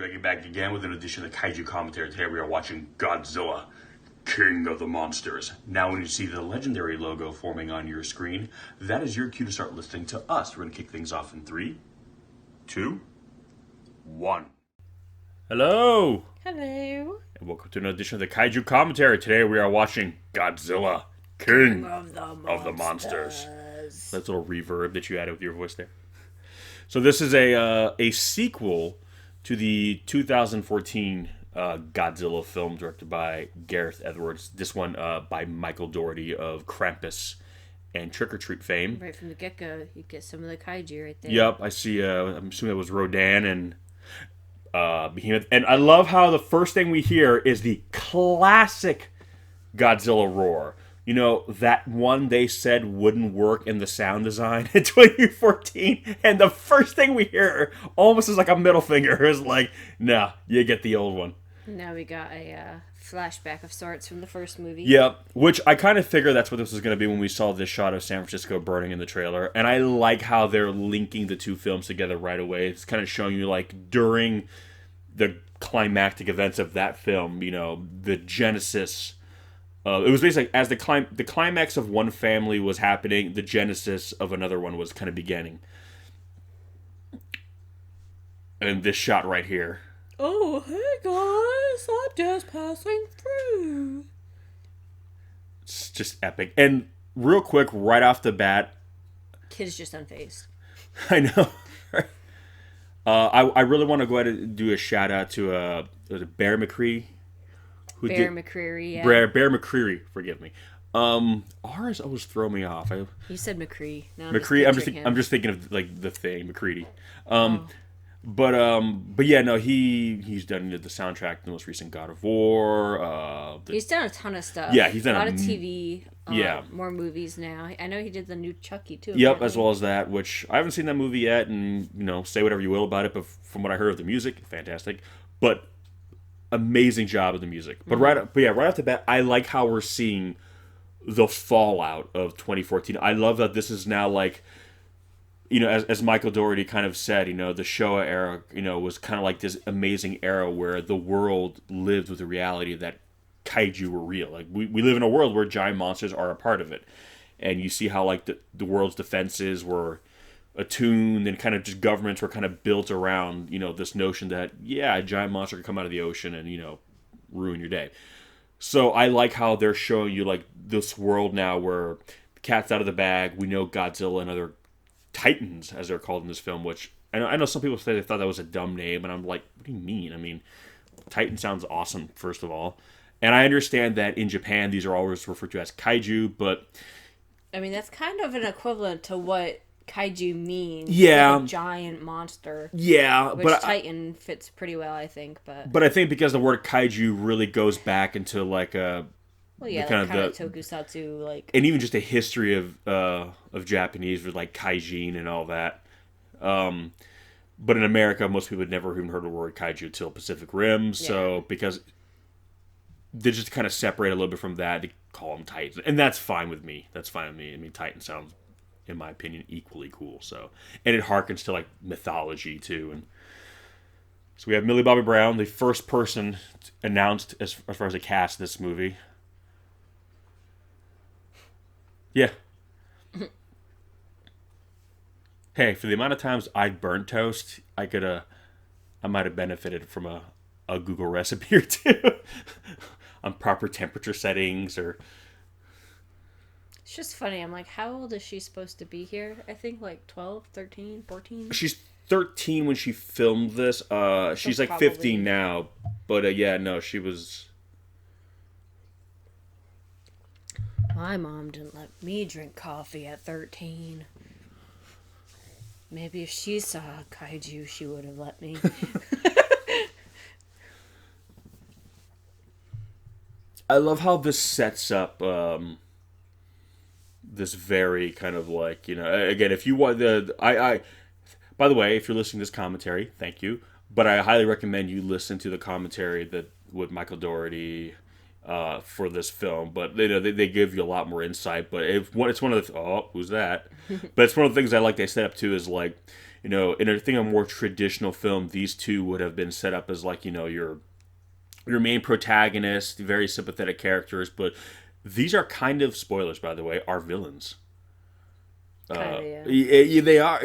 DREAGEN back again with an edition of the Kaiju commentary. Today we are watching Godzilla, King of the Monsters. Now when you see the legendary logo forming on your screen, that is your cue to start listening to us. We're going to kick things off in 3, 2, 1. Hello! Hello! And welcome to another edition of the Kaiju commentary. Today we are watching Godzilla, King of the Monsters. That's a little reverb that you added with your voice there. So this is a sequel to the 2014 Godzilla film directed by Gareth Edwards. This one by Michael Dougherty of Krampus and Trick or Treat fame. Right from the get-go, you get some of the kaiju right there. Yep, I see. I'm assuming it was Rodan and Behemoth. And I love how the first thing we hear is the classic Godzilla roar. You know, that one they said wouldn't work in the sound design in 2014. And the first thing we hear, almost as like a middle finger, is like, no, you get the old one. Now we got a flashback of sorts from the first movie. Yep, which I kind of figured that's what this was going to be when we saw this shot of San Francisco burning in the trailer. And I like how they're linking the two films together right away. It's kind of showing you, like, during the climactic events of that film, you know, the genesis. It was basically as the climax of one family was happening, the genesis of another one was kind of beginning. And this shot right here. Oh, hey guys, I'm just passing through. It's just epic. And real quick, right off the bat, Kid's just unfazed. I know. I really want to go ahead and do a shout out to was it Bear McCree? Bear McCreary, yeah. Bear McCreary, forgive me. R's always throw me off. You said McCree. No, McCree. I'm just thinking of like the thing McCready. But yeah, no, he's done the soundtrack to the most recent God of War. He's done a ton of stuff. Yeah, he's done a lot of TV. Yeah, more movies now. I know he did the new Chucky too. Yep, apparently. As well as that, which I haven't seen that movie yet, and you know, say whatever you will about it, but from what I heard of the music, fantastic. But amazing job of the music. But right off the bat, I like how we're seeing the fallout of 2014. I love that this is now like, you know, as Michael Dougherty kind of said, you know, the Showa era, you know, was kind of like this amazing era where the world lived with the reality that kaiju were real. Like we live in a world where giant monsters are a part of it, and you see how like the world's defenses were attuned and kind of just governments were kind of built around, you know, this notion that, yeah, a giant monster could come out of the ocean and, you know, ruin your day. So I like how they're showing you, like, this world now where the cat's out of the bag. We know Godzilla and other titans, as they're called in this film, which I know some people say they thought that was a dumb name, and I'm like, what do you mean? I mean, Titan sounds awesome, first of all. And I understand that in Japan, these are always referred to as kaiju, but I mean, that's kind of an equivalent to what kaiju means. Yeah, like a giant monster. Yeah, which Titan fits pretty well, I think. But I think because the word kaiju really goes back into like a kind of tokusatsu, like, and even just a history of Japanese with like kaijin and all that. But in America, most people had never even heard the word kaiju till Pacific Rim. So because they just kind of separate a little bit from that, they call them Titans, and that's fine with me. I mean, Titan sounds, in my opinion, equally cool. So, and it harkens to like mythology too. And so we have Millie Bobby Brown, the first person announced as far as the cast of this movie. Yeah. Hey, for the amount of times I burnt toast, I might have benefited from a Google recipe or two on proper temperature settings or. It's just funny. I'm like, how old is she supposed to be here? I think like 12, 13, 14? She's 13 when she filmed this. She's like probably 15 now. But yeah, no, she was. My mom didn't let me drink coffee at 13. Maybe if she saw kaiju, she would have let me. I love how this sets up this very kind of like, you know, again, if you want by the way, if you're listening to this commentary, thank you, but I highly recommend you listen to the commentary that with Michael Dougherty for this film, but they give you a lot more insight. But it's one of the who's that? But it's one of the things I like they set up too is like, in a more traditional film, these two would have been set up as like your main protagonist, very sympathetic characters, but these are kind of spoilers, by the way, are villains. Yeah. They are,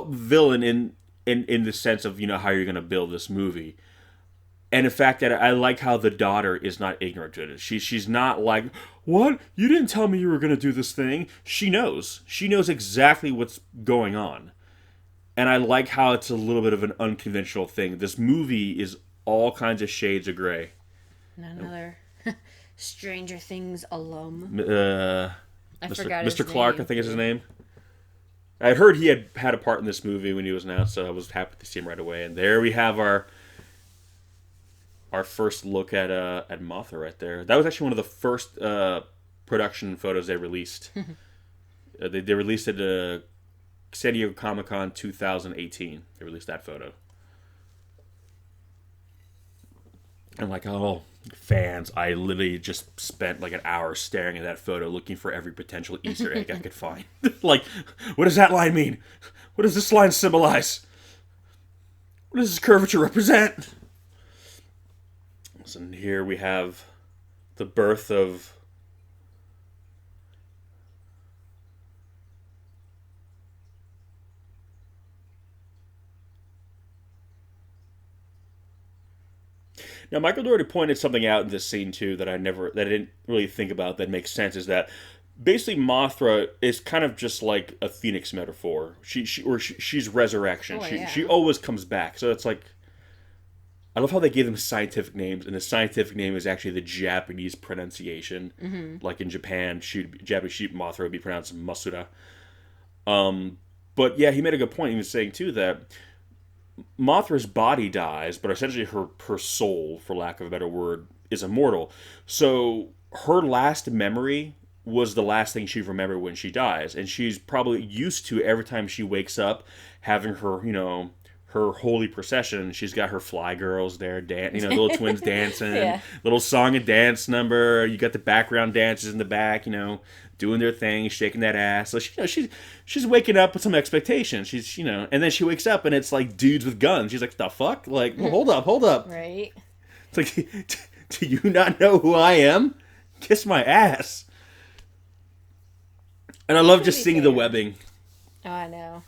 villain in the sense of how you're going to build this movie. And the fact that I like how the daughter is not ignorant to it. She's not like, what? You didn't tell me you were going to do this thing. She knows. She knows exactly what's going on. And I like how it's a little bit of an unconventional thing. This movie is all kinds of shades of gray. Another Stranger Things alum. I forgot Mr. Clark, I think is his name. I heard he had a part in this movie when he was announced, so I was happy to see him right away. And there we have our first look at Mothra right there. That was actually one of the first production photos they released. They released it at San Diego Comic-Con 2018. They released that photo. And like, fans, I literally just spent like an hour staring at that photo looking for every potential Easter egg I could find. Like, what does that line mean? What does this line symbolize? What does this curvature represent? So here we have the birth of Now, Michael Dougherty pointed something out in this scene too that I didn't really think about that makes sense. Is that basically Mothra is kind of just like a phoenix metaphor. She's resurrection. She always comes back. So it's like, I love how they gave them scientific names, and the scientific name is actually the Japanese pronunciation. Mm-hmm. Like in Japan, Japanese sheep Mothra would be pronounced Masura. But yeah, he made a good point. He was saying too that Mothra's body dies, but essentially her soul, for lack of a better word, is immortal. So her last memory was the last thing she remembered when she dies, and she's probably used to every time she wakes up having her, her holy procession. She's got her fly girls there, the little twins dancing, yeah. Little song and dance number. You got the background dancers in the back, doing their thing, shaking that ass. So she's waking up with some expectations. She's and then she wakes up and it's like dudes with guns. She's like, the fuck? Like, well, hold up. Right. It's like, do you not know who I am? Kiss my ass. And I love just seeing the webbing. Oh, I know.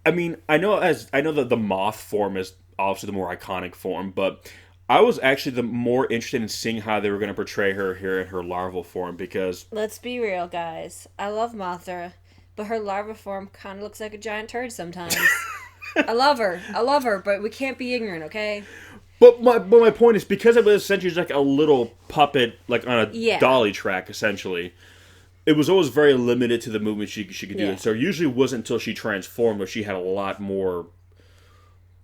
I mean, I know that the moth form is obviously the more iconic form, but I was actually the more interested in seeing how they were going to portray her here in her larval form, because... Let's be real, guys. I love Mothra, but her larva form kind of looks like a giant turd sometimes. I love her, but we can't be ignorant, okay? But my point is, because it was essentially just like a little puppet, like on a dolly track, essentially, it was always very limited to the movement she could do. Yeah. So it usually wasn't until she transformed where she had a lot more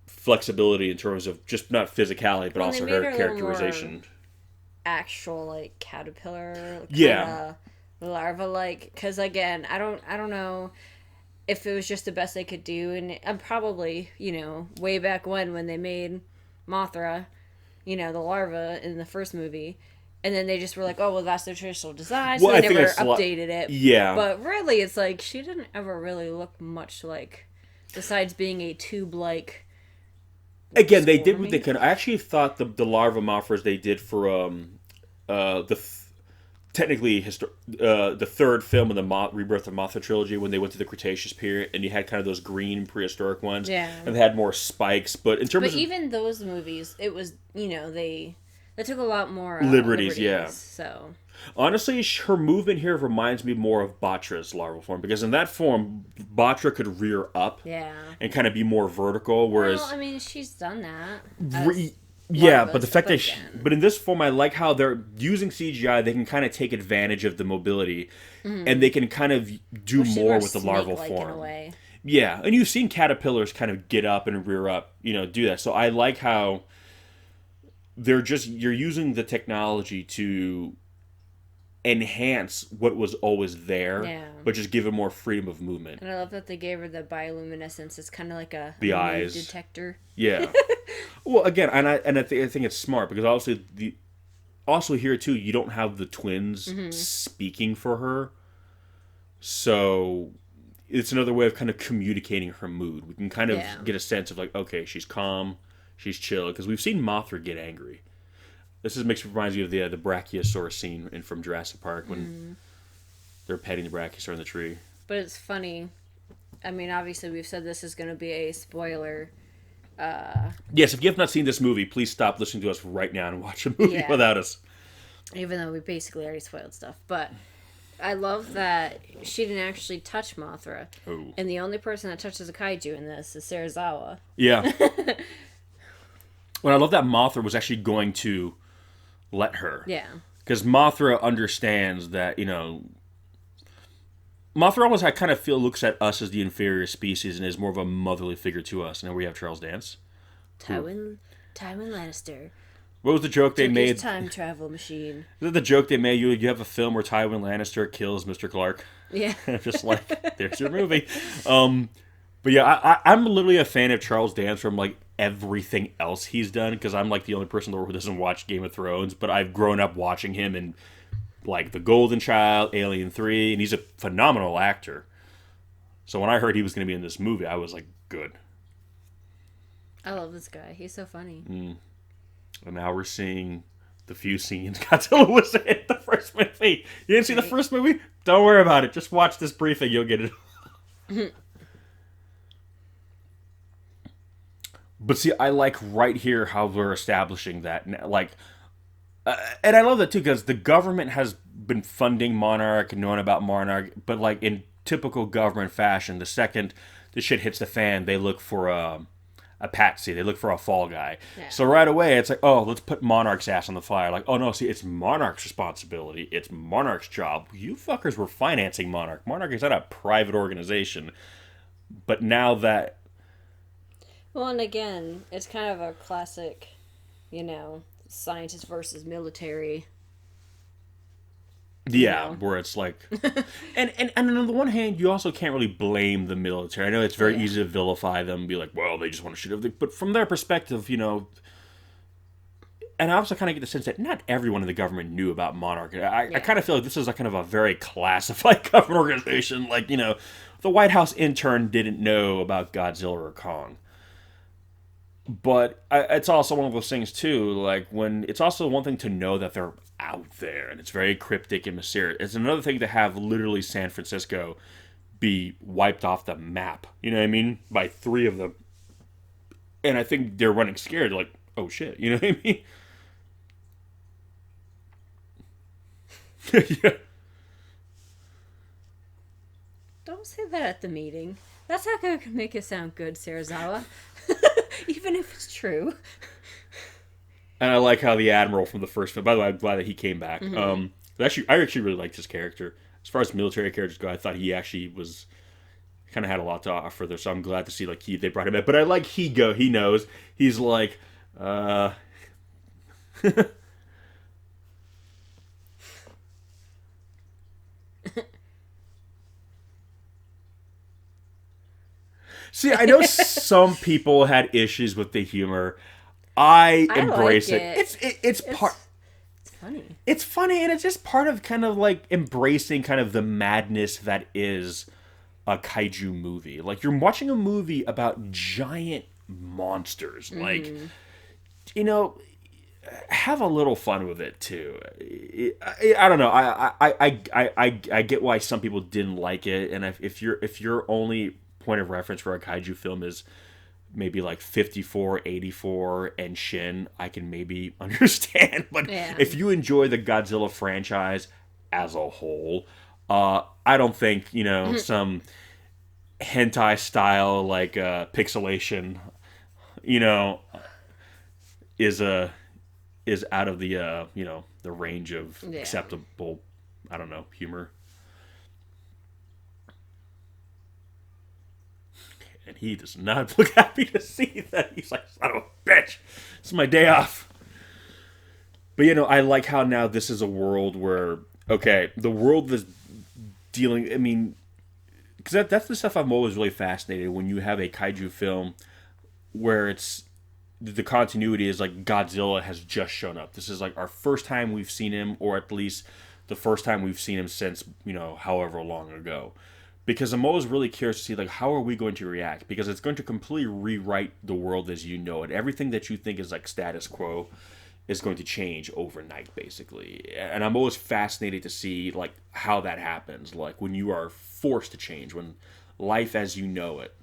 flexibility in terms of just not physicality, but also her characterization. Actual like caterpillar, yeah, larva like. Because again, I don't know if it was just the best they could do, and probably way back when they made Mothra, the larva in the first movie. And then they just were like, oh, well, that's the traditional design, so they never updated it. Yeah. But really, it's like, she didn't ever really look much like, besides being a tube-like... Again, they did what they could. I actually thought the larva Mothras they did for the third film in the Rebirth of Mothra trilogy, when they went to the Cretaceous period, and you had kind of those green prehistoric ones. Yeah. And they had more spikes, but in terms of... But even those movies, it was, they took a lot more liberties, yeah. So honestly, her movement here reminds me more of Batra's larval form, because in that form, Batra could rear up, and kind of be more vertical. Whereas, well, I mean, she's done that. But the fact that, but in this form, I like how they're using CGI. They can kind of take advantage of the mobility, and they can kind of do more with the larval form. In a way. Yeah, and you've seen caterpillars kind of get up and rear up, do that. So I like how you're using the technology to enhance what was always there, Yeah. but just give it more freedom of movement. And I love that they gave her the bioluminescence. It's kind of like The mood eyes. detector. Yeah. Well, again, I think it's smart because also here too, you don't have the twins speaking for her, so it's another way of kind of communicating her mood. We can kind of get a sense of like, okay, she's calm, she's chill, because we've seen Mothra get angry. This reminds me of the Brachiosaurus scene from Jurassic Park when they're petting the Brachiosaur in the tree. But it's funny. I mean, obviously, we've said this is going to be a spoiler. Yes, if you have not seen this movie, please stop listening to us right now and watch a movie without us. Even though we basically already spoiled stuff. But I love that she didn't actually touch Mothra. Oh. And the only person that touches a kaiju in this is Serizawa. Yeah. Well, I love that Mothra was actually going to let her. Yeah. Because Mothra understands that, Mothra almost, I kind of feel, looks at us as the inferior species and is more of a motherly figure to us. And then we have Charles Dance. Tywin Lannister. What was the joke they made? His time travel machine. Is it the joke they made? You have a film where Tywin Lannister kills Mr. Clark. Yeah. Just like, there's your movie. But yeah, I'm literally a fan of Charles Dance from like everything else he's done, because I'm like the only person in the world who doesn't watch Game of Thrones, but I've grown up watching him in like The Golden Child, Alien 3, and he's a phenomenal actor. So when I heard he was going to be in this movie, I was like, good. I love this guy. He's so funny. And now we're seeing the few scenes Godzilla was in the first movie. You didn't see the first movie? Don't worry about it. Just watch this briefing. You'll get it. But see, I like right here how we're establishing that. Like, and I love that too, because the government has been funding Monarch and knowing about Monarch, but like in typical government fashion, the second the shit hits the fan, they look for a patsy. They look for a fall guy. Yeah. So right away, it's like, oh, let's put Monarch's ass on the fire. Like, oh no, see, it's Monarch's responsibility. It's Monarch's job. You fuckers were financing Monarch. Monarch is not a private organization. But now that... Well, and again, it's kind of a classic, scientist versus military. Yeah, where it's like... and on the one hand, you also can't really blame the military. I know it's very easy to vilify them and be like, well, they just want to shoot everything. But from their perspective, and I also kind of get the sense that not everyone in the government knew about Monarch. I kind of feel like this is like kind of a very classified government organization. Like, the White House intern didn't know about Godzilla or Kong. But it's also one of those things, too, like when it's also one thing to know that they're out there and it's very cryptic and mysterious. It's another thing to have literally San Francisco be wiped off the map, you know what I mean, by 3 of them. And I think they're running scared, like, oh shit, you know what I mean? Yeah. Don't say that at the meeting. That's not going to make it sound good, Serizawa. Even if it's true. And I like how the Admiral from the first film, by the way, I'm glad that he came back. I actually really liked his character. As far as military characters go, I thought he actually was kind of had a lot to offer there, so I'm glad to see like they brought him back. But I like he knows. He's like, See, I know some people had issues with the humor. I embrace like it. It's part. It's funny. It's funny, and it's just part of kind of like embracing kind of the madness that is a kaiju movie. Like you're watching a movie about giant monsters. Like, have a little fun with it too. I don't know. I get why some people didn't like it, and if your only point of reference for a kaiju film is maybe like 54, 84, and Shin, I can maybe understand. But if you enjoy the Godzilla franchise as a whole, I don't think some hentai style like pixelation, is out of the the range of acceptable, I don't know, humor. And he does not look happy to see that. He's like, son of a bitch. This is my day off. But, I like how now this is a world where Okay, the world that's dealing. I mean, because that's the stuff I'm always really fascinated when you have a kaiju film where it's the continuity is like Godzilla has just shown up. This is like our first time we've seen him, or at least the first time we've seen him since however long ago. Because I'm always really curious to see like how are we going to react, because it's going to completely rewrite the world as you know it. Everything that you think is like status quo is going to change overnight, basically. And I'm always fascinated to see like how that happens, like when you are forced to change, when life as you know it.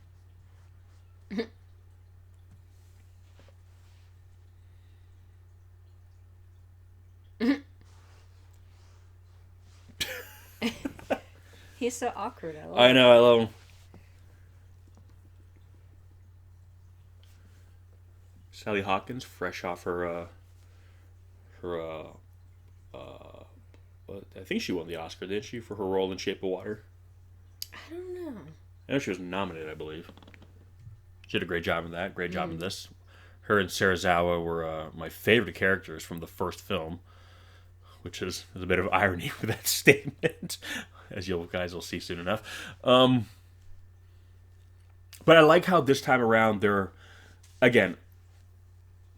He's so awkward. I love I it. know, I love him. Sally Hawkins, fresh off her I think she won the Oscar, didn't she, for her role in Shape of Water? I don't know. I know she was nominated, I believe. She did a great job in that. Great job in this. Her and Sarazawa were my favorite characters from the first film, which is a bit of irony with that statement, as you guys will see soon enough. But I like how this time around they're, again,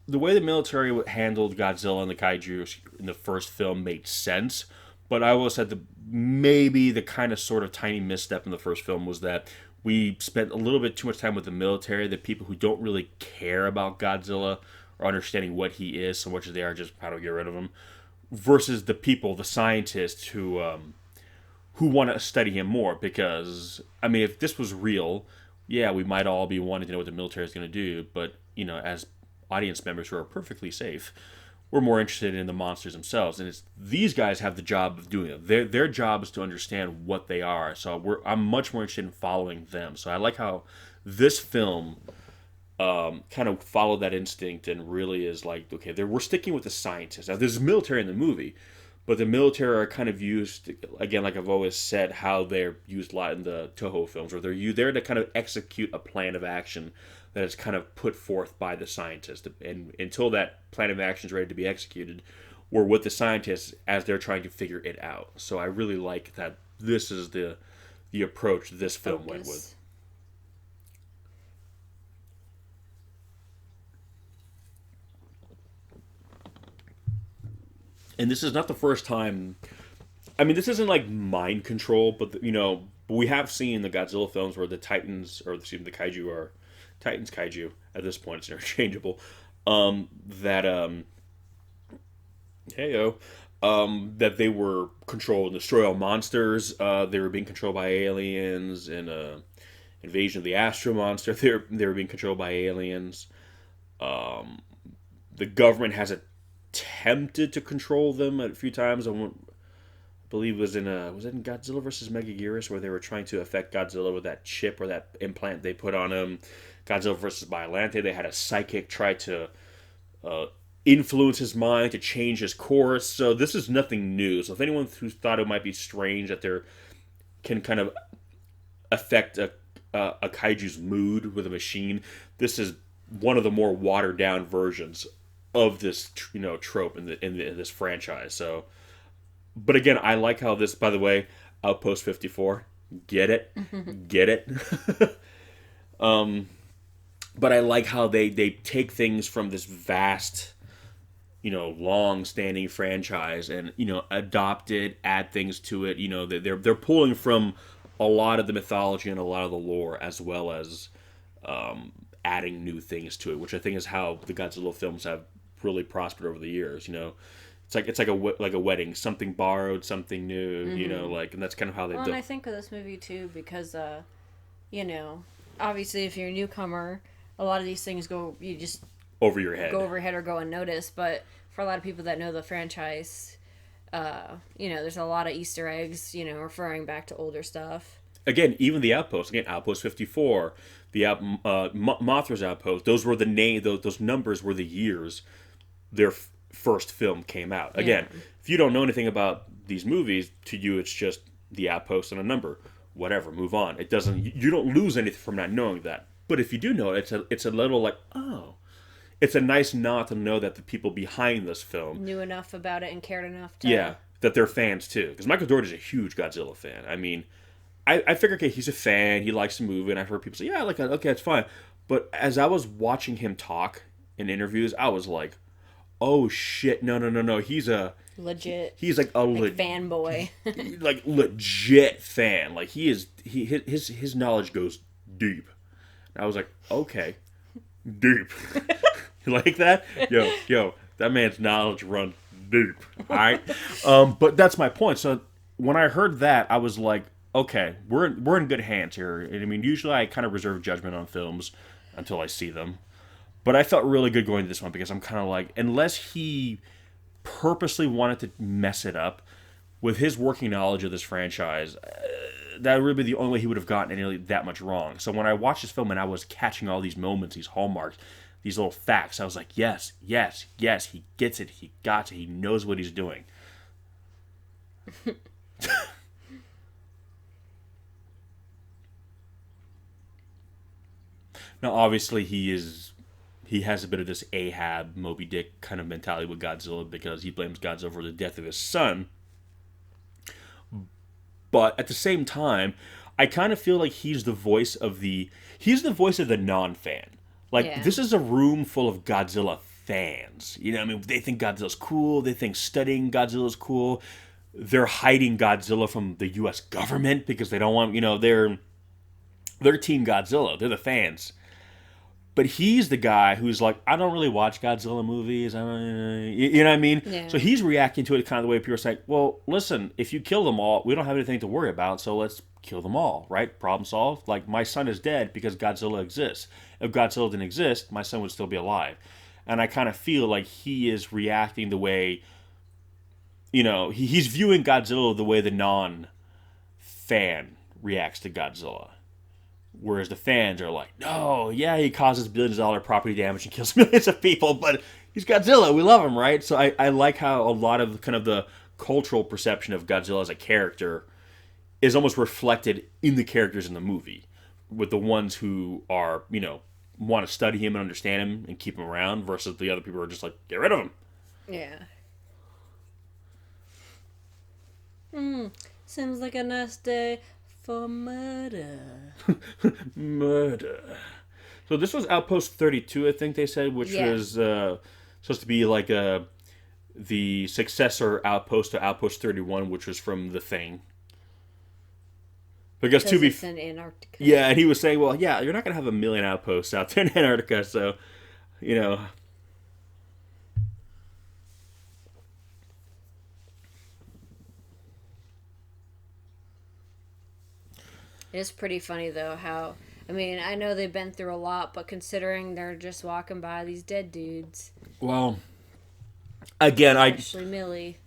the way the military handled Godzilla and the kaiju in the first film made sense. But I always said maybe the kind of sort of tiny misstep in the first film was that we spent a little bit too much time with the military, the people who don't really care about Godzilla or understanding what he is so much as they are just how to get rid of him, versus the people, the scientists who want to study him more. Because I mean, if this was real, yeah, we might all be wanting to know what the military is going to do, but as audience members who are perfectly safe, we're more interested in the monsters themselves, and it's these guys have the job of doing it. Their job is to understand what they are. So I'm much more interested in following them. So I like how this film kind of followed that instinct and really is like, okay, we're sticking with the scientists. Now there's military in the movie, but the military are kind of used, again, like I've always said, how they're used a lot in the Toho films, where they're there to kind of execute a plan of action that is kind of put forth by the scientist. And until that plan of action is ready to be executed, we're with the scientists as they're trying to figure it out. So I really like that this is the approach this film went with. And this is not the first time. I mean, this isn't like mind control, but we have seen the Godzilla films where the Titans, or excuse me, the Kaiju are Titans Kaiju. At this point, it's interchangeable. That heyo, that they were controlled and destroy all monsters. They were being controlled by aliens in Invasion of the Astro Monster. They were being controlled by aliens. The government has attempted to control them a few times. I believe was it in Godzilla versus Megaguirus, where they were trying to affect Godzilla with that chip or that implant they put on him. Godzilla versus Biollante, they had a psychic try to influence his mind to change his course. So this is nothing new. So if anyone who thought it might be strange that there can kind of affect a kaiju's mood with a machine, this is one of the more watered down versions of this trope in this franchise. So, but again, I like how this, by the way, Outpost 54, get it, get it. But I like how they take things from this vast, long-standing franchise and adopt it, add things to it. They're pulling from a lot of the mythology and a lot of the lore, as well as adding new things to it, which I think is how the Godzilla films have really prospered over the years. It's like a wedding, something borrowed, something new. And that's kind of how they. Well, and I think of this movie too because, obviously, if you're a newcomer, a lot of these things you just over your head, or go unnoticed. But for a lot of people that know the franchise, there's a lot of Easter eggs, referring back to older stuff. Again, even the Outpost. Again, Outpost 54, the Mothra's Outpost. Those were the name. Those numbers were the years their first film came out. Again, if you don't know anything about these movies, to you it's just the Outpost and a number. Whatever, move on. It doesn't. You don't lose anything from not knowing that. But if you do know it, it's a little like, oh, it's a nice nod to know that the people behind this film knew enough about it and cared enough to. Yeah. that they're fans too. Because Michael Dougherty's a huge Godzilla fan. I mean, I figure, okay, he's a fan. He likes the movie, and I've heard people say, yeah, like, okay, it's fine. But as I was watching him talk in interviews, I was like, oh shit, no. He's legit. He's like a fanboy, like legit fan. Like his knowledge goes deep. And I was like, okay, deep. You like that? Yo, that man's knowledge runs deep. All right. But that's my point. So when I heard that, I was like, okay, we're in good hands here. And I mean, usually I kind of reserve judgment on films until I see them. But I felt really good going to this one because I'm kind of like, unless he purposely wanted to mess it up, with his working knowledge of this franchise, that would really be the only way he would have gotten any that much wrong. So when I watched this film and I was catching all these moments, these hallmarks, these little facts, I was like, yes, he gets it, he got it, he knows what he's doing. Now, obviously, he has a bit of this Ahab, Moby Dick kind of mentality with Godzilla because he blames Godzilla for the death of his son. But at the same time, I kind of feel like he's the voice of the non-fan. Like, This is a room full of Godzilla fans. You know, I mean, they think Godzilla's cool. They think studying Godzilla's cool. They're hiding Godzilla from the U.S. government because they don't want, they're Team Godzilla. They're the fans. But he's the guy who's like, I don't really watch Godzilla movies. You know what I mean? Yeah. So he's reacting to it kind of the way people are saying, well, listen, if you kill them all, we don't have anything to worry about, so let's kill them all, right? Problem solved. Like, my son is dead because Godzilla exists. If Godzilla didn't exist, my son would still be alive. And I kind of feel like he is reacting the way, he's viewing Godzilla the way the non-fan reacts to Godzilla. Whereas the fans are like, no, yeah, he causes billions of dollar property damage and kills millions of people, but he's Godzilla. We love him, right? So I like how a lot of kind of the cultural perception of Godzilla as a character is almost reflected in the characters in the movie, with the ones who are, want to study him and understand him and keep him around versus the other people who are just like, get rid of him. Yeah. Seems like a nice day for murder. Murder. So this was Outpost 32, I think they said, which was supposed to be like the successor outpost to Outpost 31, which was from The Thing. Because it's in Antarctica. Yeah, and he was saying, well, yeah, you're not going to have a million outposts out there in Antarctica, so, It's pretty funny, though, how... I mean, I know they've been through a lot, but considering they're just walking by these dead dudes... Well, again, especially Millie.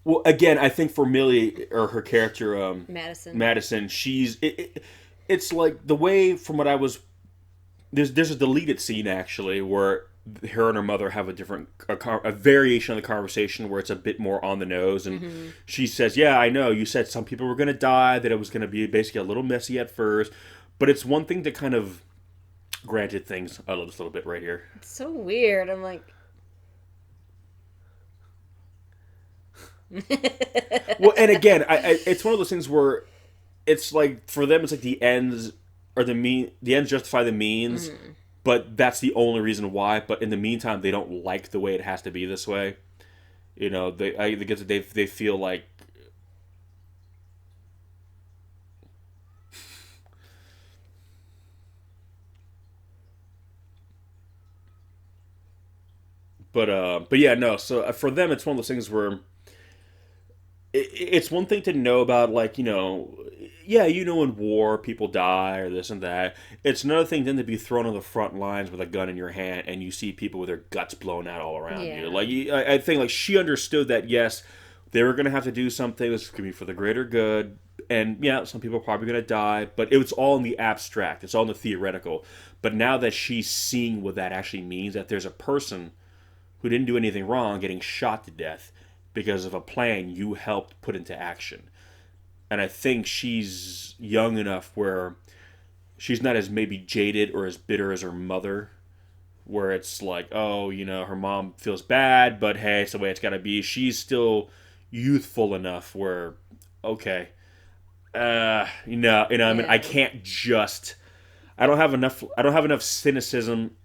Well, again, I think for Millie, or her character... Madison, she's... It's like, the way, from what I was... There's a deleted scene, actually, where her and her mother have a variation of the conversation where it's a bit more on the nose, and she says, yeah, I know, you said some people were going to die, that it was going to be basically a little messy at first, but it's one thing to kind of granted things. I love this little bit right here. It's so weird. I'm like... Well, and again, it's one of those things where it's like, for them, it's like the ends justify the means, but that's the only reason why. But in the meantime, they don't like the way it has to be this way. They feel like... But yeah, no. So for them, it's one of those things where it's one thing to know about, like, in war people die or this and that. It's another thing then to be thrown on the front lines with a gun in your hand and you see people with their guts blown out all around you. Like, I think, like, she understood that, yes, they were going to have to do something. This could be for the greater good. And, yeah, some people are probably going to die. But it was all in the abstract. It's all in the theoretical. But now that she's seeing what that actually means, that there's a person who didn't do anything wrong getting shot to death because of a plan you helped put into action. And I think she's young enough where she's not as maybe jaded or as bitter as her mother, where it's like, oh, her mom feels bad, but hey, it's the way it's got to be. She's still, youthful enough where, okay, I mean, I Yeah. can't just. I don't have enough. I don't have enough cynicism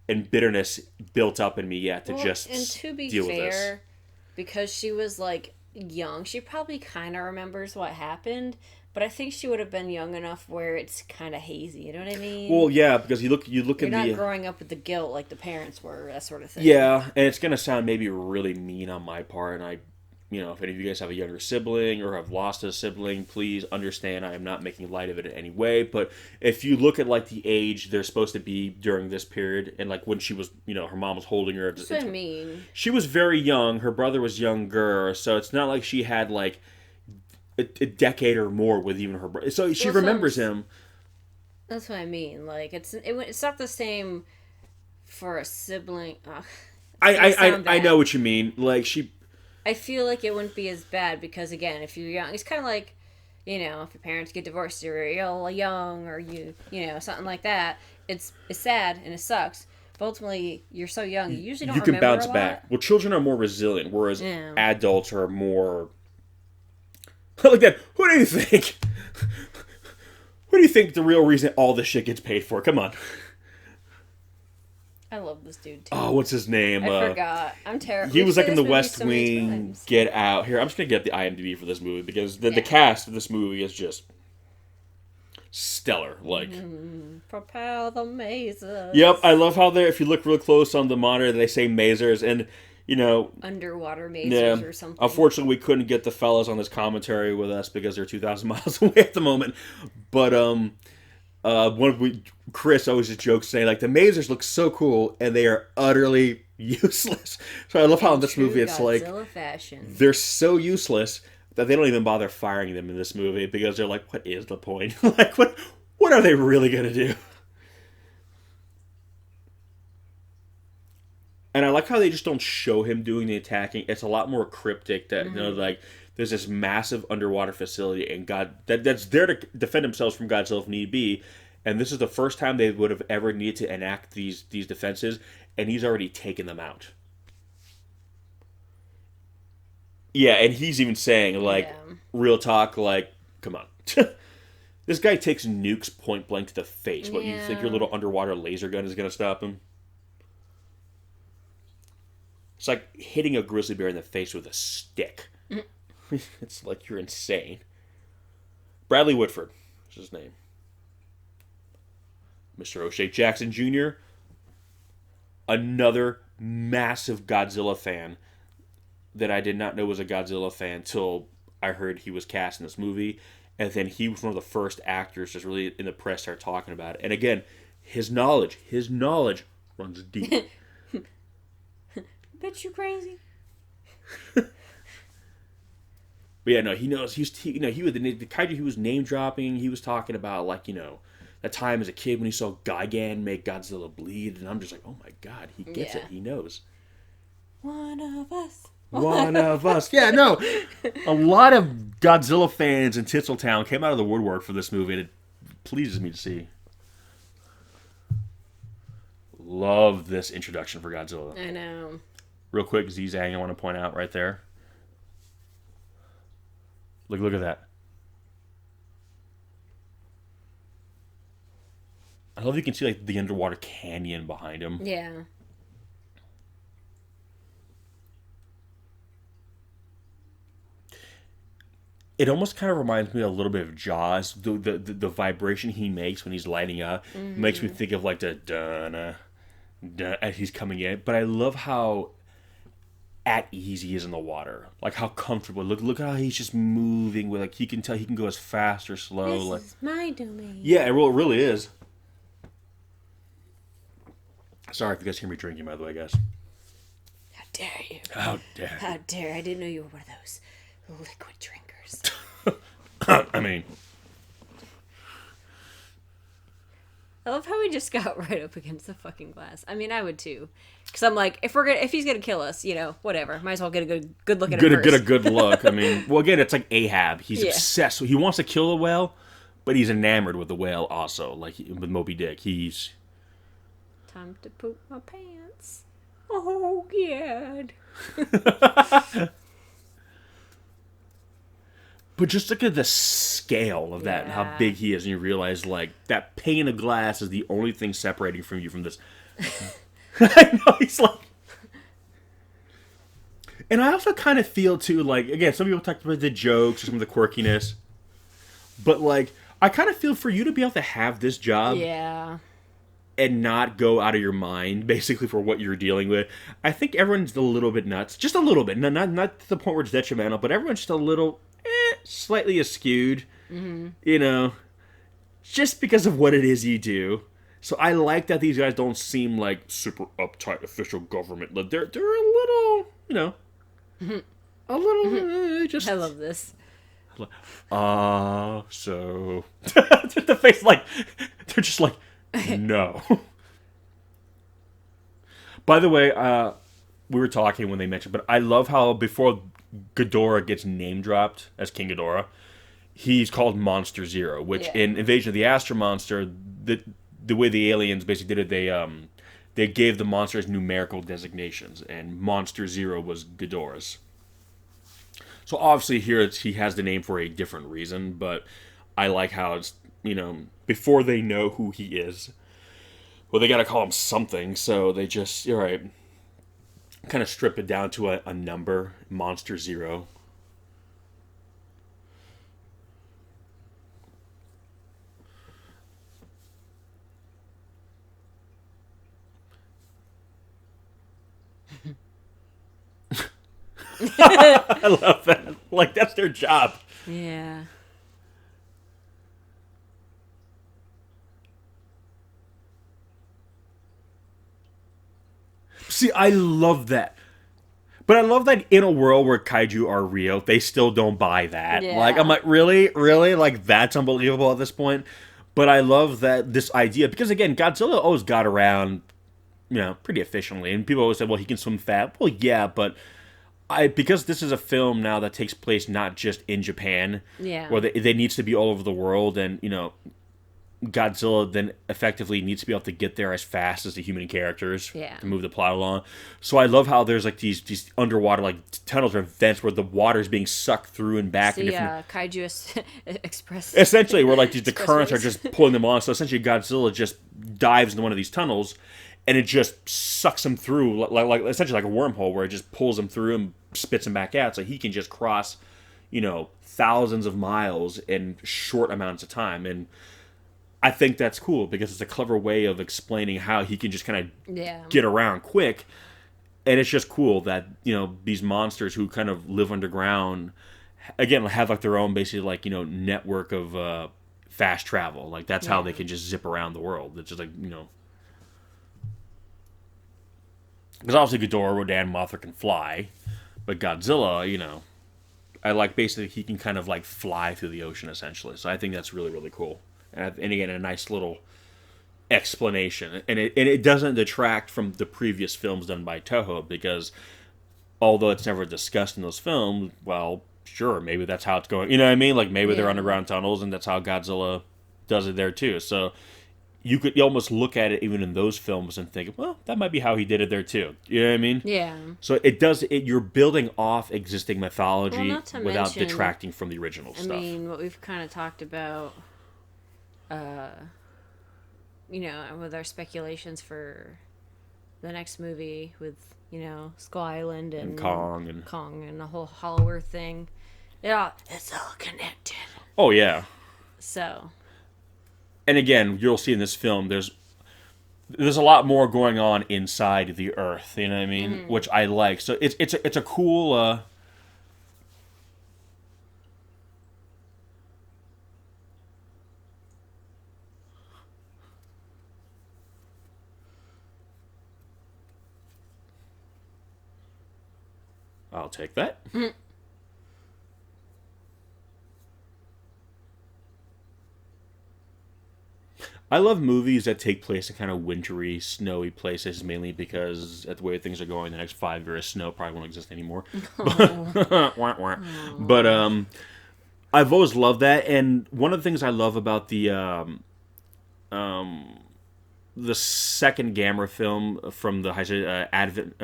and bitterness built up in me yet to Well, and just to be deal with this. fair, because she was like young, she probably kind of remembers what happened, but I think she would have been young enough where it's kind of hazy. You know what I mean? Well, yeah, because you look You're in not the growing up with the guilt like the parents were, that sort of thing. yeah, and it's gonna sound maybe really mean on my part, and if any of you guys have a younger sibling or have lost a sibling, please understand I am not making light of it in any way. But if you look at like the age they're supposed to be during this period, and like when she was, her mom was holding her, That's what I mean. she was very young. Her brother was younger, so it's not like she had like a decade or more with even her brother. So she Well, remembers him. That's what I mean. Like it's not the same for a sibling. Ugh, it's gonna sound I know bad. what you mean. Like she I feel like it wouldn't be as bad because again, if you're young, it's kind of like, if your parents get divorced, you're real young, or something like that. It's sad and it sucks. But ultimately, you're so young, you usually don't you can remember bounce a lot. back. Well, children are more resilient, whereas Yeah. adults are more like that. Who do you think? Who do you think the real reason all this shit gets paid for? Come on. I love this dude too. Oh, what's his name? I forgot. I'm terrible. He was like in the West Wing. Get Out. Here, I'm just gonna get the IMDb for this movie because the cast of this movie is just stellar. Like, Propel the mazes. yep, I love how they. If you look real close on the monitor, they say mazers, and Underwater mazes yeah. or something. Unfortunately, we couldn't get the fellas on this commentary with us because they're 2,000 miles away at the moment. But Chris always just jokes saying like the mazers look so cool and they are utterly useless. So I love how in this movie it's Godzilla like fashion. they're so useless that they don't even bother firing them in this movie because they're like, what is the point? Like what are they really gonna do? And I like how they just don't show him doing the attacking. It's a lot more cryptic that like there's this massive underwater facility and that's there to defend themselves from Godzilla if need be. And this is the first time they would have ever needed to enact these defenses, and he's already taken them out. Yeah, and he's even saying like real talk, like, come on. This guy takes nukes point blank to the face. What, you think your little underwater laser gun is gonna stop him? It's like hitting a grizzly bear in the face with a stick. It's like you're insane. Bradley Whitford is his name. Mr. O'Shea Jackson Jr., another massive Godzilla fan that I did not know was a Godzilla fan till I heard he was cast in this movie. And then he was one of the first actors just really in the press start talking about it. And again, his knowledge runs deep. Bet you crazy. But yeah, no, he knows. He was the Kaiju. He was name dropping. He was talking about like that time as a kid when he saw Gigan make Godzilla bleed, and I'm just like, oh my god, he gets it. He knows. One of us. One of us. Yeah, no. A lot of Godzilla fans in Tinseltown came out of the woodwork for this movie, and it pleases me to see. Love this introduction for Godzilla. I know. Real quick, Z-Zang, I want to point out right there. Look at that. I love you can see like the underwater canyon behind him. Yeah. It almost kind of reminds me a little bit of Jaws. The vibration he makes when he's lighting up makes me think of like the dun as he's coming in. But I love how at ease he is in the water, like how comfortable. Look how he's just moving with like he can tell he can go as fast or slow. This is my domain. Yeah, it really is. Sorry if you guys hear me drinking, by the way, guys. How dare you? How dare you? How dare! I didn't know you were one of those liquid drinkers. I mean, I love how we just got right up against the fucking glass. I mean, I would too, because I'm like, if he's gonna kill us, whatever. Might as well get a good look at him first. get a good look. I mean, well, again, it's like Ahab. He's obsessed. He wants to kill the whale, but he's enamored with the whale also. Like with Moby Dick, he's time to poop my pants. Oh, God. But just look at the scale of that and how Yeah. big he is, and you realize, like, that pane of glass is the only thing separating from you from this. I know, he's like... And I also kind of feel, too, like, again, some people talk about the jokes or some of the quirkiness, but, like, I kind of feel for you to be able to have this job Yeah. and not go out of your mind, basically, for what you're dealing with. I think everyone's a little bit nuts. Just a little bit. Not to the point where it's detrimental, but everyone's just a little... slightly askewed, you know, just because of what it is you do. So I like that these guys don't seem like super uptight official government. They're a little, you know, a little just. I love this. So the face like they're just like no. By the way, we were talking when they mentioned, but I love how before Ghidorah gets name dropped as King Ghidorah, he's called Monster Zero, which in Invasion of the Astro Monster, the way the aliens basically did it, they gave the monsters numerical designations, and Monster Zero was Ghidorah's. So obviously here he has the name for a different reason, but I like how it's, you know, before they know who he is, well, they got to call him something, so they just, you're right, kind of strip it down to a number, Monster Zero. I love that. Like, that's their job. Yeah. See, I love that. But I love that in a world where kaiju are real, they still don't buy that. Yeah. Like, I'm like, really? Really? Like, that's unbelievable at this point? But I love that this idea, because again, Godzilla always got around, you know, pretty efficiently. And people always say, well, he can swim fast. Well, yeah, but because this is a film now that takes place not just in Japan, Yeah. where they needs to be all over the world, and, you know, Godzilla then effectively needs to be able to get there as fast as the human characters to move the plot along. So I love how there's like these underwater like tunnels or vents where the water is being sucked through and back. The and Kaiju Express. essentially, where like the currents are Expressways. just pulling them on. So essentially, Godzilla just dives into one of these tunnels, and it just sucks him through like essentially like a wormhole where it just pulls him through and spits him back out. So he can just cross, you know, thousands of miles in short amounts of time. And I think that's cool because it's a clever way of explaining how he can just kind of get around quick. And it's just cool that, you know, these monsters who kind of live underground, again, have like their own basically like, you know, network of fast travel. Like that's how they can just zip around the world. It's just like, you know. Because obviously Ghidorah, Rodan, Mothra can fly. But Godzilla, you know, I like basically he can kind of like fly through the ocean essentially. So I think that's really, really cool. And again, a nice little explanation. And it doesn't detract from the previous films done by Toho, because although it's never discussed in those films, well, sure, maybe that's how it's going. You know what I mean? Like maybe they're underground tunnels, and that's how Godzilla does it there too. So you could almost look at it even in those films and think, well, that might be how he did it there too. You know what I mean? Yeah. So you're building off existing mythology without detracting from the original stuff. I mean, what we've kind of talked about, you know, with our speculations for the next movie with, you know, Skull Island and Kong and the whole Hollow Earth thing. Yeah, it's all connected. Oh yeah. So. And again, you'll see in this film, there's a lot more going on inside the Earth. You know what I mean? Which I like. So it's a cool. I'll take that. I love movies that take place in kind of wintry, snowy places, mainly because at the way things are going, the next 5 years, snow probably won't exist anymore. But I've always loved that, and one of the things I love about the second Gamera film from the Advent.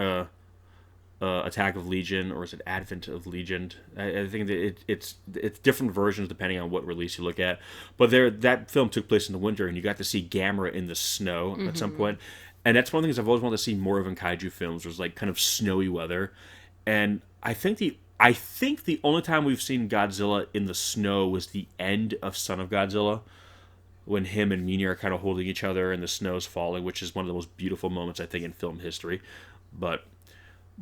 Attack of Legion, or is it Advent of Legion? I think that it's different versions depending on what release you look at. But that film took place in the winter, and you got to see Gamera in the snow at some point. And that's one of the things I've always wanted to see more of in kaiju films, was like kind of snowy weather. And I think the only time we've seen Godzilla in the snow was the end of Son of Godzilla, when him and Mjolnir are kind of holding each other and the snow's falling, which is one of the most beautiful moments I think in film history. But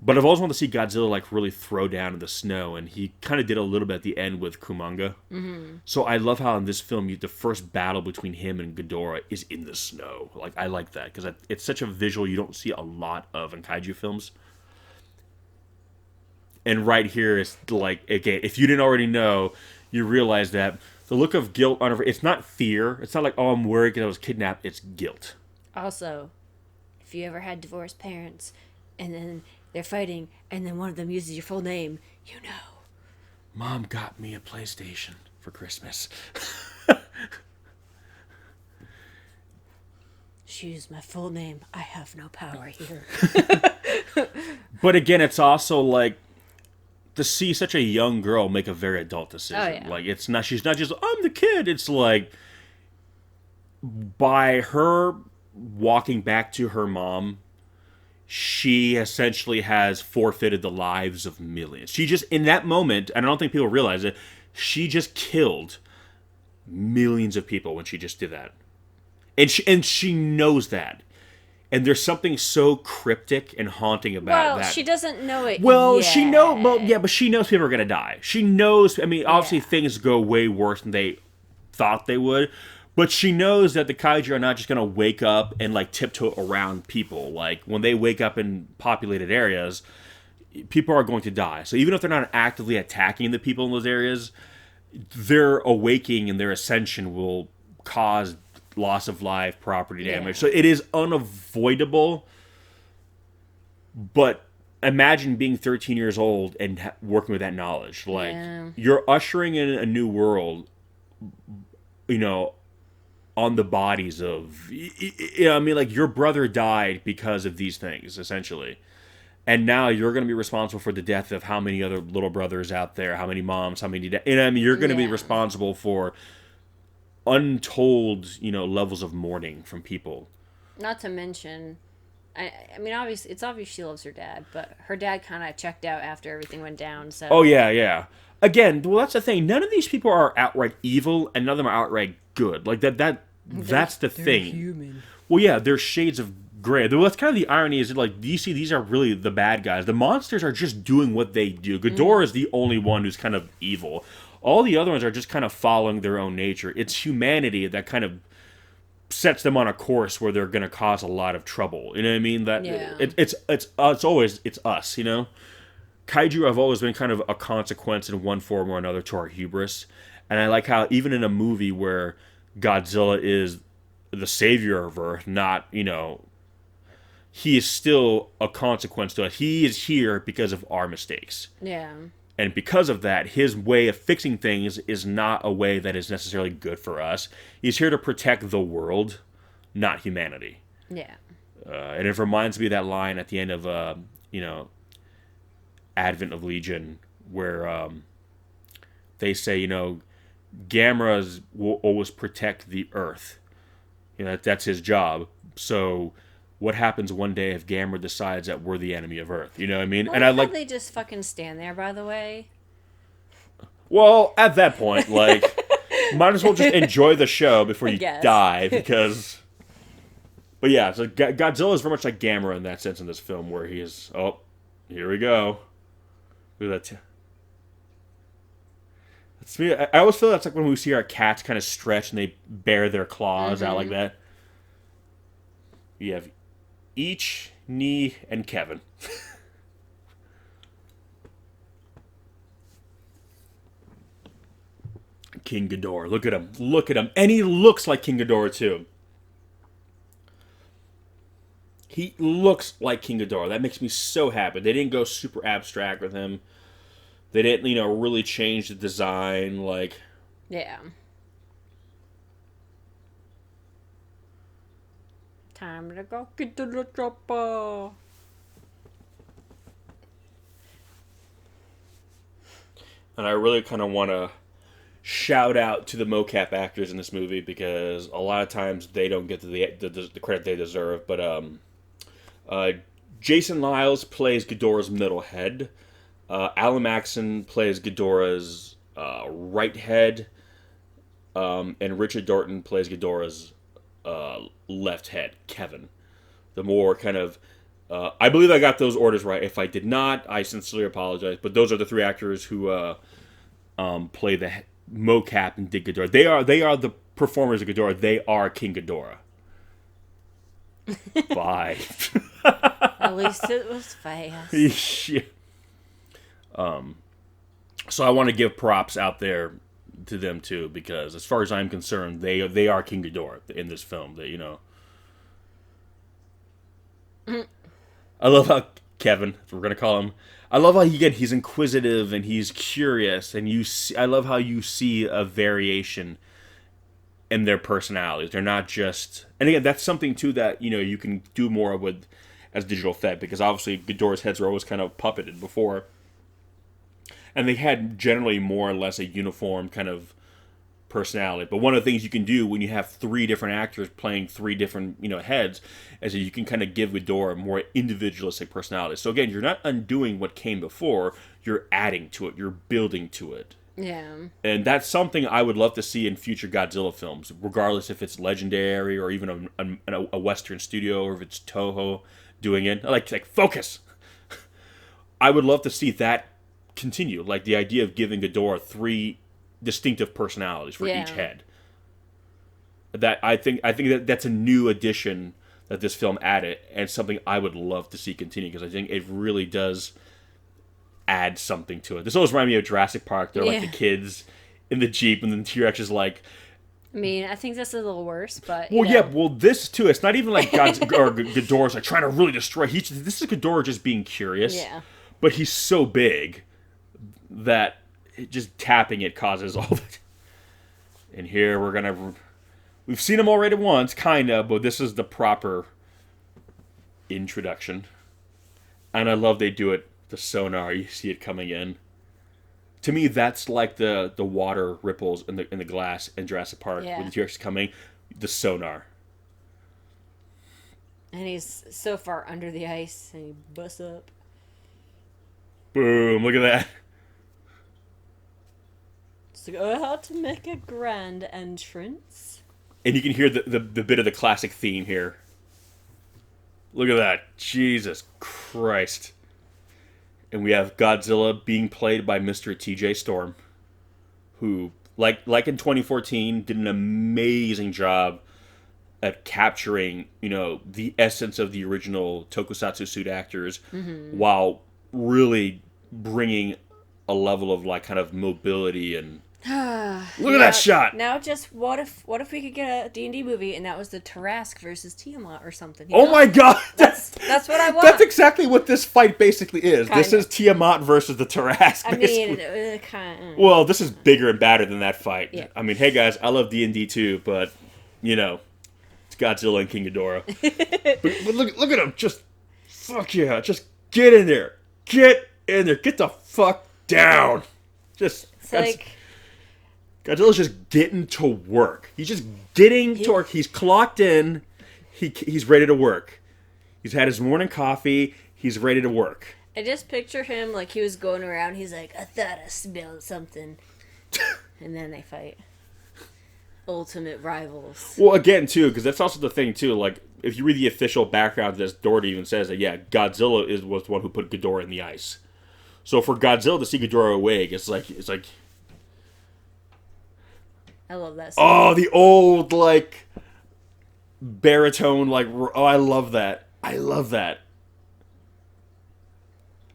I've always wanted to see Godzilla like really throw down in the snow, and he kind of did a little bit at the end with Kumanga. Mm-hmm. So I love how in this film the first battle between him and Ghidorah is in the snow. Like, I like that because it's such a visual you don't see a lot of in kaiju films. And right here is like, again, if you didn't already know, you realize that the look of guilt on her, it's not fear. It's not like, oh, I'm worried because I was kidnapped. It's guilt. Also, if you ever had divorced parents and then they're fighting, and then one of them uses your full name, you know. Mom got me a PlayStation for Christmas. She used my full name. I have no power here. But again, it's also like, to see such a young girl make a very adult decision. Oh, yeah. Like, she's not just, I'm the kid. It's like, by her walking back to her mom, she essentially has forfeited the lives of millions. She just, in that moment, and I don't think people realize it, she just killed millions of people when she just did that. And she knows that. And there's something so cryptic and haunting about that. Well, she doesn't know it Well, yet. but she knows people are going to die. She knows, I mean, obviously things go way worse than they thought they would. But she knows that the kaiju are not just going to wake up and, like, tiptoe around people. Like, when they wake up in populated areas, people are going to die. So even if they're not actively attacking the people in those areas, their awakening and their ascension will cause loss of life, property damage. So it is unavoidable. But imagine being 13 years old and working with that knowledge. Like, you're ushering in a new world, you know, on the bodies of, I mean, like, your brother died because of these things, essentially. And now you're going to be responsible for the death of how many other little brothers out there, how many moms, how many and I mean, you're going to be responsible for untold, levels of mourning from people. Not to mention, I mean, obviously, it's obvious she loves her dad, but her dad kind of checked out after everything went down, so... Oh, yeah. Again, well, that's the thing. None of these people are outright evil, and none of them are outright good. Like, that's the thing. They're human. Well, yeah, there's shades of gray. Though that's kind of the irony, is that, like, you see, these are really the bad guys. The monsters are just doing what they do. Ghidorah is the only one who's kind of evil. All the other ones are just kind of following their own nature. It's humanity that kind of sets them on a course where they're going to cause a lot of trouble. You know what I mean? That it's always us. Kaiju have always been kind of a consequence in one form or another to our hubris, and I like how even in a movie where Godzilla is the savior of Earth, not he is still a consequence to it. He is here because of our mistakes. Yeah. And because of that, his way of fixing things is not a way that is necessarily good for us. He's here to protect the world, not humanity. Yeah. And it reminds me of that line at the end of, Advent of Legion, where they say, Gamera will always protect the Earth. That's his job. So what happens one day if Gamera decides that we're the enemy of Earth? You know what I mean? Well, and I like they just fucking stand there, by the way. Well, at that point, like, might as well just enjoy the show before you die, because... But yeah, so Godzilla is very much like Gamera in that sense in this film, where he is... Oh, here we go. Look at that. I always feel that's like when we see our cats kind of stretch and they bare their claws out like that. You have Each, Nee, and Kevin. King Ghidorah. Look at him. Look at him. And he looks like King Ghidorah, too. He looks like King Ghidorah. That makes me so happy. They didn't go super abstract with him. They didn't, really change the design, like... Yeah. Time to go get to the chopper. And I really kind of want to shout out to the mocap actors in this movie because a lot of times they don't get the credit they deserve. But Jason Liles plays Ghidorah's middle head. Alan Maxon plays Ghidorah's right head. And Richard Dorton plays Ghidorah's left head, Kevin. The more kind of... I believe I got those orders right. If I did not, I sincerely apologize. But those are the three actors who play the mocap and did Ghidorah. They are the performers of Ghidorah. They are King Ghidorah. Bye. At least it was fast. Yeah. So I want to give props out there to them too, because as far as I'm concerned, they are King Ghidorah in this film. That, you know. I love how Kevin, if we're gonna call him, I love how he's inquisitive and he's curious, and I love how you see a variation in their personalities. They're not just, and again, that's something too that, you know, you can do more with as digital effect, because obviously Ghidorah's heads were always kind of puppeted before, and they had generally more or less a uniform kind of personality. But one of the things you can do when you have three different actors playing three different, you know, heads, is that you can kind of give Ghidorah more individualistic personality. So again, you're not undoing what came before, you're adding to it, you're building to it. Yeah. And that's something I would love to see in future Godzilla films, regardless if it's Legendary or even a Western studio, or if it's Toho doing it. Like focus! I would love to see that continue, like the idea of giving Ghidorah three distinctive personalities for each head. That I think that's a new addition that this film added, and something I would love to see continue, because I think it really does add something to it. This always reminds me of Jurassic Park. They're like the kids in the Jeep, and then T-Rex is like... I mean, I think that's a little worse, but... Well, yeah, well, this too, it's not even like Ghidorah's like trying to really destroy... This is Ghidorah just being curious. Yeah. But he's so big that just tapping it causes all of it. And here we're gonna... We've seen him already once, kind of, but this is the proper introduction. And I love they do it, the sonar, you see it coming in. To me, that's like the water ripples in the glass in Jurassic Park when the T-Rex is coming. The sonar. And he's so far under the ice, and he busts up. Boom, look at that. So how to make a grand entrance. And you can hear the bit of the classic theme here. Look at that. Jesus Christ. And we have Godzilla being played by Mr. T.J. Storm, who, like in 2014, did an amazing job at capturing, you know, the essence of the original tokusatsu suit actors, while really bringing a level of like kind of mobility and look at that shot. Now, just what if we could get a D&D movie and that was the Tarrasque versus Tiamat or something? Oh my God, that's what I want. That's exactly what this fight basically is. Kinda. This is Tiamat versus the Tarrasque. I mean, kind of. Well, this is bigger and badder than that fight. Yeah. I mean, hey guys, I love D&D too, but you know, it's Godzilla and King Ghidorah. but look at him, just fuck yeah, just get in there, get the fuck down. Just it's like. Godzilla's just getting to work. He's just getting to work. He's clocked in. He's ready to work. He's had his morning coffee. He's ready to work. I just picture him like he was going around. He's like, I thought I smelled something. And then they fight. Ultimate rivals. Well, again, too, because that's also the thing, too. Like, if you read the official background of this, Doherty even says that, yeah, Godzilla was the one who put Ghidorah in the ice. So for Godzilla to see Ghidorah awake, it's like... I love that song. Oh, the old, like, baritone, like, oh, I love that. I love that.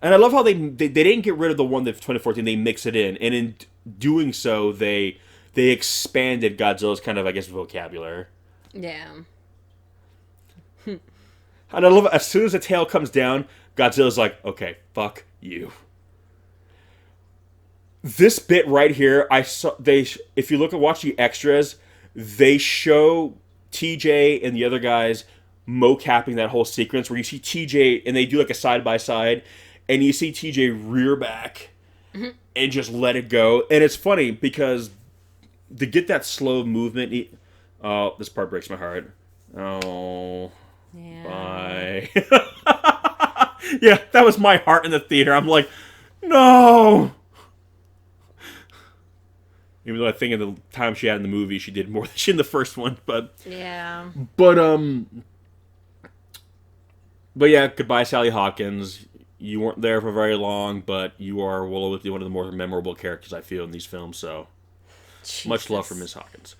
And I love how they didn't get rid of the one that 2014, they mix it in. And in doing so, they expanded Godzilla's kind of, I guess, vocabulary. Yeah. And I love it. As soon as the tail comes down, Godzilla's like, okay, fuck you. This bit right here, if you watch the extras, they show TJ and the other guys mocapping that whole sequence where you see TJ and they do like a side by side, and you see TJ rear back, and just let it go. And it's funny because to get that slow movement, oh, this part breaks my heart. Oh, Yeah. bye. Yeah, that was my heart in the theater. I'm like, no. Even though I think of the time she had in the movie, she did more than she in the first one. Yeah. But yeah, goodbye, Sally Hawkins. You weren't there for very long, but you are one of the more memorable characters I feel in these films. So much love for Miss Hawkins.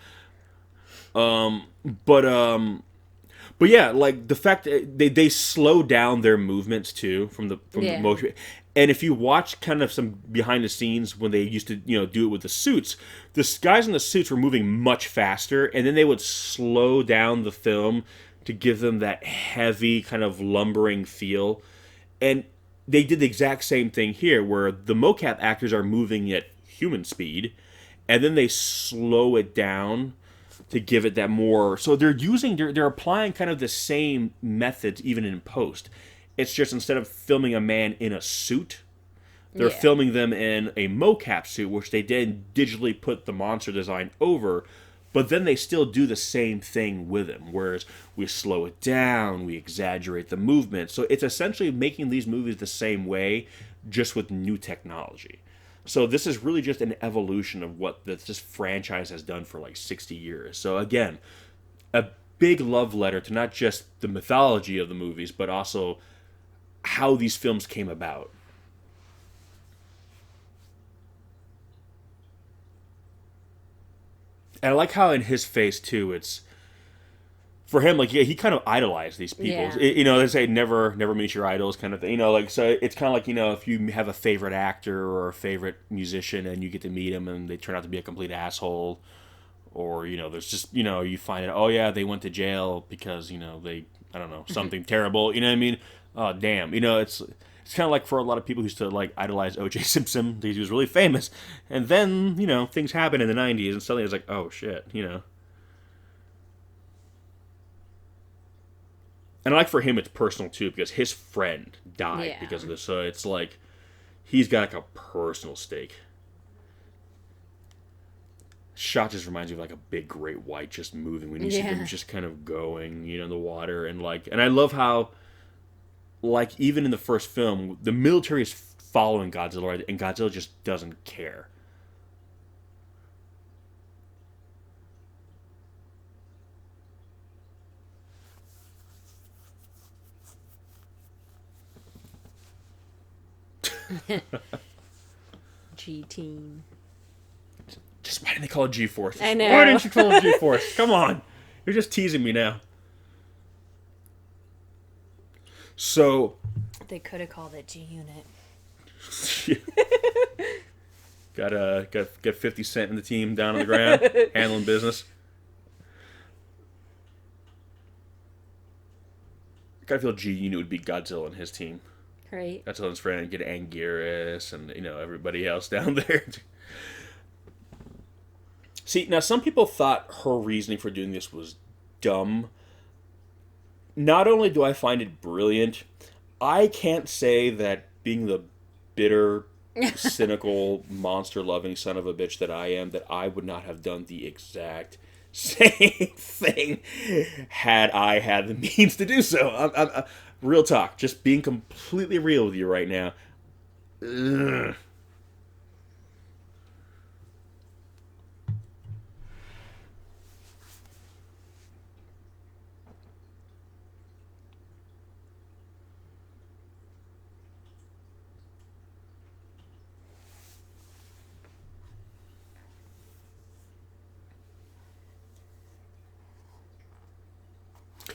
But yeah, like the fact that they slow down their movements too from the motion. And if you watch kind of some behind the scenes when they used to do it with the suits, the guys in the suits were moving much faster, and then they would slow down the film to give them that heavy kind of lumbering feel. And they did the exact same thing here, where the mocap actors are moving at human speed, and then they slow it down to give it that more. So they're applying kind of the same methods even in post. It's just instead of filming a man in a suit, they're filming them in a mocap suit, which they then digitally put the monster design over. But then they still do the same thing with him, whereas we slow it down, we exaggerate the movement. So it's essentially making these movies the same way, just with new technology. So this is really just an evolution of what this franchise has done for like 60 years. So again, a big love letter to not just the mythology of the movies, but also how these films came about. And I like how in his face too, it's for him like he kind of idolized these people. They say never meet your idols kind of thing. So it's kind of like if you have a favorite actor or a favorite musician and you get to meet them and they turn out to be a complete asshole, or there's just you find out, oh yeah, they went to jail because they, I don't know, something terrible. You know what I mean? Oh damn. It's kind of like for a lot of people who used to like idolize O.J. Simpson because he was really famous, and then things happened in the '90s, and suddenly it's like, oh shit. And I like for him it's personal too, because his friend died because of this. So it's like he's got like a personal stake. Shot just reminds me of like a big great white just moving when you see them just kind of going, in the water, and I love how, like, even in the first film, the military is following Godzilla, right? And Godzilla just doesn't care. G-Team. Just why didn't they call it G-Force? I know. Why didn't you call it G-Force? Come on. You're just teasing me now. So... They could have called it G-Unit. Gotta get 50 Cent in the team down on the ground, handling business. I feel G-Unit would be Godzilla and his team. Right. Godzilla and his friend, get Anguirus and everybody else down there. See, now some people thought her reasoning for doing this was dumb. Not only do I find it brilliant, I can't say that being the bitter, cynical, monster-loving son of a bitch that I am, that I would not have done the exact same thing had I had the means to do so. I'm real talk, just being completely real with you right now. Ugh.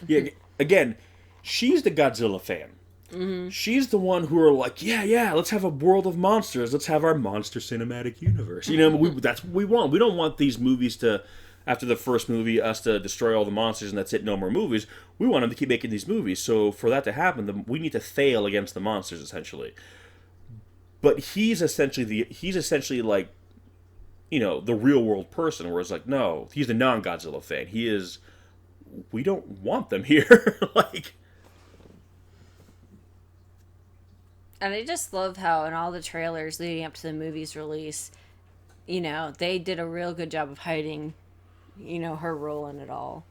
Yeah, again, she's the Godzilla fan. Mm-hmm. She's the one who are like, yeah, let's have a world of monsters. Let's have our monster cinematic universe. That's what we want. We don't want these movies to, after the first movie, us to destroy all the monsters and that's it, no more movies. We want them to keep making these movies. So for that to happen, we need to fail against the monsters, essentially. But he's essentially like, the real world person, where it's like, no, he's the non-Godzilla fan. He is... We don't want them here. And I just love how in all the trailers leading up to the movie's release, they did a real good job of hiding, her role in it all.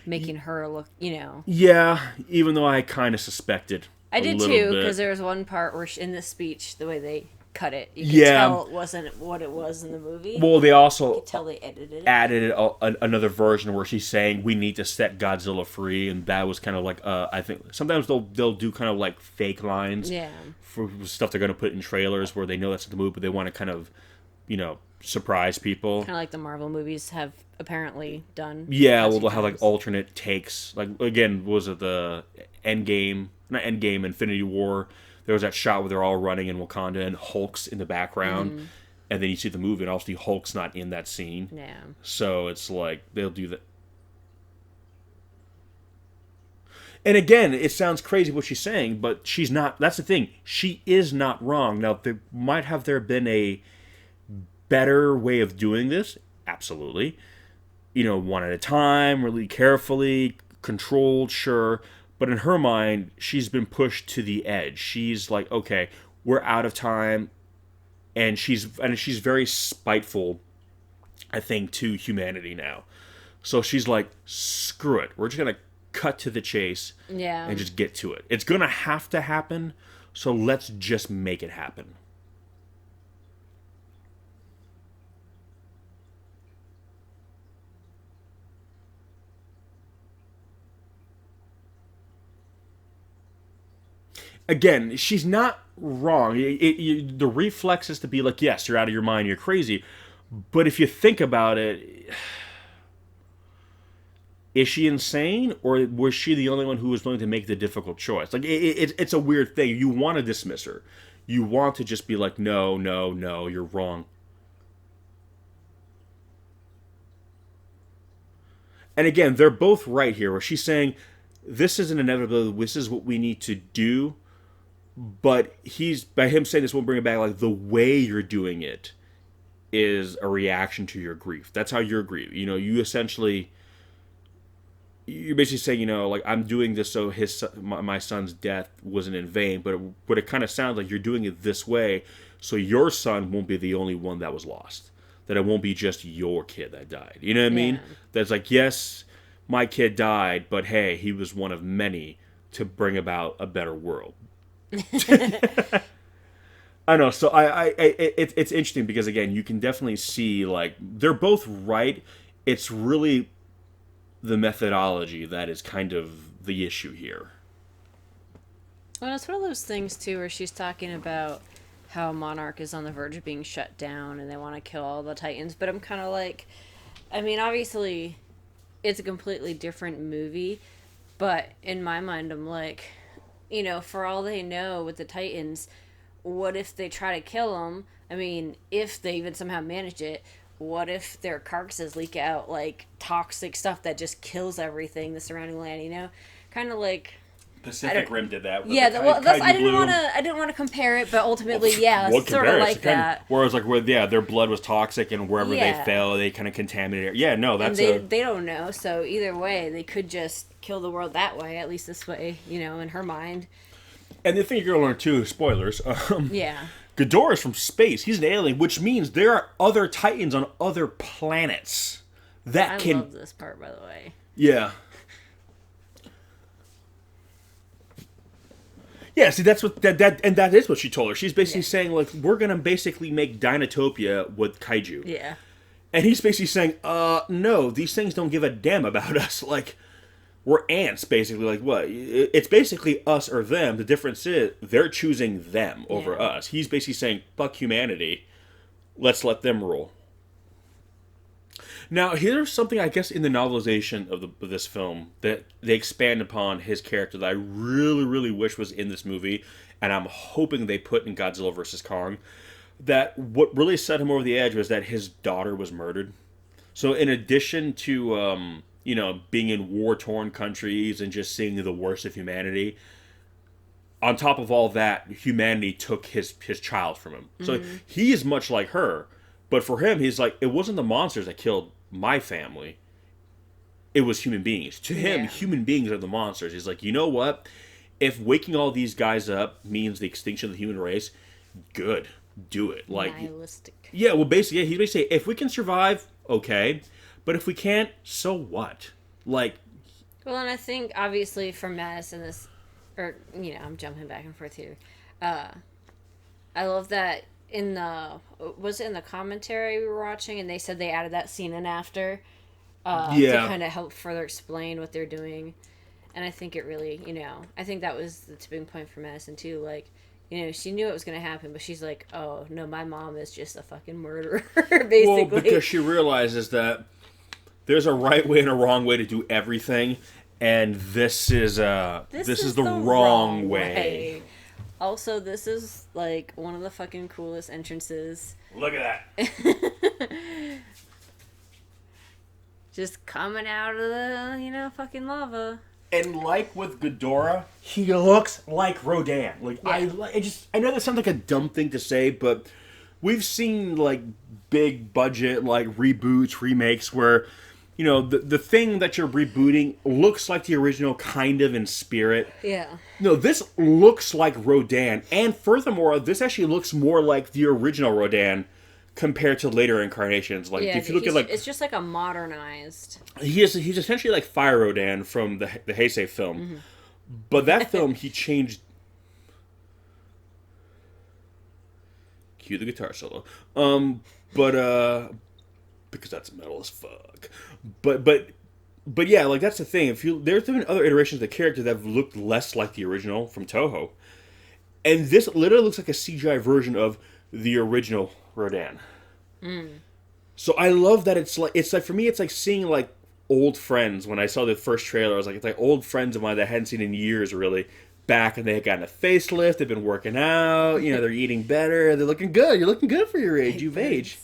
Making her look. Yeah, even though I kind of suspected I a did little too, bit. because there was one part where in the speech, the way they cut it, you could Yeah. tell it wasn't what it was in the movie. Well, they You also could tell they edited it. added another version where she's saying we need to set Godzilla free, and that was kind of like I think sometimes they'll do kind of like fake lines Yeah. for stuff they're going to put in trailers where they know that's the movie, but they want to kind of surprise people. Kind of like the Marvel movies have apparently done. Yeah, well, they'll have like alternate takes. Like again, was it the Endgame? Not Endgame, Infinity War. There was that shot where they're all running in Wakanda and Hulk's in the background, and then you see the movie, and obviously Hulk's not in that scene. Yeah. So it's like they'll do that. And again, it sounds crazy what she's saying, but she's not. That's the thing. She is not wrong. Now, there might have there been a better way of doing this. Absolutely. One at a time, really carefully, controlled, sure. But in her mind, she's been pushed to the edge. She's like, okay, we're out of time. And she's very spiteful, I think, to humanity now. So she's like, screw it. We're just going to cut to the chase and just get to it. It's going to have to happen, so let's just make it happen. Again, she's not wrong. The reflex is to be like, yes, you're out of your mind, you're crazy. But if you think about it, is she insane, or was she the only one who was willing to make the difficult choice? Like, it's a weird thing. You want to dismiss her. You want to just be like, no, no, no, you're wrong. And again, they're both right here, where she's saying, this is an inevitability, this is what we need to do. But by him saying this won't bring it back, like the way you're doing it is a reaction to your grief. That's how you're grieving. You essentially, you're basically saying, like I'm doing this so my son's death wasn't in vain. But it kind of sounds like you're doing it this way, so your son won't be the only one that was lost. That it won't be just your kid that died. You know what I mean? That's like, yes, my kid died, but hey, he was one of many to bring about a better world. I know. So it's interesting because again, you can definitely see like they're both right. It's really the methodology that is kind of the issue here. Well, it's one of those things too where she's talking about how Monarch is on the verge of being shut down and they want to kill all the Titans. But I'm kind of like, I mean, obviously, it's a completely different movie. But in my mind, I'm like, for all they know with the Titans, what if they try to kill them? I mean, if they even somehow manage it, what if their carcasses leak out like toxic stuff that just kills everything, the surrounding land? Kind of like Pacific Rim did that. Yeah, I didn't want to compare it, but ultimately, sort of like that. Whereas, like, their blood was toxic, and wherever they fell, they kind of contaminated it. Yeah, no, that's they don't know. So either way, they could just kill the world that way. At least this way, in her mind. And the thing you're gonna learn too, spoilers. Yeah. Ghidorah is from space. He's an alien, which means there are other Titans on other planets I love this part, by the way. Yeah. Yeah, see, that's what that is what she told her. She's basically saying, like, we're gonna basically make Dinotopia with Kaiju. Yeah. And he's basically saying, no, these things don't give a damn about us. Like, we're ants, basically. Like, what? It's basically us or them. The difference is they're choosing them over us. He's basically saying, fuck humanity. Let's let them rule. Now, here's something, I guess, in the novelization of this film that they expand upon his character that I really, really wish was in this movie, and I'm hoping they put in Godzilla vs. Kong, that what really set him over the edge was that his daughter was murdered. So in addition to, being in war-torn countries and just seeing the worst of humanity, on top of all that, humanity took his child from him. So he is much like her. But for him, he's like, it wasn't the monsters that killed my family. It was human beings. To him, human beings are the monsters. He's like, you know what? if waking all these guys up means the extinction of the human race, good, do it. Like, Nihilistic. yeah, well, basically, yeah, he's basically saying, if we can survive, okay, but if we can't, so what? Like, Well, and I think obviously for Madison, this, or I'm jumping back and forth here. I love that was it in the commentary we were watching, and they said they added that scene in after, to kind of help further explain what they're doing, and I think it really, I think that was the tipping point for Madison too. Like, she knew it was going to happen, but she's like, oh no, my mom is just a fucking murderer, basically. well, because she realizes that there's a right way and a wrong way to do everything, and this is the wrong way. Also, this is like one of the fucking coolest entrances. Look at that. Just coming out of the, fucking lava. And like with Ghidorah, he looks like Rodan. Like, yeah. I know that sounds like a dumb thing to say, but we've seen like big budget like reboots, remakes where, the thing that you're rebooting looks like the original kind of in spirit. Yeah. No, this looks like Rodan, and furthermore, this actually looks more like the original Rodan compared to later incarnations. Like, if you look at it's just like a modernized. He's essentially like Fire Rodan from the Heisei film, mm-hmm. But that film he changed. Cue the guitar solo. Because that's metal as fuck. But yeah, like that's the thing. There's been other iterations of the character that have looked less like the original from Toho, and this literally looks like a CGI version of the original Rodan. Mm. So I love that it's like for me it's like seeing like old friends. When I saw the first trailer, I was like, it's like old friends of mine that I hadn't seen in years really. Back, and they had gotten a facelift. They've been working out. They're eating better. They're looking good. You're looking good for your age. You've aged.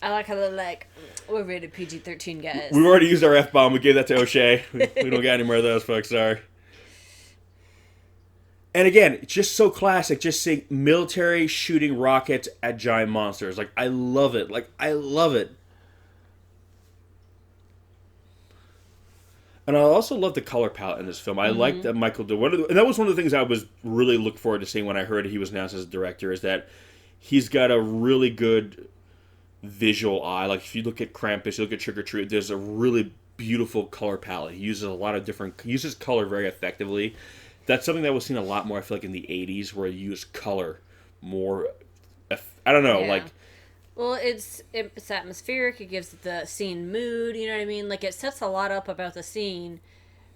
I like how they're like, we're rated PG-13, guys. We've already used our F-bomb. We gave that to O'Shea. We don't got any more of those, folks. Sorry. And again, it's just so classic. Just seeing military shooting rockets at giant monsters. Like, I love it. I love it. And I also love the color palette in this film. I like that Michael did and that was one of the things I was really looking forward to seeing when I heard he was announced as a director, is that he's got a really good visual eye. Like, if you look at Krampus, you look at Trick or Treat, there's a really beautiful color palette. He uses a lot of uses color very effectively. That's something that was seen a lot more, I feel like, in the 80s, where you use color more. I don't know, like. Well, it's atmospheric. It gives the scene mood. You know what I mean? Like, it sets a lot up about the scene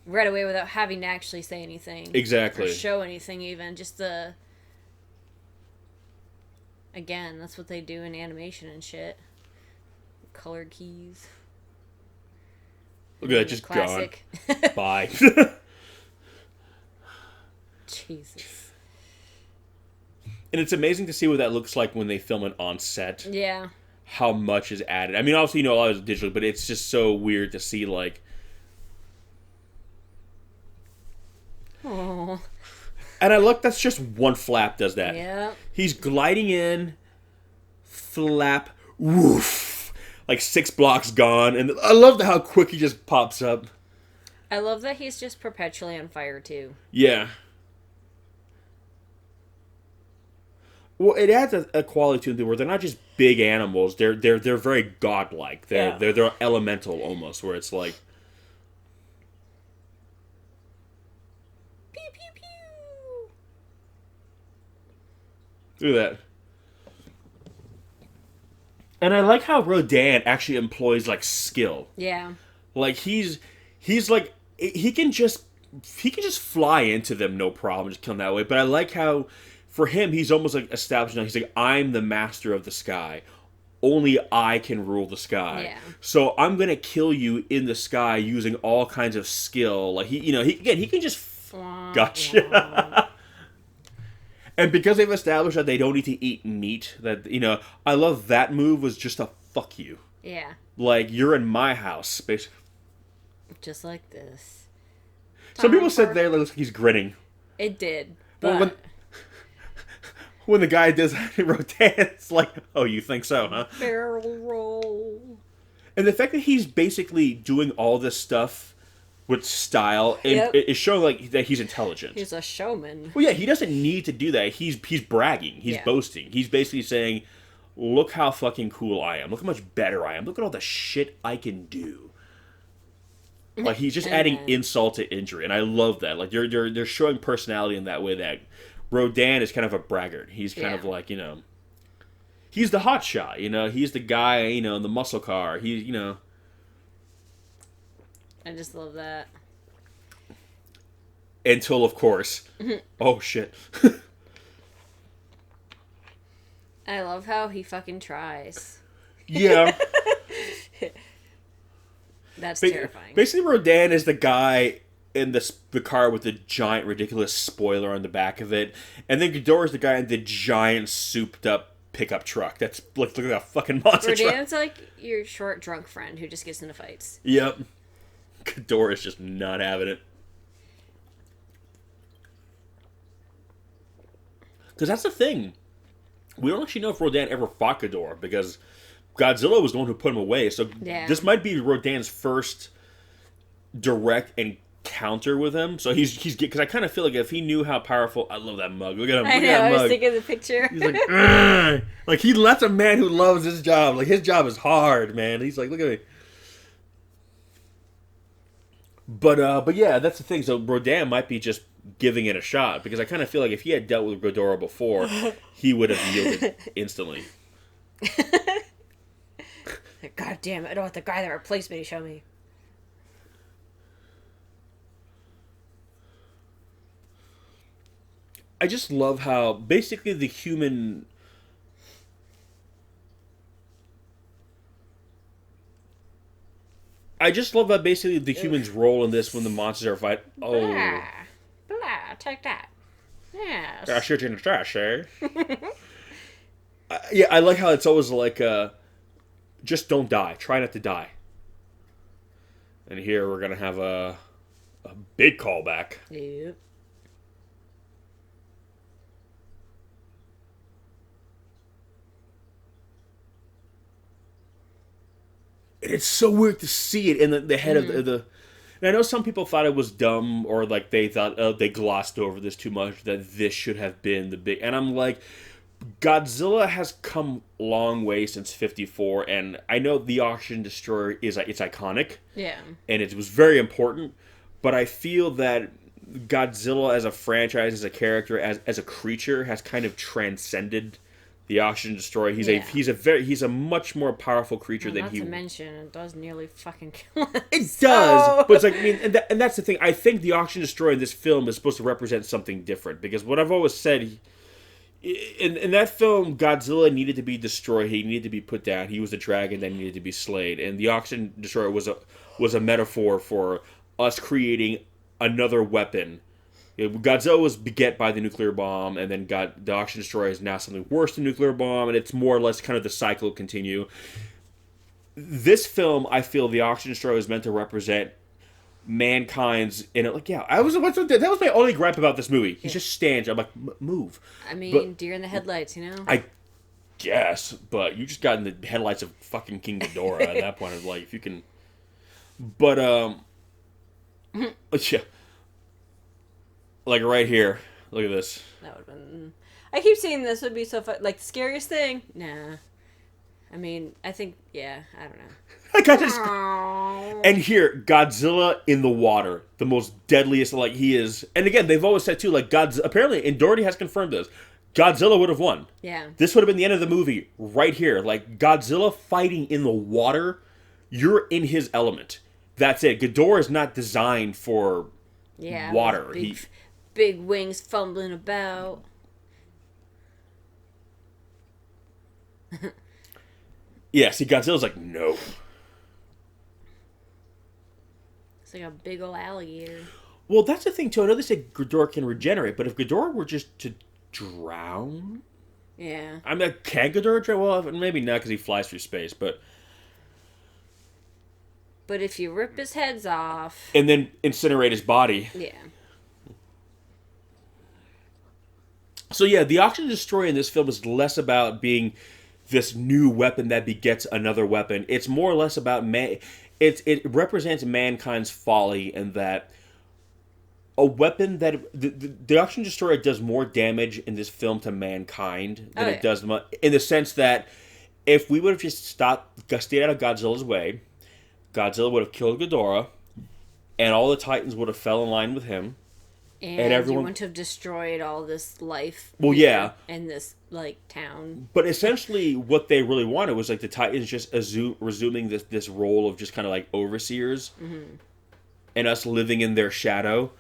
right away without having to actually say anything. Exactly. Or show anything even. Just again, that's what they do in animation and shit. Colored keys. Look at that, just classic. Gone. Bye. Jesus. And it's amazing to see what that looks like when they film it on set. Yeah. How much is added. I mean, obviously, a lot of it's digital, but it's just so weird to see, like. Oh. And I look, that's just one flap does that. Yeah. He's gliding in, flap, woof. Like 6 blocks gone. And I love how quick he just pops up. I love that he's just perpetually on fire, too. Yeah. Well, it adds a quality to them where they're not just big animals. They're very godlike. They're elemental almost, where it's like. Pew pew pew. Look at that. And I like how Rodan actually employs like skill. Yeah. Like he's like he can just fly into them no problem, just kill them that way. But I like how. For him, he's almost like established now. He's like, I'm the master of the sky. Only I can rule the sky. Yeah. So I'm gonna kill you in the sky using all kinds of skill. Like he can just gotcha. And because they've established that they don't need to eat meat, that I love that move was just a fuck you. Yeah. Like you're in my house, basically. Just like this. Some people said there it looks like he's grinning. It did, but. Well, when the guy does Rodan, it's like, oh, you think so, huh? Barrel roll. And the fact that he's basically doing all this stuff with style, and Yep. it's showing like that he's intelligent. He's a showman. Well, yeah, he doesn't need to do that. He's bragging. He's boasting. He's basically saying, "Look how fucking cool I am. Look how much better I am. Look at all the shit I can do." Like he's just adding insult to injury, and I love that. Like they're showing personality in that way. That Rodan is kind of a braggart. He's kind of like, you know, he's the hot shot. You know, he's the guy. You know, in the muscle car. He's, you know. I just love that. Until, of course, oh shit. I love how he fucking tries. Yeah. That's terrifying. Basically, Rodan is the guy in the car with the giant, ridiculous spoiler on the back of it. And then Ghidorah is the guy in the giant, souped-up pickup truck. That's like a fucking monster truck. Rodan's like your short, drunk friend who just gets into fights. Yep. Ghidorah is just not having it. Because that's the thing. We don't actually know if Rodan ever fought Ghidorah, because Godzilla was the one who put him away. So this might be Rodan's first direct encounter with him. So he's because I kind of feel like if he knew how powerful, I love that mug. Look at him. I know. I was thinking of the picture. He's like, "Ugh." Like that's a man who loves his job. Like his job is hard, man. He's like, look at me. But yeah, that's the thing. So Rodan might be just giving it a shot, because I kind of feel like if he had dealt with Ghidorah before, he would have yielded instantly. God damn it! I don't want the guy that replaced me to show me. I just love how basically the human. I just love that basically the human's role in this when the monsters are fighting. Oh. Blah, blah, take that. Yes. I shit you in the trash, eh? Yeah, I like how it's always like, just don't die. Try not to die. And here we're going to have a big callback. Yep. And it's so weird to see it in the head of the. And I know some people thought it was dumb, or like they thought they glossed over this too much, that this should have been the big. And I'm like, Godzilla has come a long way since '54, and I know the Oxygen Destroyer it's iconic, Yeah. and it was very important. But I feel that Godzilla as a franchise, as a character, as a creature, has kind of transcended the Oxygen Destroyer. He's a much more powerful creature than he. Not to mention, it does nearly fucking kill us. It does, but it's like, I mean, and that's the thing. I think the Oxygen Destroyer in this film is supposed to represent something different, because what I've always said, in that film, Godzilla needed to be destroyed. He needed to be put down. He was a dragon that needed to be slayed, and the Oxygen Destroyer was a metaphor for us creating another weapon. Godzilla was beget by the nuclear bomb, and then the Oxygen Destroyer is now something worse than nuclear bomb, and it's more or less kind of the cycle continue. This film, I feel the Oxygen Destroyer is meant to represent mankind's that was my only gripe about this movie. He just stands. I'm like, move. I mean, deer in the headlights, you know? I guess, but you just got in the headlights of fucking King Ghidorah at that point of like, if you can. But yeah. Like right here. Look at this. That would have been... I keep saying this would be so fun. Like, the scariest thing? Nah. I mean, I think, yeah, I don't know. Like I just... And here, Godzilla in the water. The most deadliest, like, he is... And again, they've always said, too, like, apparently, and Doherty has confirmed this, Godzilla would have won. Yeah. This would have been the end of the movie, right here. Like, Godzilla fighting in the water, you're in his element. That's it. Ghidorah is not designed for water. Big wings fumbling about. Yeah, see, Godzilla's like, no. It's like a big old alligator. Well, that's the thing, too. I know they say Ghidorah can regenerate, but if Ghidorah were just to drown... Yeah. I mean, can Ghidorah drown? Well, maybe not, because he flies through space, but... But if you rip his heads off... And then incinerate his body... Yeah. So yeah, the Oxygen Destroyer in this film is less about being this new weapon that begets another weapon. It's more or less about it represents mankind's folly in that a weapon that the Oxygen Destroyer does more damage in this film to mankind than it does in the sense that if we would have just stayed out of Godzilla's way, Godzilla would have killed Ghidorah, and all the Titans would have fell in line with him. And everyone, you wouldn't have destroyed all this life. Well, yeah, in this like town. But essentially, what they really wanted was like the Titans just resuming this role of just kind of like overseers, and us living in their shadow.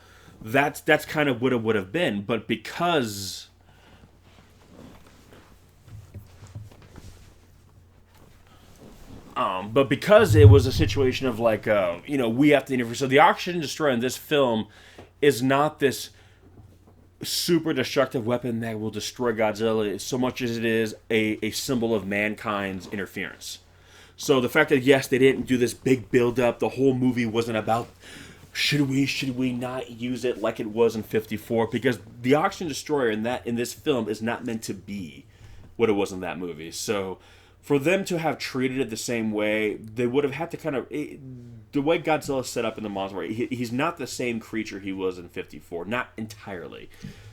That's kind of what it would have been. But because it was a situation of like we have to interfere. So the Oxygen Destroyer in this film is not this super destructive weapon that will destroy Godzilla so much as it is a symbol of mankind's interference. So the fact that, yes, they didn't do this big build-up, the whole movie wasn't about should we not use it like it was in 54, because the Oxygen Destroyer in this film is not meant to be what it was in that movie. So for them to have treated it the same way, they would have had to kind of... the way Godzilla's set up in the monster, he's not the same creature he was in 54. Not entirely.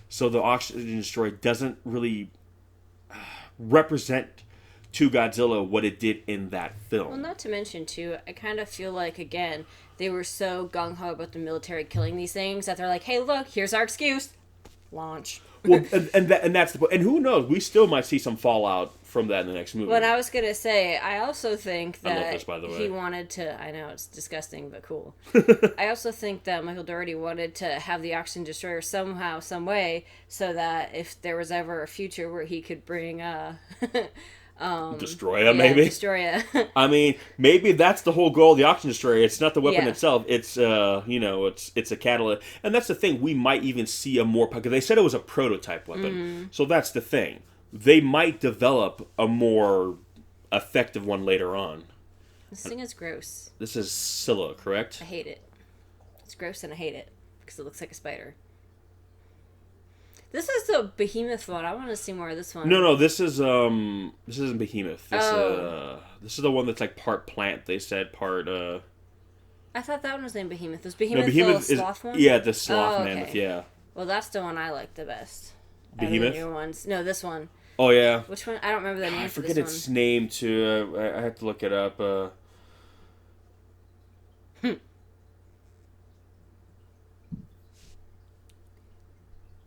So the Oxygen Destroyer doesn't really represent to Godzilla what it did in that film. Well, not to mention, too, I kind of feel like, again, they were so gung-ho about the military killing these things that they're like, hey, look, here's our excuse. Launch. Well, and that's the point. And who knows? We still might see some fallout from that in the next movie. Well, I was going to say, I also think that I love this, by the way. He wanted to... I know, it's disgusting, but cool. I also think that Michael Dougherty wanted to have the Oxygen Destroyer somehow, some way, so that if there was ever a future where he could bring... Destroyer, maybe? Destroyer. I mean, maybe that's the whole goal of the Oxygen Destroyer. It's not the weapon itself. It's, it's a catalyst. And that's the thing. We might even see a more... Because they said it was a prototype weapon. So that's the thing. They might develop a more effective one later on. This thing is gross. This is Scylla, correct? I hate it. It's gross and I hate it. Because it looks like a spider. This is the Behemoth one. I want to see more of this one. No, this isn't Behemoth. This is the one that's like part plant, they said, part... I thought that one was named Behemoth. Was Behemoth the sloth one? Yeah, the sloth mammoth, yeah. Well, that's the one I like the best. Behemoth? The new ones. No, this one. Oh, yeah. Which one? I don't remember the name I for forget this its one. name, too. I have to look it up.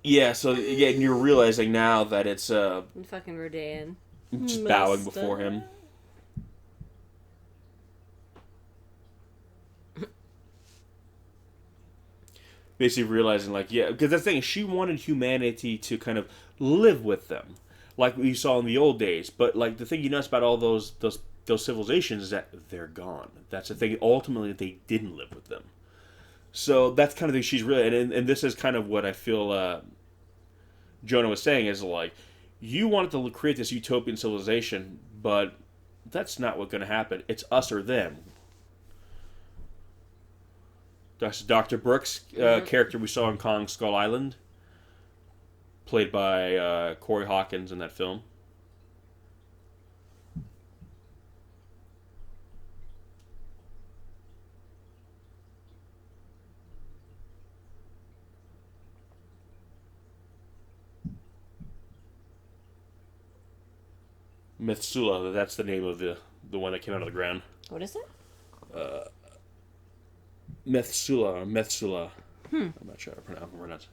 Yeah, so and you're realizing now that it's fucking Rodan. Just bowing before him. Basically realizing, like, yeah, because the thing is, she wanted humanity to kind of live with them, like we saw in the old days. But like the thing you notice about all those civilizations is that they're gone. That's the thing. Ultimately, they didn't live with them. So that's kind of the thing she's really, and this is kind of what I feel Jonah was saying is like, you wanted to create this utopian civilization, but that's not what's going to happen. It's us or them. That's Dr. Brooks' character we saw in Kong Skull Island, played by Corey Hawkins in that film. Mithsula, that's the name of the one that came out of the ground. What is it? Mithsula. I'm not sure how to pronounce it.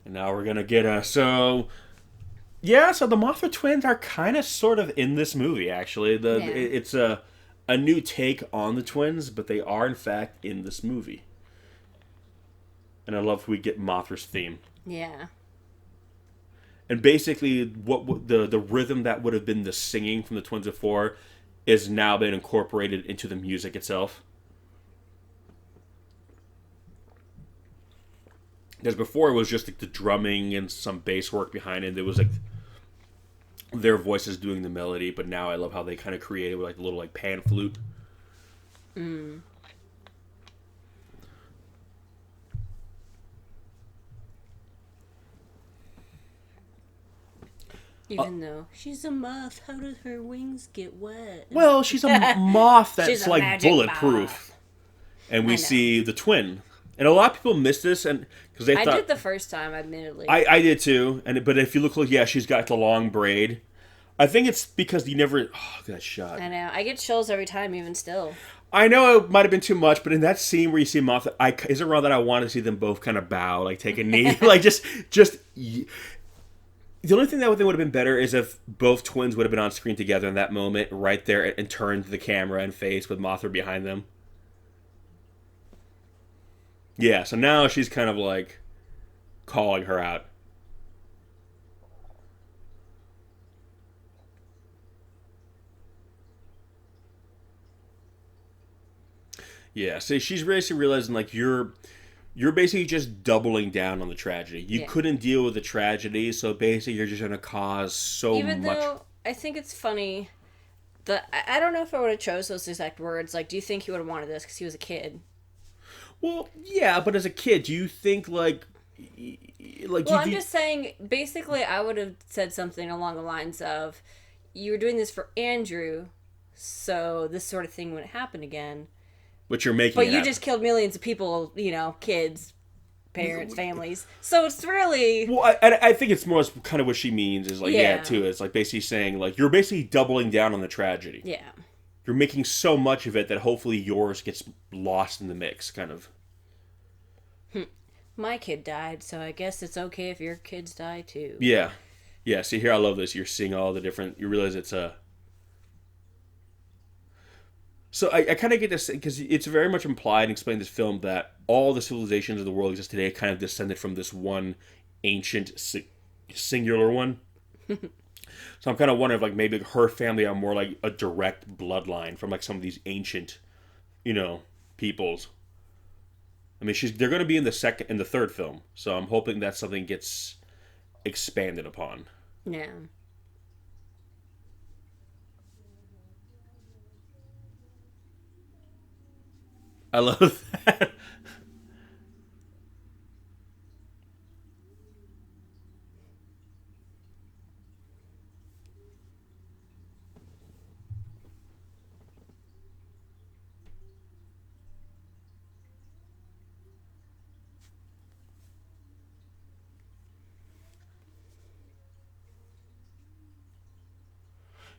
And now we're gonna get so the Mothra twins are kind of sort of in this movie, actually. It's a new take on the twins, but they are in fact in this movie. And I love we get Mothra's theme. Yeah. And basically, what the rhythm that would have been the singing from the twins before is now been incorporated into the music itself. Because before it was just like the drumming and some bass work behind it. It was like their voices doing the melody, but now I love how they kind of created with like a little like pan flute. Even though she's a moth, how does her wings get wet? Well, she's a moth that's She's a like magic bulletproof. moth. And we I know. see the twin. And a lot of people miss this, and because they I thought did the first time, admittedly. I did too. But if you look close, yeah, she's got the long braid. I think it's because you never. Oh, that shot. I know. I get chills every time, even still. I know it might have been too much, but in that scene where you see Moth, is it wrong that I want to see them both kind of bow, like take a knee, like just. The only thing that would have been better is if both twins would have been on screen together in that moment, right there, and turned the camera and face with Mothra behind them. Yeah, so now she's kind of like calling her out. Yeah, so she's basically realizing like you're basically just doubling down on the tragedy. You couldn't deal with the tragedy, so basically you're just gonna cause so Even much. though I think it's funny that I don't know if I would have chose those exact words. Like, do you think he would have wanted this because he was a kid? Well, yeah, but as a kid, do you think like Well, I'm just saying. Basically, I would have said something along the lines of, "You were doing this for Andrew, so this sort of thing wouldn't happen again." But you're making. But it you happen. just killed millions of people. You know, kids, parents, families. So it's really. Well, I think it's more kind of what she means is like Yeah. too. It's like basically saying like you're basically doubling down on the tragedy. Yeah. You're making so much of it that hopefully yours gets lost in the mix, kind of. My kid died, so I guess it's okay if your kids die too. Yeah, yeah. See here, I love this. You're seeing all the different. You realize it's a. So I kind of get this because it's very much implied and explained in this film that all the civilizations of the world exist today kind of descended from this one ancient singular one. So I'm kind of wondering if like maybe her family are more like a direct bloodline from like some of these ancient, peoples. I mean, they're going to be in the third film, so I'm hoping that something gets expanded upon. Yeah. I love that.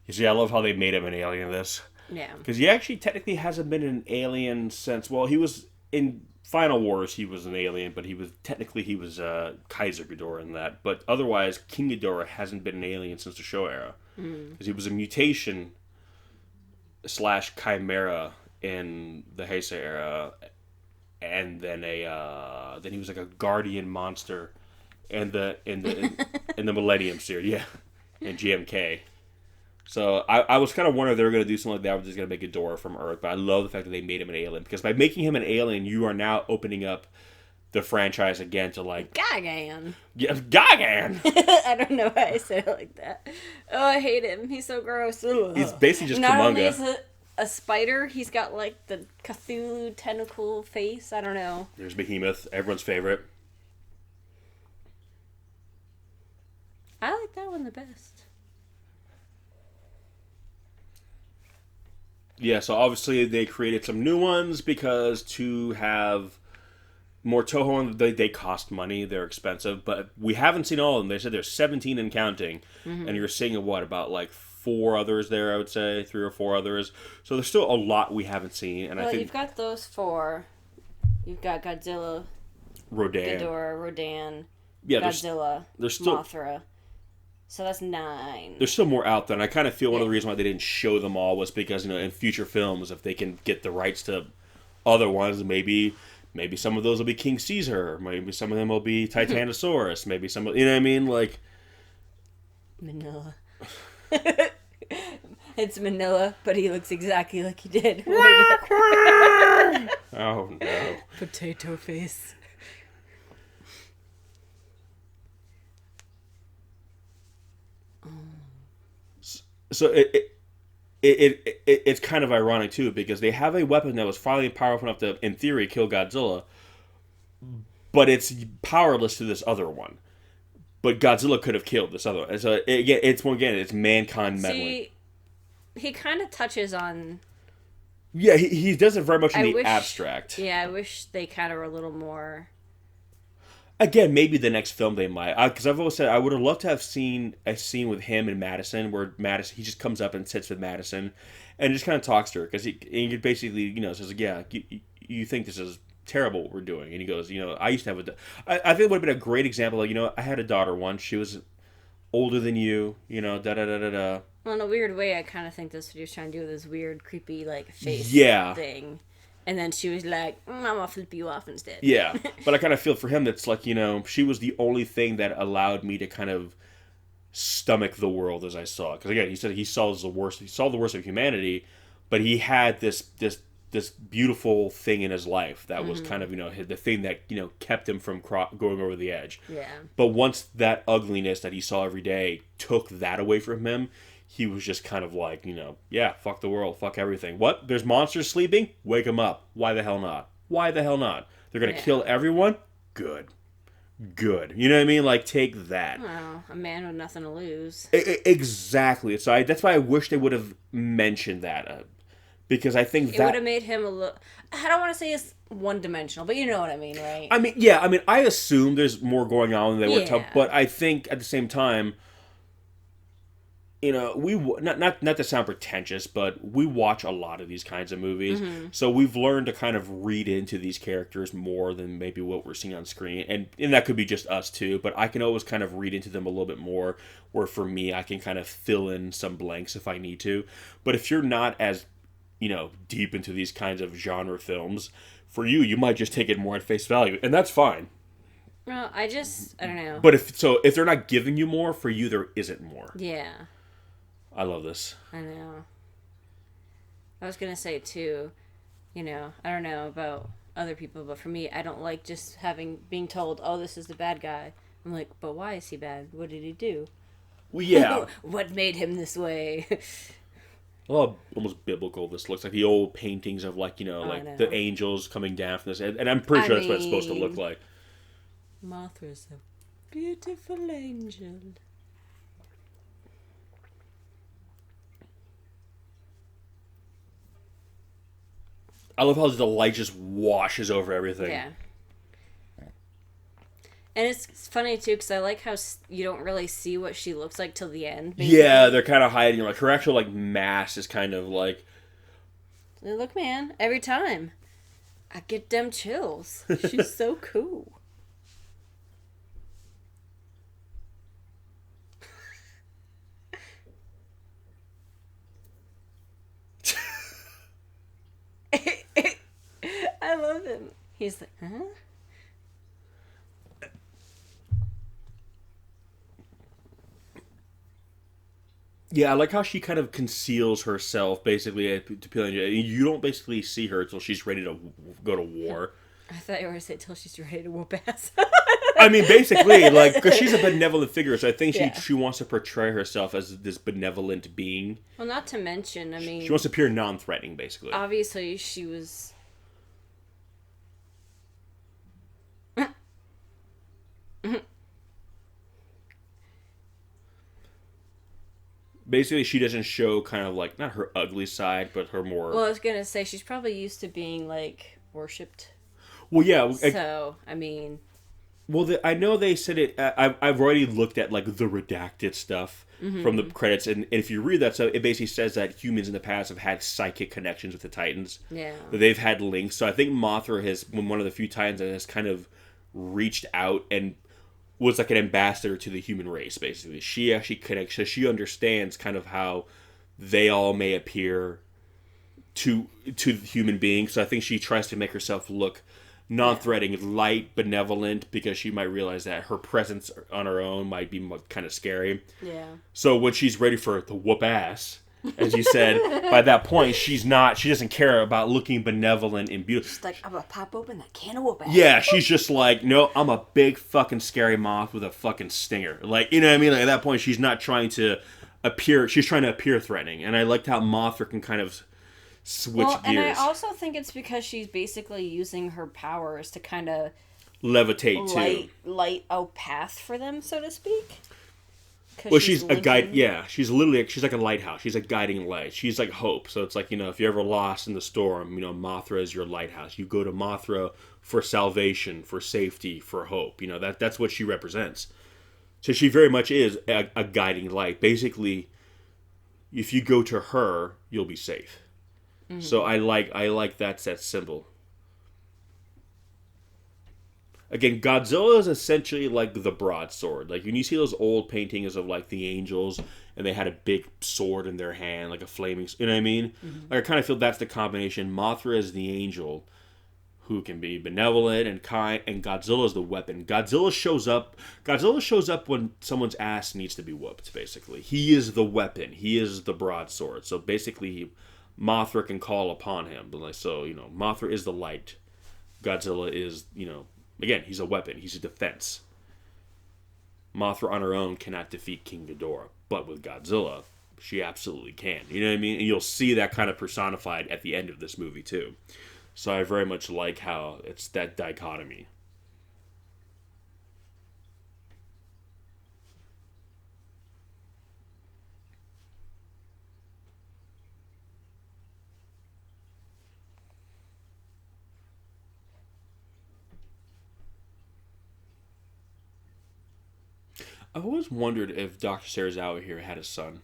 You see, I love how they made him an alien in this. Yeah. Because he actually technically hasn't been an alien since. Well, he was in Final Wars. He was an alien, but he was Kaiser Ghidorah in that. But otherwise, King Ghidorah hasn't been an alien since the Show era. Because he was a mutation / chimera in the Heisei era, and then then he was like a guardian monster in the Millennium series. Yeah, in GMK. So I was kind of wondering if they were going to do something like that, or just going to make Ghidorah from Earth. But I love the fact that they made him an alien, because by making him an alien, you are now opening up the franchise again to like Gagan. Yeah, Gagan. I don't know why I said it like that. Oh, I hate him. He's so gross. Ugh. He's basically just Not only Kumonga. is a spider, he's got like the Cthulhu tentacle face. I don't know. There's Behemoth, everyone's favorite. I like that one the best. Yeah, so obviously they created some new ones because to have more Toho, they cost money, they're expensive, but we haven't seen all of them. They said there's 17 and counting, and you're seeing about like 4 others there, I would say, 3 or 4 others. So there's still a lot we haven't seen, and Well, I think you've got those 4. You've got Godzilla, Rodan. Ghidorah, Rodan, Yeah, Godzilla, there's still Mothra. So that's 9. there's still more out there, and I kind of feel one of the reasons why they didn't show them all was because in future films, if they can get the rights to other ones, maybe some of those will be King Caesar, maybe some of them will be Titanosaurus, maybe some, you know what I mean, like Manila. It's Manila, but he looks exactly like he did. oh no. Potato face. So it's kind of ironic too, because they have a weapon that was finally powerful enough to, in theory, kill Godzilla, but it's powerless to this other one. But Godzilla could have killed this other one. So it's mankind meddling. See, he kind of touches on. Yeah, he does it very much in the abstract. Yeah, I wish they kind of were a little more. Again, maybe the next film they might. Because I've always said I would have loved to have seen a scene with him and Madison where he just comes up and sits with Madison and just kind of talks to her. Because he basically, says, like, yeah, you think this is terrible what we're doing. And he goes, I used to have I think it would have been a great example. Like, I had a daughter once. She was older than you, da-da-da-da-da. Well, in a weird way, I kind of think that's what he was trying to do with this weird, creepy, like, face thing. And then she was like, I'm going to flip you off instead. Yeah. But I kind of feel for him that's like, she was the only thing that allowed me to kind of stomach the world as I saw it. Because, again, he said he saw the worst of humanity, but he had this beautiful thing in his life that was kind of, the thing that, kept him from going over the edge. Yeah. But once that ugliness that he saw every day took that away from him, he was just kind of like, yeah, fuck the world, fuck everything. What? There's monsters sleeping? Wake them up. Why the hell not? Why the hell not? They're going to kill everyone? Good. You know what I mean? Like, take that. Well, a man with nothing to lose. Exactly. So that's why I wish they would have mentioned that. Because I think it would have made him a little... I don't want to say it's one-dimensional, but you know what I mean, right? I assume there's more going on than they were told, but I think at the same time... we not to sound pretentious, but we watch a lot of these kinds of movies, so we've learned to kind of read into these characters more than maybe what we're seeing on screen, and that could be just us too. But I can always kind of read into them a little bit more. Where for me, I can kind of fill in some blanks if I need to. But if you're not as deep into these kinds of genre films, for you might just take it more at face value, and that's fine. Well, I don't know. But if they're not giving you more, for you there isn't more. Yeah. I love this. I know. I was going to say, too, I don't know about other people, but for me, I don't like just being told, oh, this is the bad guy. I'm like, but why is he bad? What did he do? Well, yeah. What made him this way? Well, almost biblical this looks like. The old paintings of, the angels coming down from this. And I'm pretty sure that's what it's supposed to look like. Mothra's a beautiful angel. I love how the light just washes over everything. Yeah. And it's funny, too, because I like how you don't really see what she looks like till the end. Basically. Yeah, they're kind of hiding. Like, her actual, mass is kind of, like... Look, man, every time. I get them chills. She's so cool. I love him. He's like, huh? Yeah, I like how she kind of conceals herself, basically. You don't basically see her until she's ready to go to war. I thought you were going to say till she's ready to whoop ass. I mean, basically, because she's a benevolent figure, so I think she wants to portray herself as this benevolent being. Well, not to mention, she wants to appear non-threatening, basically. Obviously, she was... Basically, she doesn't show kind of not her ugly side, but her more... Well, I was going to say, she's probably used to being, worshipped. Well, yeah. So, I mean... Well, I know they said it... I've already looked at, the redacted stuff from the credits, and if you read that stuff, it basically says that humans in the past have had psychic connections with the Titans. Yeah. That they've had links. So I think Mothra has been one of the few Titans that has kind of reached out and was like an ambassador to the human race, basically. She actually connects, so she understands kind of how they all may appear to human beings. So I think she tries to make herself look non-threatening, light, benevolent, because she might realize that her presence on her own might be kind of scary. Yeah. So when she's ready for the whoop ass, as you said, by that point, she doesn't care about looking benevolent and beautiful. She's like, I'm going to pop open that can of whoop ass. Yeah, she's just like, no, I'm a big fucking scary moth with a fucking stinger. Like, you know what I mean? Like, at that point, she's not trying to appear, she's trying to appear threatening. And I liked how Mothra can kind of switch gears. And I also think it's because she's basically using her powers to kind of levitate too. light a path for them, so to speak. Well, she's a guide. Yeah, she's like a lighthouse. She's a guiding light. She's like hope. So it's like, if you're ever lost in the storm, Mothra is your lighthouse. You go to Mothra for salvation, for safety, for hope. That's what she represents. So she very much is a guiding light. Basically, if you go to her, you'll be safe. Mm-hmm. So I like that symbol. Again, Godzilla is essentially like the broadsword. Like when you see those old paintings of like the angels, and they had a big sword in their hand, like a flaming. You know what I mean? Mm-hmm. Like I kind of feel that's the combination. Mothra is the angel, who can be benevolent and kind, and Godzilla is the weapon. Godzilla shows up when someone's ass needs to be whooped. Basically, he is the weapon. He is the broadsword. So basically, Mothra can call upon him. But Mothra is the light. Godzilla is Again, he's a weapon. He's a defense. Mothra on her own cannot defeat King Ghidorah. But with Godzilla, she absolutely can. You know what I mean? And you'll see that kind of personified at the end of this movie, too. So I very much like how it's that dichotomy. I've always wondered if Dr. Serizawa here had a son.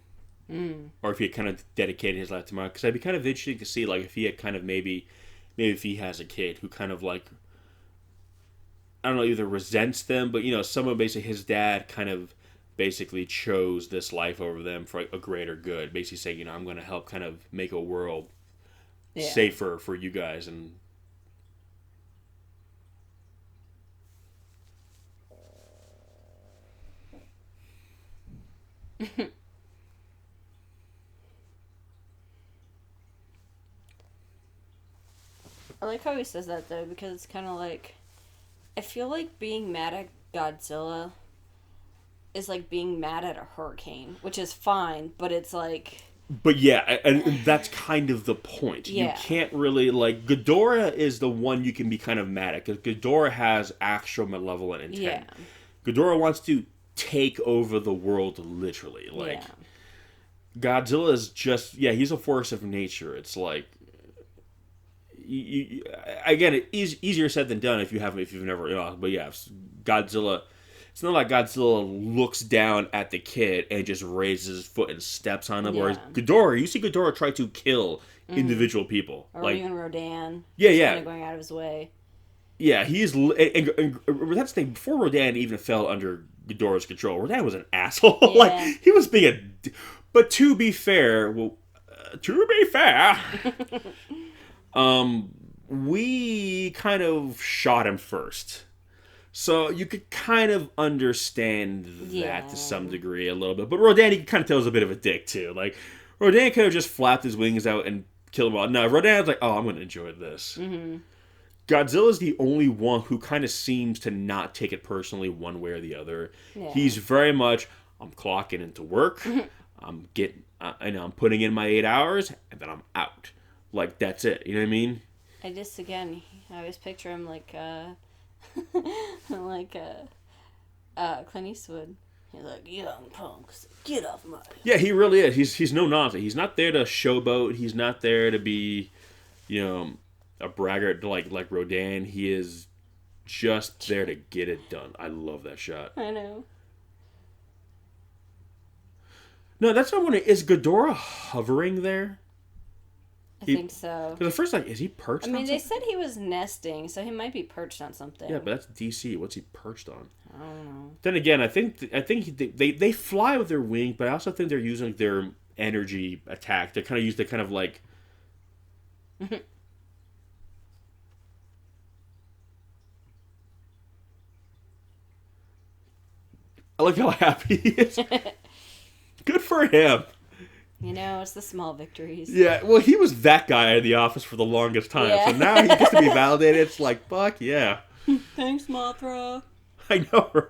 Or if he had kind of dedicated his life to Marvel. Because I'd be kind of interesting to see, like, if he had kind of maybe if he has a kid who kind of, like, I don't know, either resents them, but, someone basically, his dad kind of basically chose this life over them for a greater good. Basically saying, I'm going to help kind of make a world safer for you guys. And I like how he says that, though, because it's kind of like, I feel like being mad at Godzilla is like being mad at a hurricane, which is fine, but it's like... But yeah, and that's kind of the point. Yeah. You can't really, like, Ghidorah is the one you can be kind of mad at, because Ghidorah has actual malevolent intent. Yeah. Ghidorah wants to take over the world, literally. Like, Godzilla is just, he's a force of nature. It's like, again, it's easier said than done if you've never, but yeah, Godzilla... It's not like Godzilla looks down at the kid and just raises his foot and steps on him. Whereas Ghidorah, you see Ghidorah try to kill individual people. Or even Rodan. Yeah, kind of going out of his way. Yeah, he's... And that's the thing. Before Rodan even fell under Ghidorah's control, Rodan was an asshole. Yeah. Like, he was being a... But to be fair... we kind of shot him first. So you could kind of understand that to some degree a little bit. But Rodan, you can kind of tell, is a bit of a dick, too. Like, Rodan could have just flapped his wings out and killed him all. No, Rodan's like, I'm going to enjoy this. Mm-hmm. Godzilla's the only one who kind of seems to not take it personally one way or the other. Yeah. He's very much, I'm clocking into work. I'm getting, I'm putting in my 8 hours, and then I'm out. Like, that's it. You know what I mean? I always picture him like, Clint Eastwood. He's like, young punks, get off my... Yeah, he really is. He's no nonsense. He's not there to showboat. He's not there to be, a braggart like Rodan. He is just there to get it done. I love that shot. I know. No, that's what I'm wondering. Is Ghidorah hovering there? I think so. Because at first, is he perched on something? They said he was nesting, so he might be perched on something. Yeah, but that's DC. What's he perched on? I don't know. Then again, I think they fly with their wings, but I also think they're using their energy attack. They kind of use the kind of like... I like how happy he is. Good for him. It's the small victories. Yeah, well, he was that guy in the office for the longest time. Yeah. So now he gets to be validated. It's like, fuck yeah. Thanks, Mothra. I know.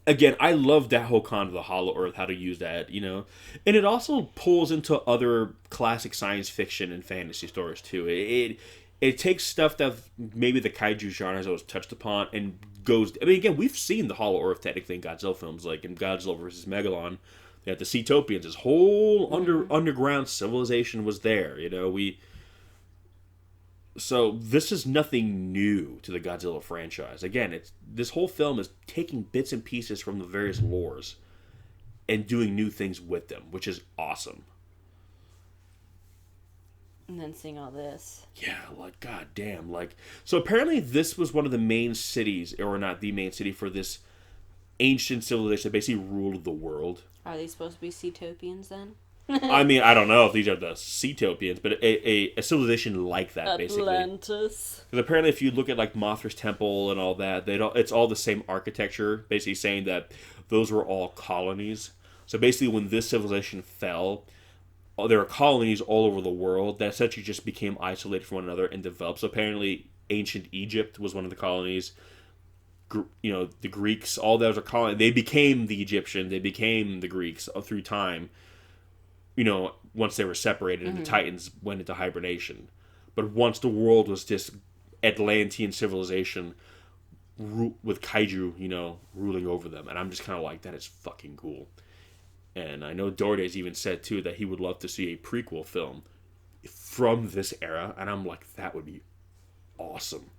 Again, I love that whole con of the Hollow Earth, how to use that, And it also pulls into other classic science fiction and fantasy stories, too. it takes stuff that maybe the kaiju genre has always touched upon and goes. I mean, again, we've seen the Hollow Earth technically in Godzilla films, like in Godzilla versus Megalon. They had the Seatopians. This whole underground civilization was there. So this is nothing new to the Godzilla franchise. Again, this whole film is taking bits and pieces from the various lores and doing new things with them, which is awesome. And then seeing all this. Yeah, like, goddamn. So apparently this was one of the main cities, or not the main city, for this ancient civilization that basically ruled the world. Are they supposed to be Seatopians then? I mean, I don't know if these are the Seatopians, but a civilization like that, basically. Atlantis. Because apparently if you look at, like, Mothra's temple and all that, it's all the same architecture, basically saying that those were all colonies. So basically when this civilization fell, there were colonies all over the world that essentially just became isolated from one another and developed. So apparently ancient Egypt was one of the colonies. The Greeks, all those are colonies. They became the Egyptian, they became the Greeks through time. Once they were separated and the Titans went into hibernation. But once the world was this Atlantean civilization with Kaiju, ruling over them. And I'm just kind of like, that is fucking cool. And I know Dorde's even said, too, that he would love to see a prequel film from this era. And I'm like, that would be awesome.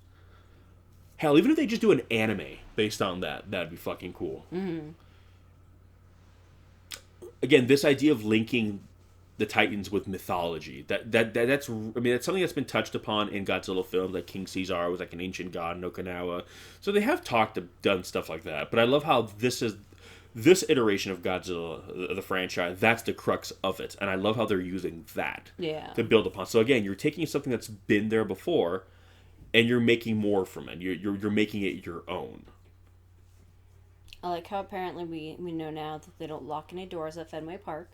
Hell, even if they just do an anime based on that, that'd be fucking cool. Mm-hmm. Again, this idea of linking the Titans with mythology, that's something that's been touched upon in Godzilla films. Like King Caesar was like an ancient god in Okinawa. So they have done stuff like that. But I love how this iteration of Godzilla, the franchise, that's the crux of it. And I love how they're using that to build upon. So again, you're taking something that's been there before and you're making more from it. You're making it your own. I like how apparently we know now that they don't lock any doors at Fenway Park.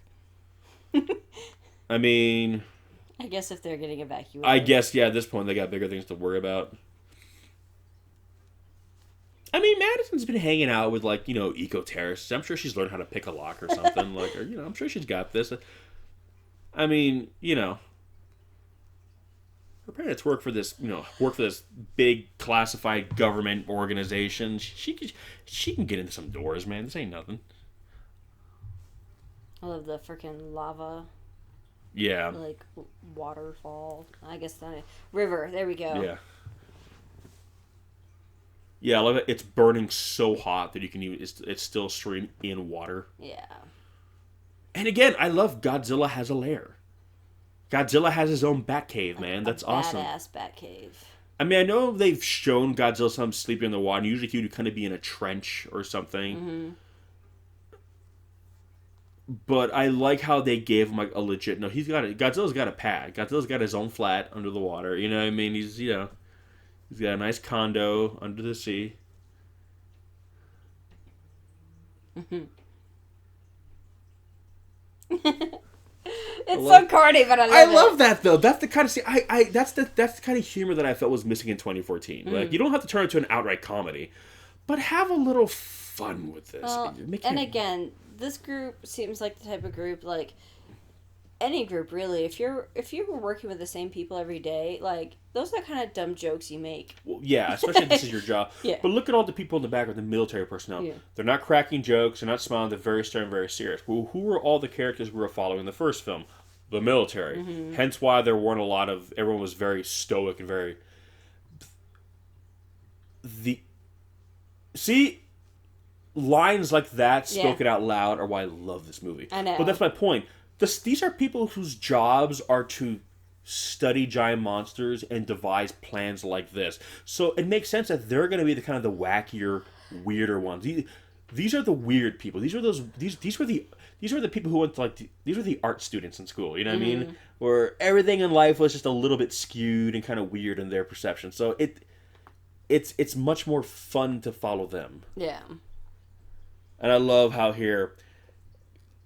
I mean, I guess if they're getting evacuated. I guess, yeah, at this point they got bigger things to worry about. I mean, Madison's been hanging out with, like, eco-terrorists. I'm sure she's learned how to pick a lock or something. I'm sure she's got this. I mean, her parents work for this big classified government organization. She can get into some doors, man. This ain't nothing. I love the freaking lava. Yeah. Like waterfall. I guess not. River. There we go. Yeah. Yeah, I love it. It's burning so hot that you can it's still streaming in water. Yeah. And again, I love Godzilla has a lair. Godzilla has his own Batcave, man. That's awesome. Badass Batcave. I mean, I know they've shown Godzilla sometimes sleeping in the water. Usually he would kind of be in a trench or something. Mm-hmm. But I like how they gave him like a legit. No, Godzilla's got a pad. Godzilla's got his own flat under the water. You know what I mean? He's got a nice condo under the sea. Mm-hmm. It's so corny, but I love that though. That's the kind of that's the kind of humor that I felt was missing in 2014. Like, you don't have to turn it to an outright comedy, but have a little fun with this. Well, again, this group seems like the type of group, like any group really. If you were working with the same people every day, like those are the kind of dumb jokes you make. Well, yeah, especially if this is your job. Yeah. But look at all the people in the back of the military personnel. Yeah. They're not cracking jokes. They're not smiling. They're very stern, very serious. Well, who were all the characters we were following in the first film? The military. Mm-hmm. Hence why there weren't a lot of... Everyone was very stoic and very... See... Lines like that spoken out loud are why I love this movie. I know. But that's my point. These are people whose jobs are to study giant monsters and devise plans like this. So it makes sense that they're going to be the kind of the wackier, weirder ones. These are the weird people. These were the people who went to these were the art students in school. You know what I mean? Where everything in life was just a little bit skewed and kind of weird in their perception. So it's much more fun to follow them. Yeah. And I love how here,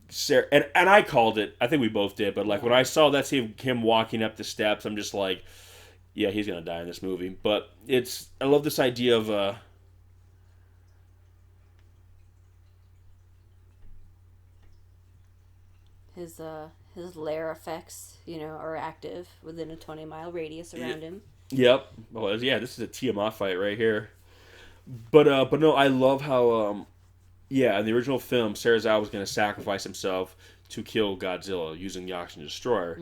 Sarah, and I called it, I think we both did, but when I saw that scene of him walking up the steps, I'm just like, yeah, he's going to die in this movie. But I love this idea of, his lair effects, are active within a 20-mile radius around him. Yep. Well, yeah, this is a Tiamat fight right here. But no, I love how yeah, in the original film, Serizawa was going to sacrifice himself to kill Godzilla using the Oxygen Destroyer,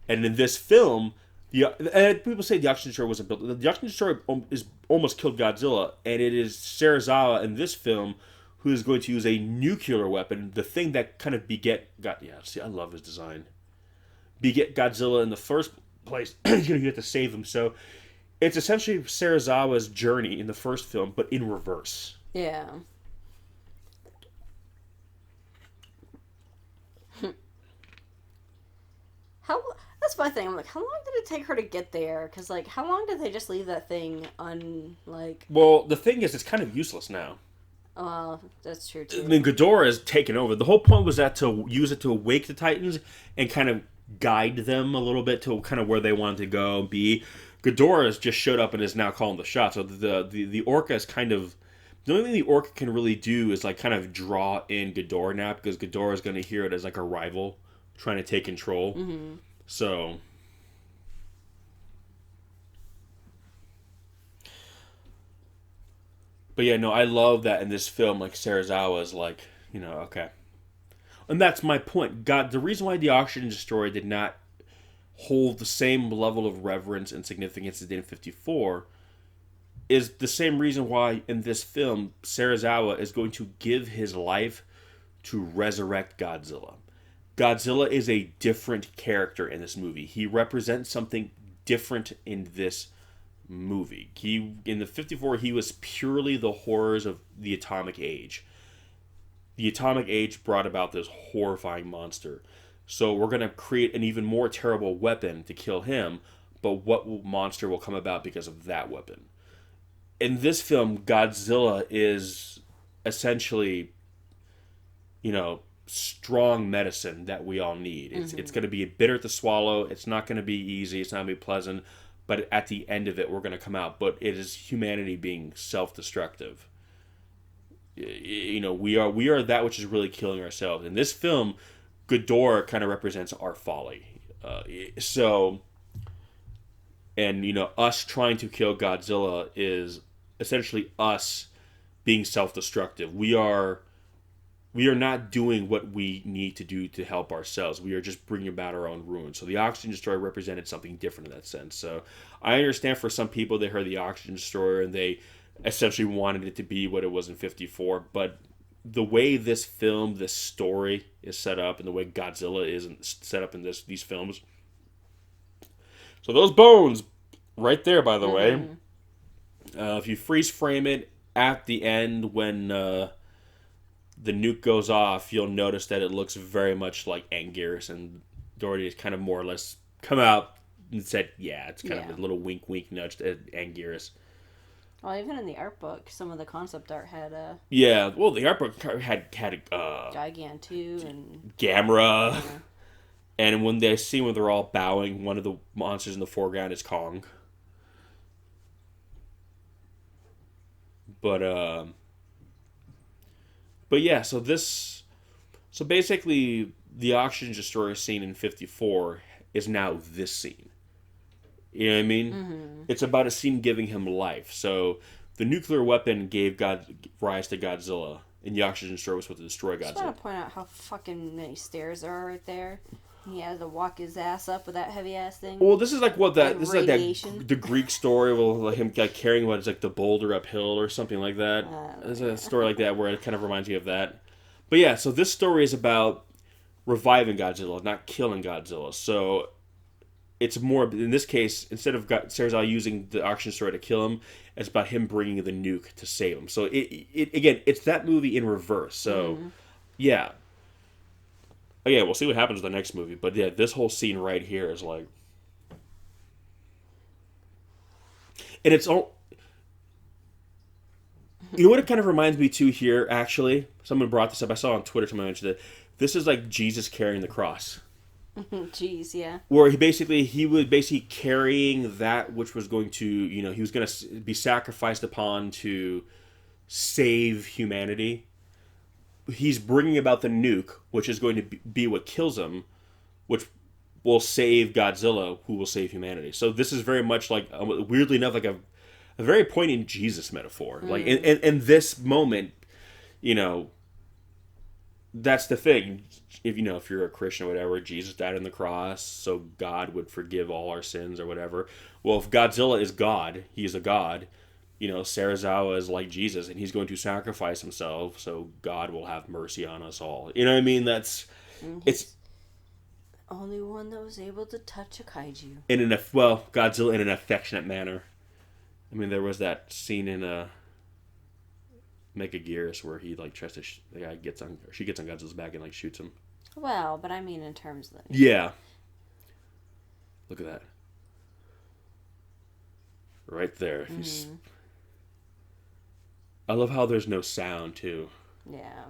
and in this film, and people say the Oxygen Destroyer wasn't built. The Oxygen Destroyer is almost killed Godzilla, and it is Serizawa in this film who is going to use a nuclear weapon, the thing that kind of beget God. Yeah, see, I love his design. Beget Godzilla in the first place. You have to save him. So it's essentially Serizawa's journey in the first film, but in reverse. Yeah. How that's my thing. I'm like, how long did it take her to get there? Because like, how long did they just leave that thing Well, the thing is, it's kind of useless now. Oh, that's true too. I mean, Ghidorah has taken over. The whole point was that to use it to awake the Titans and kind of guide them a little bit to kind of where they wanted to go and be. Ghidorah has just showed up and is now calling the shots. So the Orca is kind of the only thing the Orca can really do is like kind of draw in Ghidorah now because Ghidorah is going to hear it as like a rival trying to take control. Mm-hmm. So. But yeah, no, I love that in this film, like Serizawa is like, okay. And that's my point. God, the reason why the Oxygen Destroyer did not hold the same level of reverence and significance as it did in 54 is the same reason why in this film, Serizawa is going to give his life to resurrect Godzilla. Godzilla is a different character in this movie. He represents something different in this movie. In the 54, he was purely the horrors of the atomic age. The atomic age brought about this horrifying monster. So we're going to create an even more terrible weapon to kill him, but what monster will come about because of that weapon? In this film, Godzilla is essentially, strong medicine that we all need. It's going to be bitter to swallow. It's not going to be easy. It's not going to be pleasant. But at the end of it, we're going to come out. But it is humanity being self-destructive. We are that which is really killing ourselves. In this film, Ghidorah kind of represents our folly. Us trying to kill Godzilla is essentially us being self-destructive. We are not doing what we need to do to help ourselves. We are just bringing about our own ruin. So the Oxygen Destroyer represented something different in that sense. So I understand for some people they heard the Oxygen Destroyer and they essentially wanted it to be what it was in 54. But the way this film, this story is set up and the way Godzilla is set up in these films. So those bones right there, by the way, if you freeze frame it at the end when the nuke goes off, you'll notice that it looks very much like Anguirus, and Doherty has kind of more or less come out and said, yeah, it's kind of a little wink nudge to Anguirus. Well, even in the art book, some of the concept art had the art book had Gigantu and Gamera, and when they see when they're all bowing, one of the monsters in the foreground is Kong. But yeah, so basically the Oxygen Destroyer scene in 54 is now this scene. You know what I mean? Mm-hmm. It's about a scene giving him life. So the nuclear weapon gave rise to Godzilla, and the Oxygen Destroyer was supposed to destroy Godzilla. I just want to point out how fucking many stairs there are right there. He had to walk his ass up with that heavy ass thing. Well, this is like this is like the Greek story of like him carrying what is like the boulder uphill or something like that. There's a story like that where it kind of reminds you of that. But yeah, so this story is about reviving Godzilla, not killing Godzilla. So it's more, in this case, instead of Serizawa using the Oxygen Destroyer to kill him, it's about him bringing the nuke to save him. So it's that movie in reverse. So yeah. Oh, yeah, we'll see what happens with the next movie. But yeah, this whole scene right here is like... And it's all... You know what it kind of reminds me too here, actually? Someone brought this up. I saw on Twitter, someone mentioned it. This is like Jesus carrying the cross. Jeez, yeah. Where he was basically carrying that which was going to, he was going to be sacrificed upon to save humanity. He's bringing about the nuke, which is going to be what kills him, which will save Godzilla, who will save humanity. So this is very much like, weirdly enough, like a very poignant Jesus metaphor. Like in this moment, you know, that's the thing. If if you're a Christian or whatever, Jesus died on the cross so God would forgive all our sins or whatever. Well, if Godzilla is God, he is a god. Serizawa is like Jesus, and he's going to sacrifice himself so God will have mercy on us all. You know what I mean? It's only one that was able to touch a kaiju. Godzilla in an affectionate manner. I mean, there was that scene in Mechagearus where he tries to the guy gets on Godzilla's back and shoots him. Well, but I mean in terms of yeah. Look at that. Right there. I love how there's no sound too. Yeah.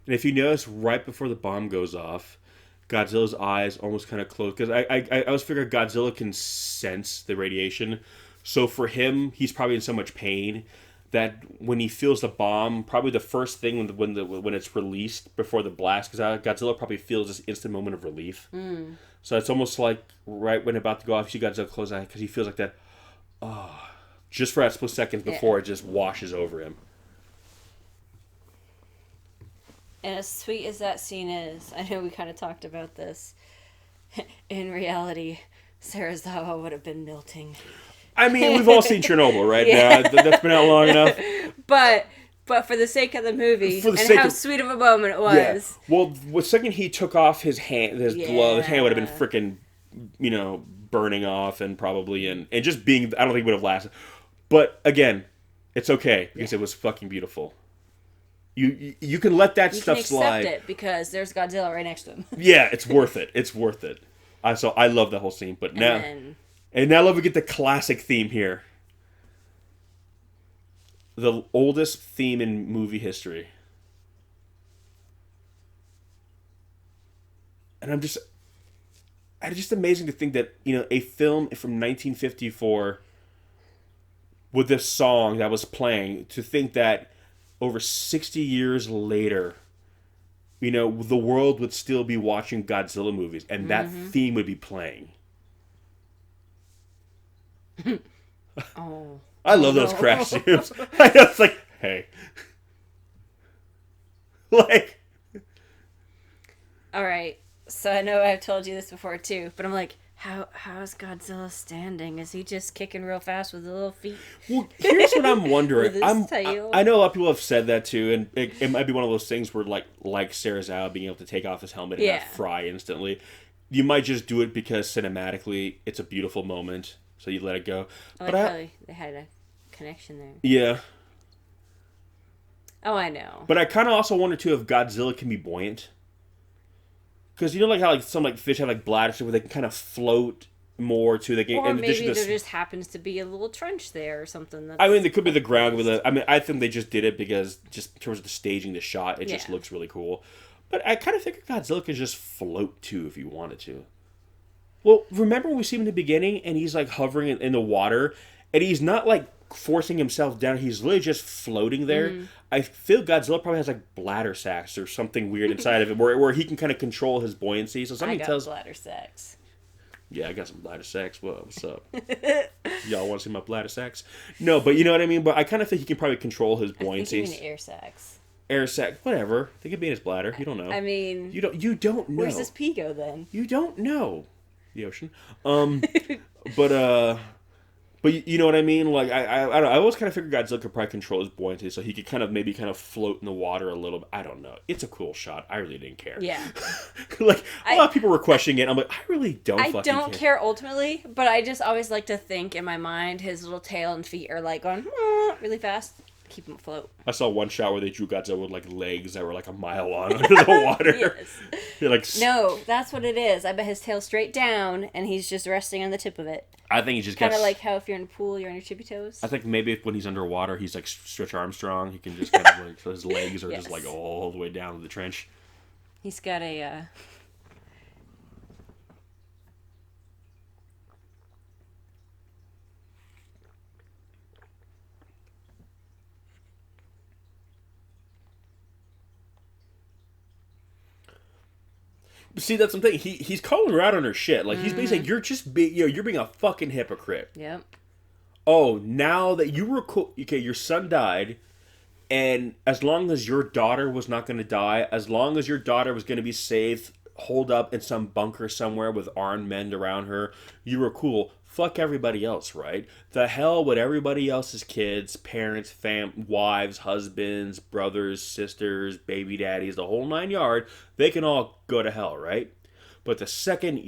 And if you notice, right before the bomb goes off, Godzilla's eyes almost kind of close because I was figuring Godzilla can sense the radiation, so for him, he's probably in so much pain that when he feels the bomb, probably the first thing when it's released before the blast, because Godzilla probably feels this instant moment of relief. So it's almost like right when about to go off, you see Godzilla close eye because he feels like that. Oh, just for that split seconds before it just washes over him. And as sweet as that scene is, I know we kind of talked about this. In reality, Serizawa would have been melting. I mean, we've all seen Chernobyl, right? Yeah. That's been out long enough. But for the sake of the movie, how sweet of a moment it was. Yeah. Well, the second he took off his hand, glove, his hand would have been freaking, burning off and probably, and just being, I don't think it would have lasted. But, again, it's okay because it was fucking beautiful. You can let that stuff slide. You can accept it because there's Godzilla right next to him. Yeah, it's worth it. It's worth it. I love the whole scene, but now... And now we get the classic theme here. The oldest theme in movie history. And it's just amazing to think that, a film from 1954 with this song that was playing, to think that over 60 years later, the world would still be watching Godzilla movies and that theme would be playing. Oh, I love those crash tubes. I know, it's like, hey. All right. So I know I've told you this before too, but I'm like, how is Godzilla standing? Is he just kicking real fast with the little feet? Well, here's what I'm wondering. Tail? I know a lot of people have said that too, and it might be one of those things where like Serizawa being able to take off his helmet and not fry instantly. You might just do it because cinematically it's a beautiful moment. So you let it go. I like how they had a connection there. Yeah. Oh, I know. But I kind of also wonder too if Godzilla can be buoyant. Because like how some fish have bladders where they can kind of float more too. They can, or maybe there just happens to be a little trench there or something. I mean, there could be the ground with it. I mean, I think they just did it because just in terms of the staging, the shot, it just looks really cool. But I kind of think Godzilla could just float too if he wanted to. Well, remember when we see him in the beginning and he's hovering in the water and he's not forcing himself down. He's literally just floating there. I feel Godzilla probably has bladder sacks or something weird inside of it where he can kind of control his buoyancy. So something tells bladder sacks. Yeah, I got some bladder sacks. What's up? Y'all want to see my bladder sacks? No, but you know what I mean? But I kind of think he can probably control his buoyancy. I think you mean air sacks. Air sac, whatever. They could be in his bladder. You don't know. I mean, you don't know. Where's his pee go then? You don't know. The ocean. But you know what I mean? I always kind of figured Godzilla could probably control his buoyancy, so he could maybe float in the water a little bit. I don't know. It's a cool shot. I really didn't care. Yeah. A lot of people were questioning it. I'm like, I really don't. I don't care ultimately, but I just always like to think in my mind his little tail and feet are going really fast. Keep him afloat. I saw one shot where they drew Godzilla with legs that were a mile long under the water. Yes. No, that's what it is. I bet his tail's straight down and he's just resting on the tip of it. I think he just kind of like how if you're in a pool, you're on your tippy toes. I think maybe when he's underwater, he's Stretch Armstrong. He can just kind of so his legs are just all the way down to the trench. He's got a. See, that's something. He's calling her out on her shit. Like, he's basically saying, you're just you're being a fucking hypocrite. Yep. Oh, now that you were cool, okay, your son died, and as long as your daughter was not going to die, as long as your daughter was going to be safe, holed up in some bunker somewhere with armed men around her, you were cool. Fuck everybody else, right? The hell with everybody else's kids, parents, wives, husbands, brothers, sisters, baby daddies, the whole 9 yards. They can all go to hell, right? But the second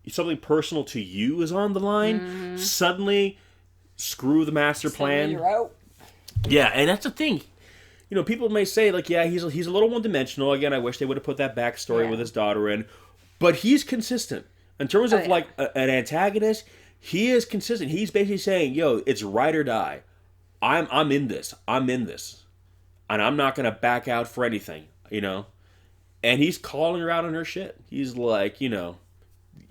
something personal to you is on the line, suddenly screw the master plan. You're out. Yeah, and that's the thing. You know, people may say, like, yeah, he's a little one-dimensional. Again, I wish they would have put that backstory with his daughter in. But he's consistent. In terms of, like, an antagonist, he is consistent. He's basically saying, yo, it's ride or die. I'm in this. I'm in this. And I'm not going to back out for anything, you know? And he's calling her out on her shit. He's like, you know,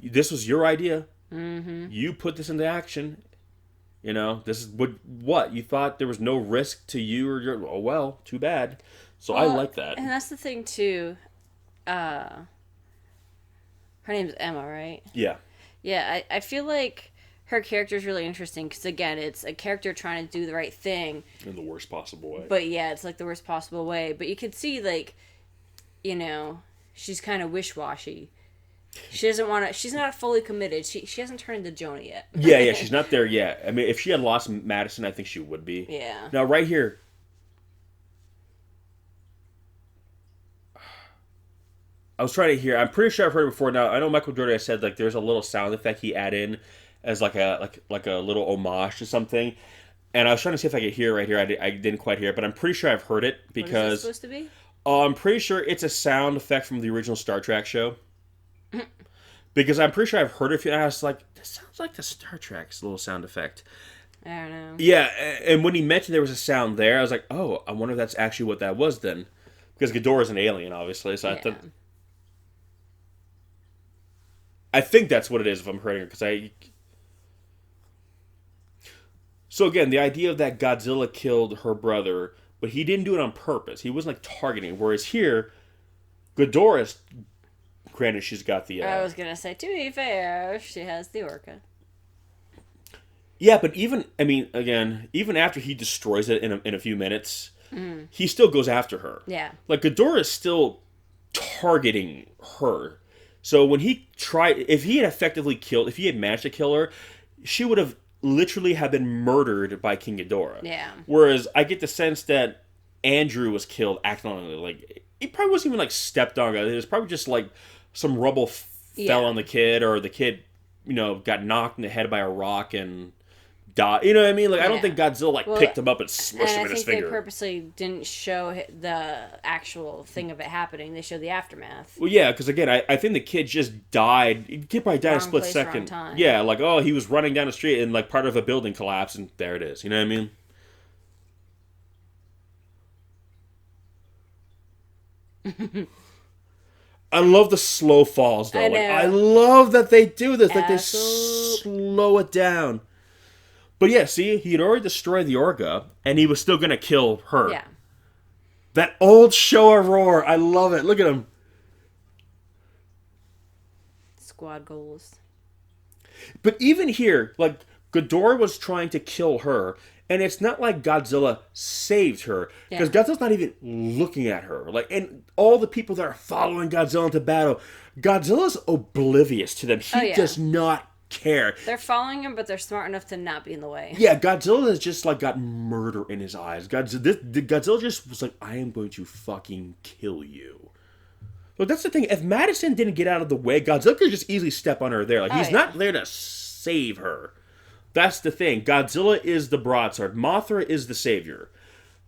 this was your idea. Mm-hmm. You put this into action. You know, this is what you thought there was no risk to you or your. Oh well, too bad. So I like that. And that's the thing too. Her name's Emma, right? Yeah. Yeah, I feel like her character is really interesting because again, it's a character trying to do the right thing in the worst possible way. But yeah, it's like the worst possible way. But you could see, like, you know, she's kind of wish-washy. She doesn't want to. She's not fully committed. She hasn't turned into Jonah yet. Yeah, she's not there yet. I mean, if she had lost Madison, I think she would be. Yeah. Now, right here, I was trying to hear. I'm pretty sure I've heard it before. Now, I know Michael Jordan has said like there's a little sound effect he add in as like a little homage to something. And I was trying to see if I could hear it right here. I didn't quite hear it, but I'm pretty sure I've heard it because. What is it supposed to be? I'm pretty sure it's a sound effect from the original Star Trek show. Because I'm pretty sure I've heard it. And I was like, this sounds like the Star Trek's little sound effect. I don't know. Yeah, and when he mentioned there was a sound there, I was like, oh, I wonder if that's actually what that was then. Because Ghidorah's an alien, obviously, so Yeah. I think that's what it is if I'm hearing it, So again, the idea of that Godzilla killed her brother, but he didn't do it on purpose. He wasn't like targeting. Whereas here, Ghidorah, granted, she's got the. I was gonna say, to be fair, she has the orca. Yeah, but even after he destroys it in a few minutes, he still goes after her. Yeah. Like Ghidorah is still targeting her. So when if he had managed to kill her, she would have literally have been murdered by King Ghidorah. Yeah. Whereas I get the sense that Andrew was killed accidentally. Like, he probably wasn't even like stepped on. It was probably just like some rubble fell on the kid, or the kid, got knocked in the head by a rock and died. You know what I mean? Like, I don't think Godzilla picked him up and smushed him in his finger. I think they purposely didn't show the actual thing of it happening. They showed the aftermath. Well, yeah, because again, I think the kid just died. The kid probably died in a split second. Time. Yeah, like, oh, he was running down the street and like part of a building collapsed, and there it is. You know what I mean? I love the slow falls though. I love that they do this. Like, they slow it down. But yeah, see, he had already destroyed the Orga, and he was still gonna kill her. Yeah. That old Showa roar, I love it. Look at him. Squad goals. But even here, like, Ghidorah was trying to kill her, and it's not like Godzilla saved her, because Godzilla's not even looking at her. Like, and all the people that are following Godzilla into battle, Godzilla's oblivious to them. He does not care. They're following him, but they're smart enough to not be in the way. Yeah, Godzilla has just like got murder in his eyes. Godzilla just was like, I am going to fucking kill you. Look, that's the thing. If Madison didn't get out of the way, Godzilla could just easily step on her there. Like, he's not there to save her. That's the thing. Godzilla is the broadsword. Mothra is the savior.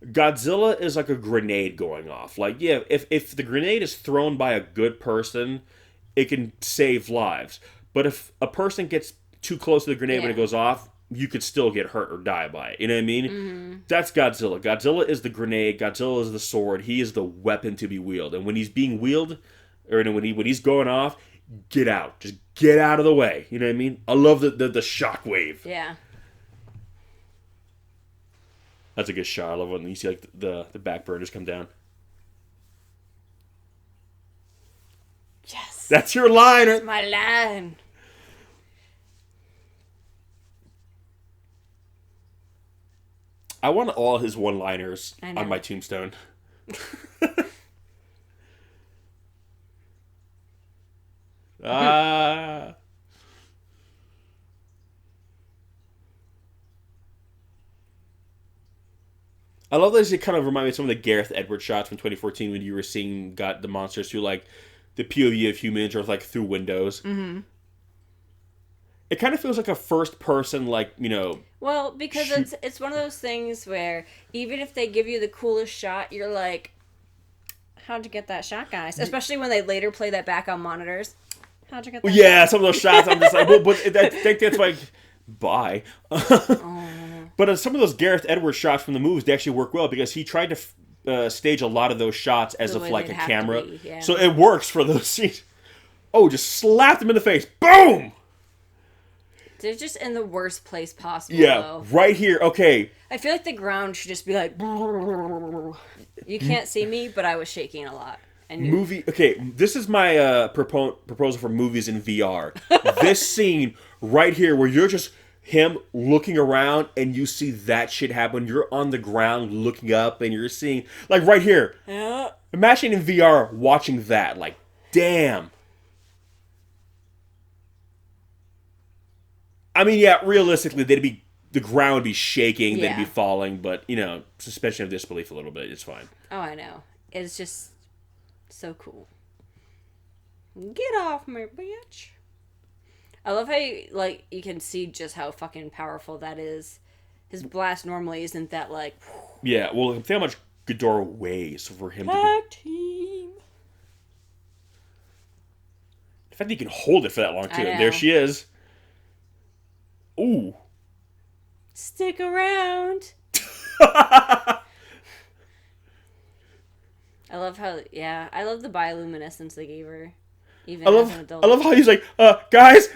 Godzilla is like a grenade going off. Like, yeah, if the grenade is thrown by a good person, it can save lives. But if a person gets too close to the grenade when it goes off, you could still get hurt or die by it. You know what I mean? Mm-hmm. That's Godzilla. Godzilla is the grenade. Godzilla is the sword. He is the weapon to be wielded. And when he's being wielded, or when he's going off, get out. Just get out of the way. You know what I mean? I love the shockwave. Yeah. That's a good shot. I love when you see like the back burners come down. Yes. That's your line. That's my line. I want all his one-liners I know. on my tombstone. Ah. I love that it kind of remind me of some of the Gareth Edwards shots from 2014 when you were seeing got the monsters through like the POV of humans or like through windows. Mm-hmm. It kind of feels like a first person, like, you know. Well, because it's one of those things where even if they give you the coolest shot, you're like, how'd you get that shot, guys? Especially when they later play that back on monitors. How'd you get that? Yeah, some of those shots I'm just like, well, but I think that's like, bye. But some of those Gareth Edwards shots from the movies, they actually work well because he tried to stage a lot of those shots as if like a camera. Yeah. So it works for those scenes. Oh, just slapped him in the face. Boom! They're just in the worst place possible, Yeah, though. right here. Okay. I feel like the ground should just be like... You can't see me, but I was shaking a lot. Movie. Okay, this is my proposal for movies in VR. This scene right here where you're just him looking around and you see that shit happen. You're on the ground looking up and you're seeing... Like right here. Yeah. Imagine in VR watching that. Like, damn. I mean, yeah, realistically, the ground would be shaking, Yeah. they'd be falling, but, you know, suspension of disbelief a little bit, it's fine. Oh, I know. It's just so cool. Get off me, bitch. I love how you can see just how fucking powerful that is. His blast normally isn't that like... Yeah, well, think how much Ghidorah weighs for him Tag team. In fact, he can hold it for that long, too. I know. And there she is. Ooh. Stick around. I love the bioluminescence they gave her. Even as an adult. I love how he's like, guys,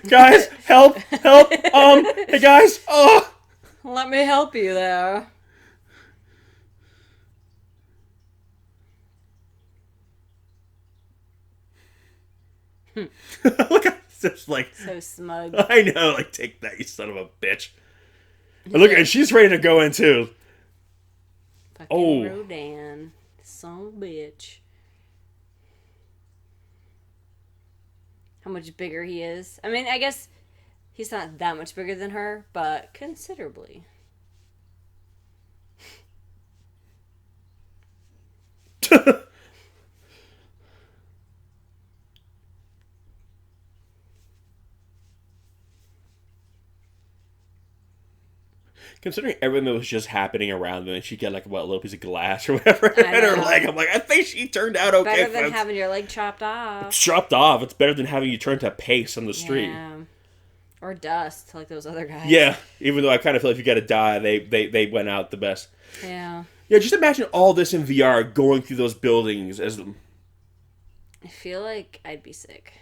help, hey guys, oh. Let me help you there. Look at this, like, so smug. I know, like, take that, you son of a bitch. And look, and she's ready to go in too. Fucking Rodan, son of a bitch. How much bigger he is. I mean, I guess he's not that much bigger than her, but considerably. Considering everything that was just happening around them, and she got like a little piece of glass or whatever in her leg. I'm like, I think she turned out okay. Better than having your leg chopped off. It's chopped off. It's better than having you turn to paste on the street. Yeah. Or dust, like those other guys. Yeah, even though I kind of feel like if you got to die, they went out the best. Yeah. Yeah, just imagine all this in VR going through those buildings as them. I feel like I'd be sick.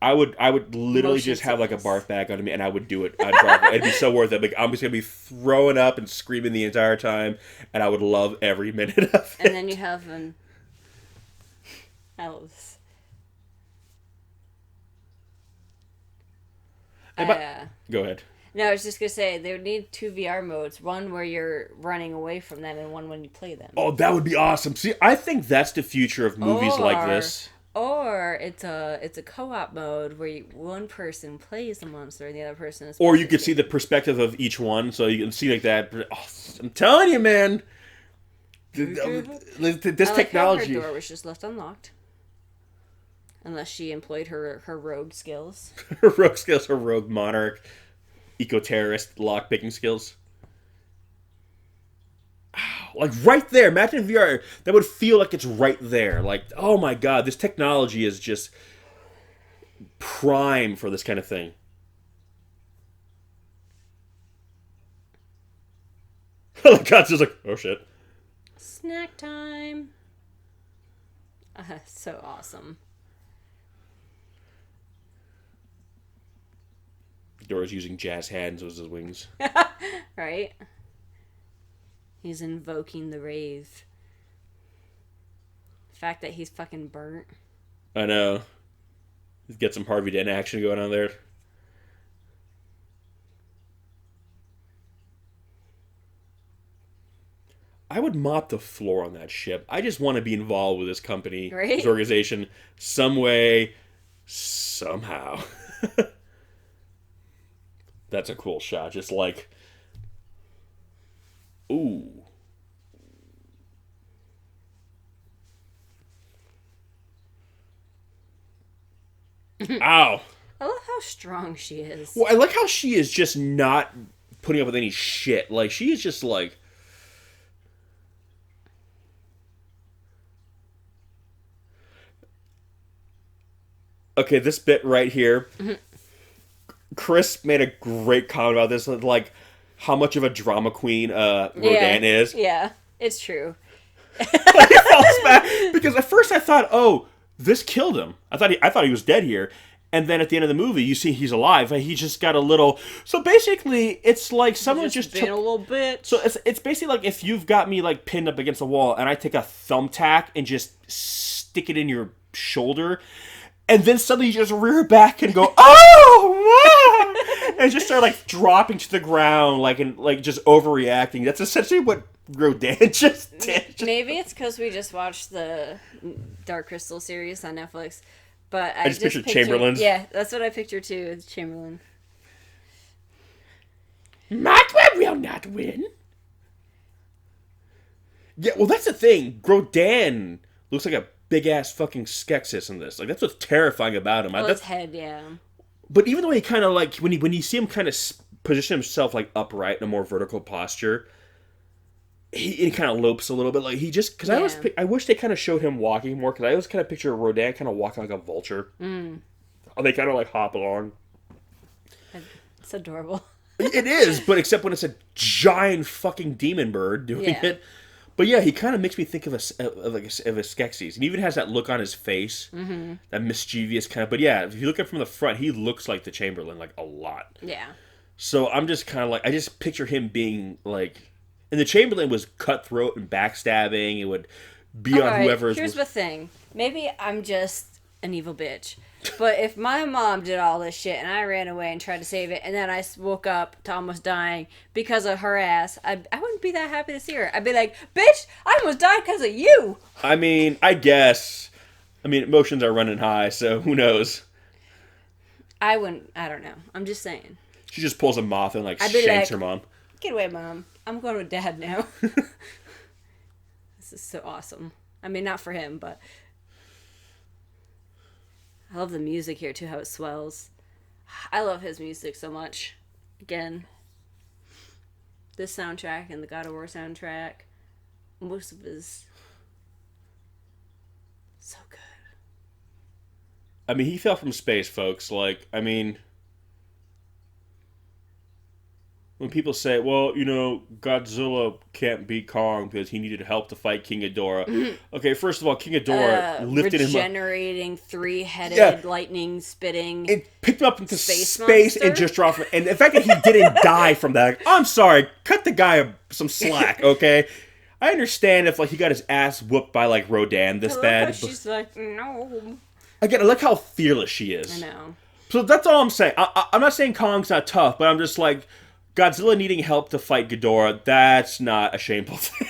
I would literally just have like a barf bag on me, and I would do it. I'd drive it. It'd be so worth it. Like, I'm just gonna be throwing up and screaming the entire time, and I would love every minute of it. And then you have an else. Go ahead. No, I was just gonna say they would need 2 VR modes. One where you're running away from them, and one when you play them. Oh, that would be awesome. See, I think that's the future of movies like this. Or it's a co-op mode where one person plays the monster and the other person is. Or you could see the perspective of each one, so you can see like that. Oh, I'm telling you, man. This technology. Her door was just left unlocked, unless she employed her rogue skills. Her rogue skills, her rogue monarch, eco-terrorist lock-picking skills. Like right there, imagine in VR, that would feel like it's right there. Like, oh my god, this technology is just prime for this kind of thing. Oh god, just like, oh shit. Snack time. So awesome. Dora's using jazz hands as his wings. Right? He's invoking the rave. The fact that he's fucking burnt. I know. Get some Harvey Dent action going on there. I would mop the floor on that ship. I just want to be involved with this company, Right? this organization, some way, somehow. That's a cool shot. Just like, ooh. Ow. I love how strong she is. Well, I like how she is just not putting up with any shit. Like, she is just like... Okay, this bit right here. Chris made a great comment about this. Like, how much of a drama queen Rodan is. Yeah, it's true. He falls back. Because at first I thought, oh, this killed him. I thought he was dead here. And then at the end of the movie, you see he's alive. He just got a little... So basically, it's like someone just being a little bitch. So it's basically like if you've got me like pinned up against a wall and I take a thumbtack and just stick it in your shoulder, and then suddenly you just rear back and go, oh, wow! And just start like dropping to the ground, like and like just overreacting. That's essentially what Rodan just did. Maybe it's because we just watched the Dark Crystal series on Netflix. But I just pictured Chamberlain. Yeah, that's what I pictured too. It's Chamberlain. Mothra will not win. Yeah, well, that's the thing. Rodan looks like a big ass fucking Skeksis in this. Like that's what's terrifying about him. Well, his head, yeah. But even though he kind of like when you see him kind of position himself like upright in a more vertical posture, he kind of lopes a little bit. Like he just because I wish they kind of showed him walking more because I always kind of picture Rodan kind of walking like a vulture. Or they kind of like hop along. It's adorable. It is, but except when it's a giant fucking demon bird doing it. But yeah, he kind of makes me think of a Skeksis. And he even has that look on his face, that mischievous kind of. But yeah, if you look at him from the front, he looks like the Chamberlain like a lot. Yeah. So I'm just kind of like I just picture him being like. And the Chamberlain was cutthroat and backstabbing. It would be on whoever's... Here's the thing. Maybe I'm just an evil bitch. But if my mom did all this shit and I ran away and tried to save it and then I woke up to almost dying because of her ass, I wouldn't be that happy to see her. I'd be like, bitch, I almost died because of you. I mean, I guess. I mean, emotions are running high, so who knows? I don't know. I'm just saying. She just pulls a moth and shanks her mom. Get away, Mom. I'm going with Dad now. This is so awesome. I mean, not for him, but I love the music here too, how it swells. I love his music so much. Again, this soundtrack and the God of War soundtrack, most of his, so good. I mean, he fell from space, folks. Like, I mean... When people say, well, you know, Godzilla can't beat Kong because he needed help to fight King Ghidorah. Okay, first of all, King Ghidorah lifted him up. Regenerating, three-headed, lightning-spitting... It picked him up into space and just dropped him. And the fact that he didn't die from that, I'm sorry, cut the guy some slack, okay? I understand if, he got his ass whooped by, Rodan this bad. But she's like, no. Again, I like how fearless she is. I know. So that's all I'm saying. I'm not saying Kong's not tough, but I'm just like... Godzilla needing help to fight Ghidorah, that's not a shameful thing.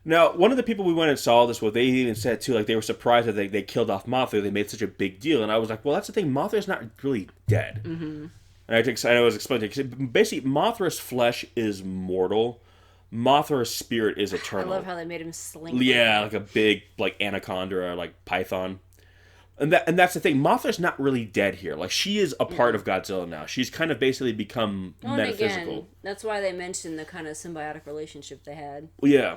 Now, one of the people we went and saw this with, they even said, too, they were surprised that they killed off Mothra. They made such a big deal. And I was like, well, that's the thing. Mothra's not really dead. And I was explaining, basically, Mothra's flesh is mortal. Mothra's spirit is eternal. I love how they made him slink. Yeah, like a big, anaconda or, python. And that's the thing. Mothra's not really dead here. She is a part of Godzilla now. She's kind of basically become metaphysical. Again, that's why they mentioned the kind of symbiotic relationship they had. Well, yeah.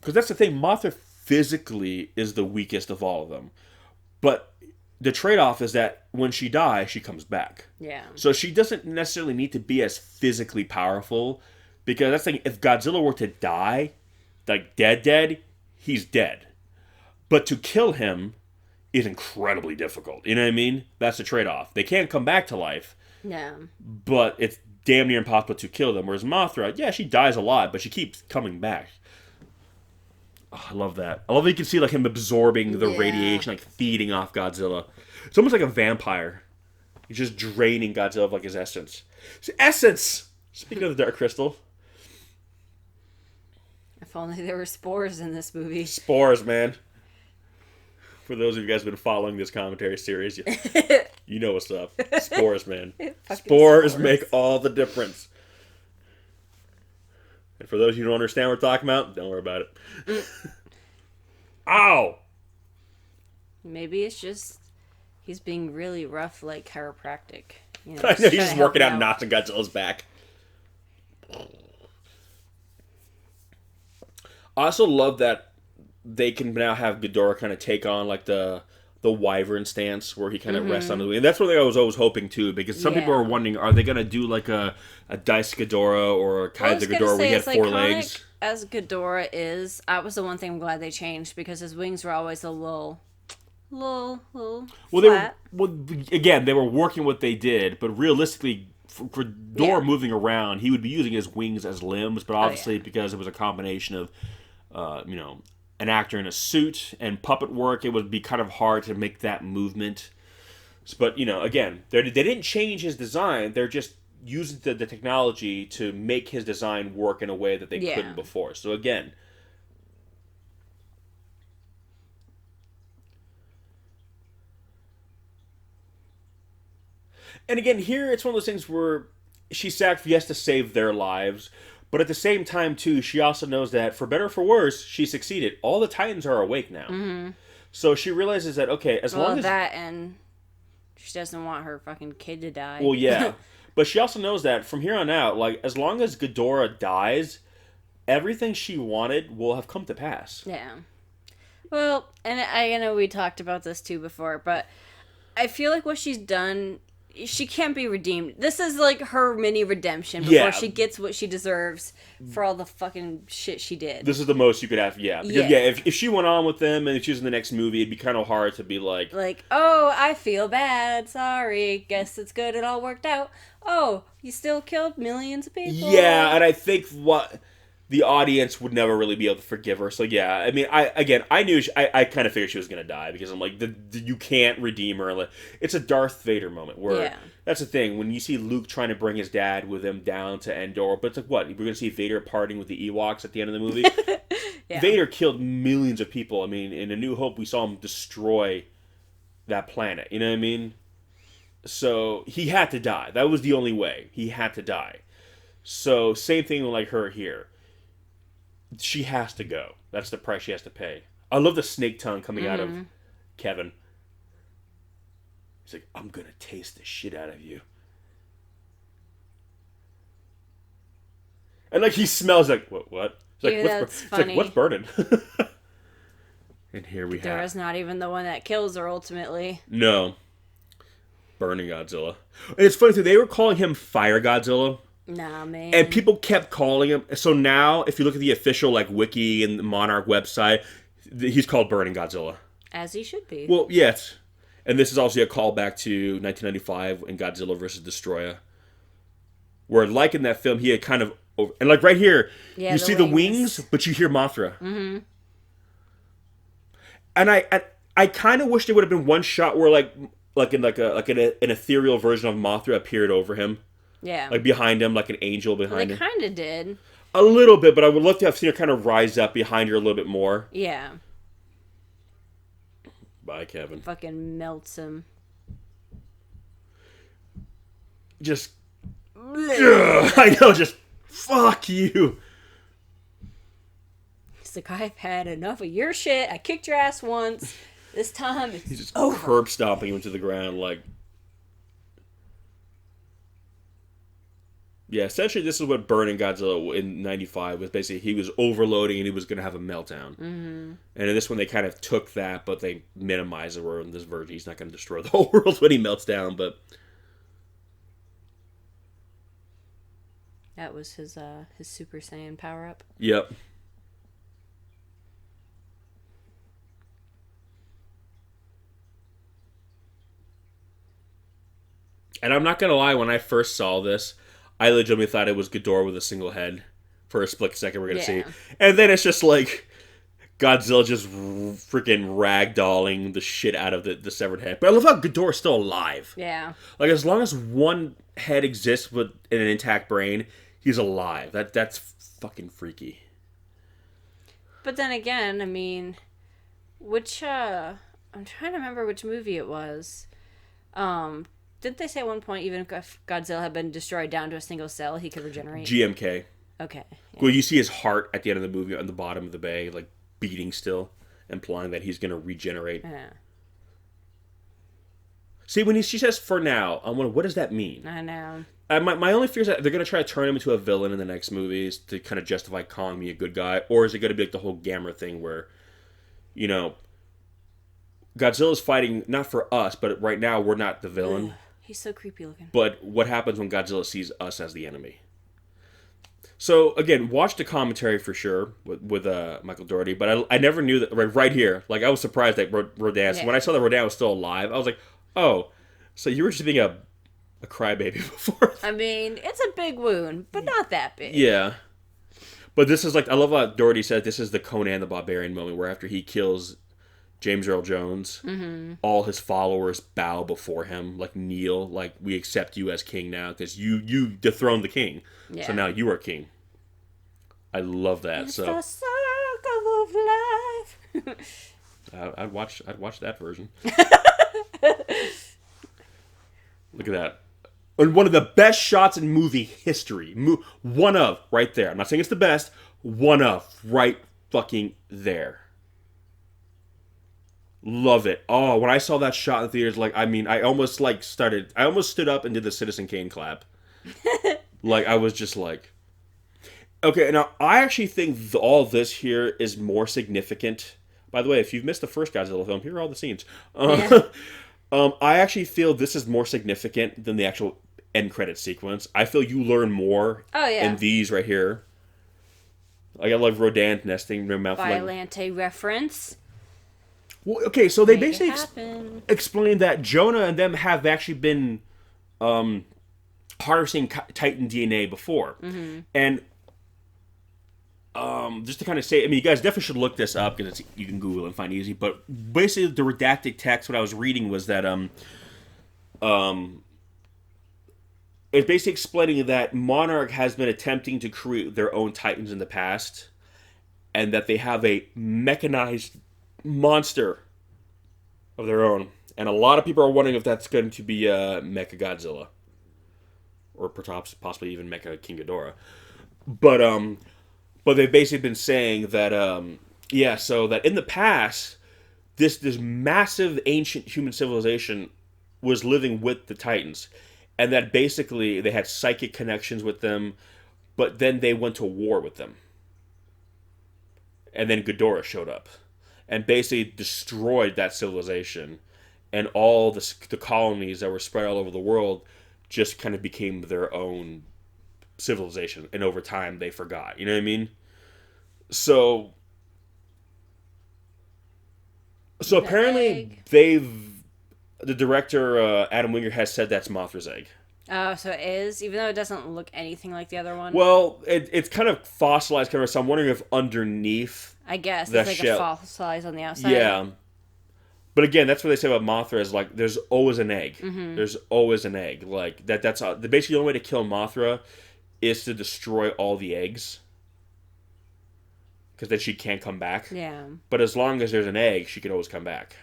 Because that's the thing. Mothra physically is the weakest of all of them. But the trade-off is that when she dies, she comes back. Yeah. So she doesn't necessarily need to be as physically powerful. Because that's the thing. If Godzilla were to die, dead, he's dead. But to kill him... is incredibly difficult. You know what I mean? That's the trade-off. They can't come back to life. Yeah. But it's damn near impossible to kill them. Whereas Mothra, yeah, she dies a lot, but she keeps coming back. Oh, I love that. I love that you can see like him absorbing the radiation, like feeding off Godzilla. It's almost like a vampire. He's just draining Godzilla of like his essence. His essence! Speaking of the Dark Crystal. If only there were spores in this movie. Spores, man. For those of you guys who've been following this commentary series, you know what's up. Spores, man. Spores make all the difference. And for those of you who don't understand what we're talking about, don't worry about it. Ow! Maybe it's just he's being really rough, like chiropractic. You know, I know, he's just working out knots in Godzilla's back. I also love that they can now have Ghidorah kind of take on like the wyvern stance where he kind of rests on the wing. And that's what I was always hoping too, because some people are wondering, are they going to do like a Dice Ghidorah or a Kaiju Ghidorah where he had four legs? As Ghidorah is, that was the one thing I'm glad they changed, because his wings were always a little flat. Again, they were working what they did, but realistically, for Ghidorah moving around, he would be using his wings as limbs, but obviously because it was a combination of, an actor in a suit and puppet work, it would be kind of hard to make that movement. But, again, they didn't change his design. They're just using the technology to make his design work in a way that they couldn't before. So, again... And again, here it's one of those things where she has to save their lives. But at the same time, too, she also knows that, for better or for worse, she succeeded. All the Titans are awake now. Mm-hmm. So she realizes that, okay, as long as... that and she doesn't want her fucking kid to die. Well, yeah. But she also knows that from here on out, like, as long as Ghidorah dies, everything she wanted will have come to pass. Yeah. Well, and I know we talked about this, too, before, but I feel like what she's done... She can't be redeemed. This is like her mini redemption before she gets what she deserves for all the fucking shit she did. This is the most you could have, Because, if she went on with them and she was in the next movie, it'd be kind of hard to be like... oh, I feel bad. Sorry. Guess it's good it all worked out. Oh, you still killed millions of people. Yeah, and I think the audience would never really be able to forgive her. So, yeah, I mean, I knew... I kind of figured she was going to die, because I'm like, you can't redeem her. It's a Darth Vader moment, where... That's the thing, when you see Luke trying to bring his dad with him down to Endor, but it's like, what? We're going to see Vader parting with the Ewoks at the end of the movie? Vader killed millions of people. I mean, in A New Hope, we saw him destroy that planet. You know what I mean? So, he had to die. That was the only way. He had to die. So, same thing like her here. She has to go. That's the price she has to pay. I love the snake tongue coming out of Kevin. He's like, I'm gonna taste the shit out of you. And like he smells like what? He's like, what's burning? And here we have. Ghidorah's not even the one that kills her ultimately. No. Burning Godzilla. And it's funny too, they were calling him Fire Godzilla. Nah, man. And people kept calling him. So now, if you look at the official wiki and the Monarch website, he's called Burning Godzilla. As he should be. Well, yes. And this is also a callback to 1995 in Godzilla vs. Destroyer. Where, like in that film, he had kind of... And like right here, you see the wings, but you hear Mothra. Mm-hmm. And I kind of wish there would have been one shot where an ethereal version of Mothra appeared over him. Yeah. Like behind him, like an angel behind him. They kind of did. A little bit, but I would love to have seen her kind of rise up behind her a little bit more. Yeah. Bye, Kevin. Fucking melts him. Just... I know, just... Fuck you. He's like, I've had enough of your shit. I kicked your ass once. This time it's He's just over. curb stomping him to the ground, like... Yeah, essentially this is what Burning Godzilla in 95 was. Basically, he was overloading and he was going to have a meltdown. Mm-hmm. And in this one, they kind of took that, but they minimized it. Where in this version, he's not going to destroy the whole world when he melts down, but... That was his Super Saiyan power-up. Yep. And I'm not going to lie, when I first saw this... I legitimately thought it was Ghidorah with a single head for a split second we're going to see. And then it's just like Godzilla just freaking ragdolling the shit out of the severed head. But I love how Ghidorah's still alive. Yeah. Like, as long as one head exists with an intact brain, he's alive. That's fucking freaky. But then again, I mean, which, I'm trying to remember which movie it was. Didn't they say at one point, even if Godzilla had been destroyed down to a single cell, he could regenerate? GMK. Okay. Yeah. Well, you see his heart at the end of the movie on the bottom of the bay, like, beating still, implying that he's going to regenerate. Yeah. See, when she says "for now," I'm wondering, what does that mean? I know. My only fear is that they're going to try to turn him into a villain in the next movies to kind of justify Kong being a good guy, or is it going to be like the whole Gamera thing where, you know, Godzilla's fighting not for us, but right now we're not the villain. Ugh, he's so creepy looking. But what happens when Godzilla sees us as the enemy? So, again, watch the commentary for sure with Michael Dougherty, but I never knew that, right here, like, I was surprised that Rodan, Yeah. when I saw that Rodan was still alive, I was like, oh, so you were just being a crybaby before. I mean, it's a big wound, but not that big. Yeah. But this is like, I love how Dougherty said this is the Conan the Barbarian moment, where after he kills James Earl Jones, all his followers bow before him, like kneel, like, we accept you as king now, because you dethroned the king. Yeah. So now you are king. I love that. It's So the circle of life. I'd watch that version. Look at that. And one of the best shots in movie history. One of, right there. I'm not saying it's the best. One of, right fucking there. Love it. Oh, when I saw that shot in the theaters, like, I mean, I almost stood up and did the Citizen Kane clap. Like, I was just like... Okay, now, I actually think all this here is more significant. By the way, if you've missed the first Godzilla film, here are all the scenes. Yeah. I actually feel this is more significant than the actual end credit sequence. I feel you learn more in these right here. Like, I love Rodan nesting their mouth. Violante reference. Well, okay, so they Make it basically happen. explained that Jonah and them have actually been harvesting Titan DNA before. Mm-hmm. And just to kind of say, I mean, you guys definitely should look this up, because you can Google and find it easy. But basically, the redacted text, what I was reading was that it's basically explaining that Monarch has been attempting to create their own Titans in the past, and that they have a mechanized monster of their own. And a lot of people are wondering if that's going to be Mecha Godzilla, or perhaps possibly even Mecha King Ghidorah. But they've basically been saying that, so that in the past, this massive ancient human civilization was living with the Titans. And that basically they had psychic connections with them, but then they went to war with them. And then Ghidorah showed up and basically destroyed that civilization. And all the colonies that were spread all over the world just kind of became their own civilization, and over time they forgot. You know what I mean? So apparently the director Adam Wingard has said that's Mothra's egg. Oh, so it is, even though it doesn't look anything like the other one. Well, it's kind of fossilized, so I'm wondering if underneath, I guess the it's like shell, a fossilized on the outside. Yeah. But again, that's what they say about Mothra, is like, there's always an egg. Mm-hmm. There's always an egg. Like, that's basically the only way to kill Mothra is to destroy all the eggs, because then she can't come back. Yeah. But as long as there's an egg, she can always come back.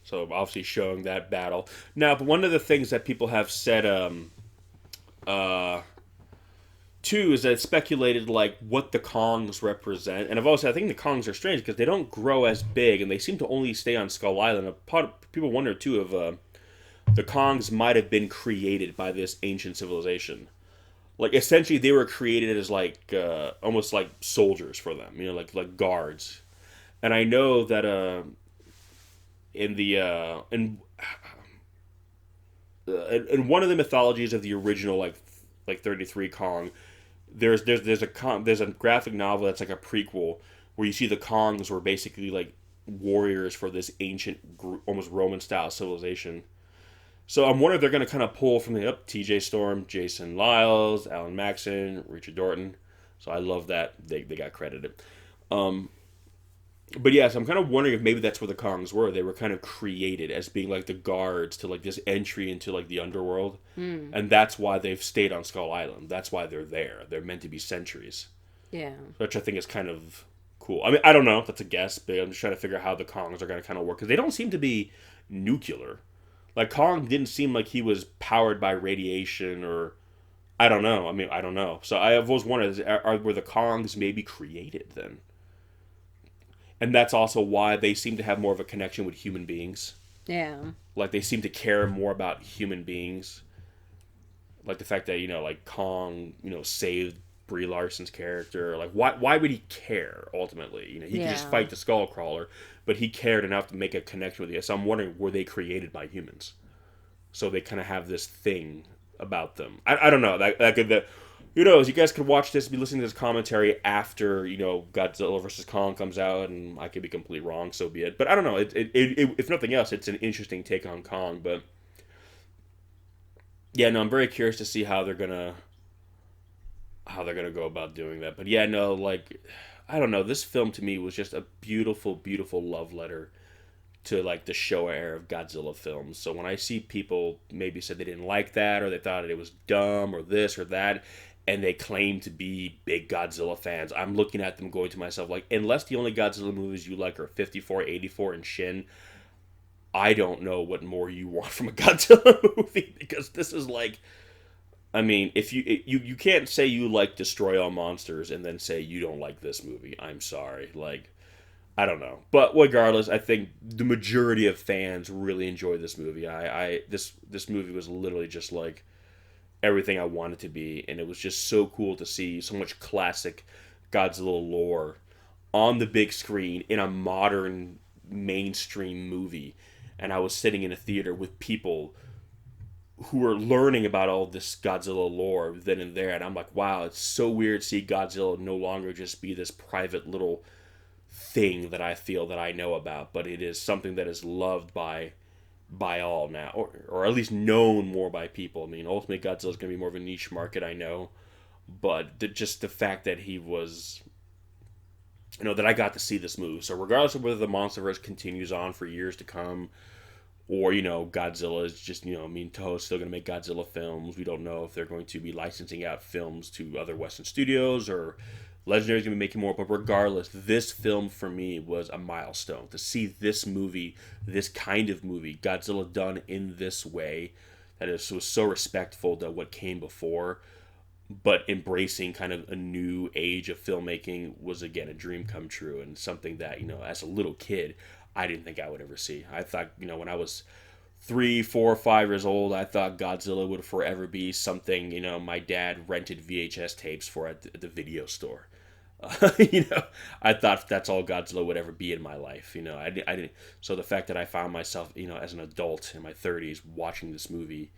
So obviously showing that battle. Now, but one of the things that people have said too is that it's speculated like what the Kongs represent. And I've always said I think the Kongs are strange because they don't grow as big and they seem to only stay on Skull Island. People wonder too if the Kongs might have been created by this ancient civilization. Like, essentially they were created as like almost like soldiers for them, you know, like guards. And I know that in one of the mythologies of the original like 33 Kong, there's a graphic novel that's like a prequel where you see the Kongs were basically like warriors for this ancient almost Roman style civilization. So I'm wondering if they're going to kind of pull from the T.J. Storm, Jason Lyles, Alan Maxson, Richard Dorton. So I love that they got credited. Um, but yeah, so I'm kind of wondering if maybe that's where the Kongs were. They were kind of created as being like the guards to like this entry into like the underworld, and that's why they've stayed on Skull Island. That's why they're there. They're meant to be sentries. Yeah. Which I think is kind of cool. I mean, I don't know. That's a guess, but I'm just trying to figure out how the Kongs are going to kind of work because they don't seem to be nuclear. Like Kong didn't seem like he was powered by radiation or I don't know. I mean, I don't know. So I have always wondered, were the Kongs maybe created then? And that's also why they seem to have more of a connection with human beings. Yeah. Like, they seem to care more about human beings. Like, the fact that, like, Kong, saved Brie Larson's character. Like, why would he care, ultimately? He could just fight the Skullcrawler, but he cared enough to make a connection with you. So I'm wondering, were they created by humans? So they kind of have this thing about them. I don't know. That could... Who knows? You guys could watch this, be listening to this commentary after, Godzilla vs. Kong comes out, and I could be completely wrong, so be it. But I don't know. If nothing else, it's an interesting take on Kong. But yeah, no, I'm very curious to see how they're gonna go about doing that. But yeah, no, like I don't know. This film to me was just a beautiful, beautiful love letter to like the Showa era of Godzilla films. So when I see people maybe said they didn't like that, or they thought it was dumb, or this or that, and they claim to be big Godzilla fans, I'm looking at them going to myself like, unless the only Godzilla movies you like are 54, 84, and Shin, I don't know what more you want from a Godzilla movie, because this is like, I mean, if you can't say you like Destroy All Monsters and then say you don't like this movie. I'm sorry. Like, I don't know. But regardless, I think the majority of fans really enjoyed this movie. This movie was literally just like everything I wanted to be, and it was just so cool to see so much classic Godzilla lore on the big screen in a modern mainstream movie. And I was sitting in a theater with people who were learning about all this Godzilla lore then and there, and I'm like, wow, it's so weird to see Godzilla no longer just be this private little thing that I feel that I know about, but it is something that is loved by all now, or at least known more by people. I mean, ultimately Godzilla is going to be more of a niche market, I know, but just the fact that he was, that I got to see this movie. So regardless of whether the MonsterVerse continues on for years to come, or, Godzilla is just, Toho's still going to make Godzilla films. We don't know if they're going to be licensing out films to other Western studios, or Legendary's going to be making more. But regardless, this film for me was a milestone. To see this movie, this kind of movie, Godzilla done in this way, that was so respectful to what came before, but embracing kind of a new age of filmmaking, was, again, a dream come true, and something that, as a little kid, I didn't think I would ever see. I thought, when I was 3, 4, 5 years old, I thought Godzilla would forever be something, my dad rented VHS tapes for at the video store. I thought that's all Godzilla would ever be in my life. I didn't. So the fact that I found myself, as an adult in my 30s watching this movie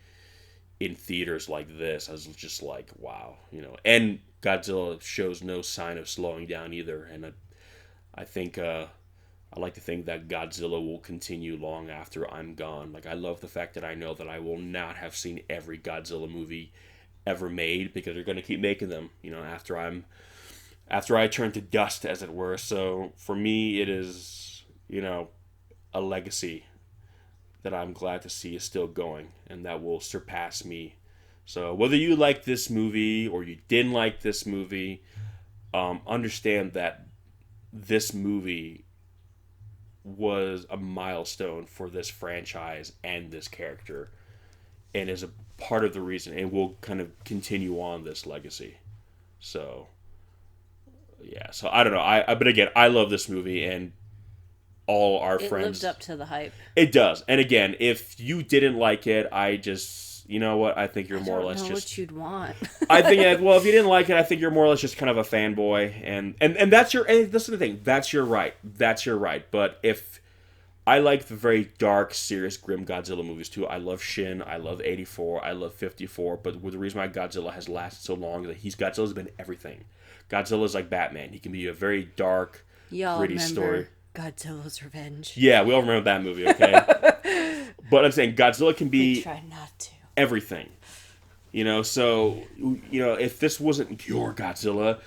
in theaters like this, I was just like, wow, And Godzilla shows no sign of slowing down either, and I think. I like to think that Godzilla will continue long after I'm gone. Like, I love the fact that I know that I will not have seen every Godzilla movie ever made, because they're going to keep making them, after I turn to dust, as it were. So for me, it is, a legacy that I'm glad to see is still going, and that will surpass me. So whether you like this movie or you didn't like this movie, understand that this movie was a milestone for this franchise and this character, and is a part of the reason, and will kind of continue on this legacy. So yeah, so I don't know, but again, I love this movie, and all our friends, it lived up to the hype. It does. And again, if you didn't like it, I just, you know what, I think you're more or less just what you'd want. I think, well, if you didn't like it, I think you're more or less just kind of a fanboy, and that's your, and this is the thing, that's your right. But if I like the very dark, serious, grim Godzilla movies too. I love Shin, I love 84, I love 54, but the reason why Godzilla has lasted so long is that Godzilla's been everything. Godzilla's like Batman. He can be a very dark, gritty story. Godzilla's Revenge. Yeah, we all remember that movie, okay? But I'm saying Godzilla can We be try not to. everything. So, if this wasn't your Godzilla,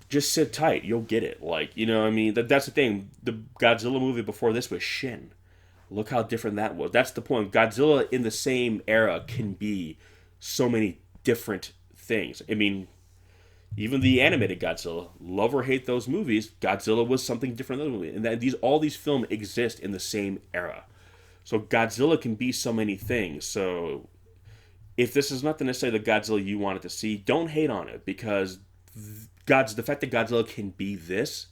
just sit tight. You'll get it. That's the thing. The Godzilla movie before this was Shin. Look how different that was. That's the point. Godzilla in the same era can be so many different things. Even the animated Godzilla, love or hate those movies, Godzilla was something different than the movie. And all these films exist in the same era. So Godzilla can be so many things. So if this is not necessarily the Godzilla you wanted to see, don't hate on it, because the fact that Godzilla can be this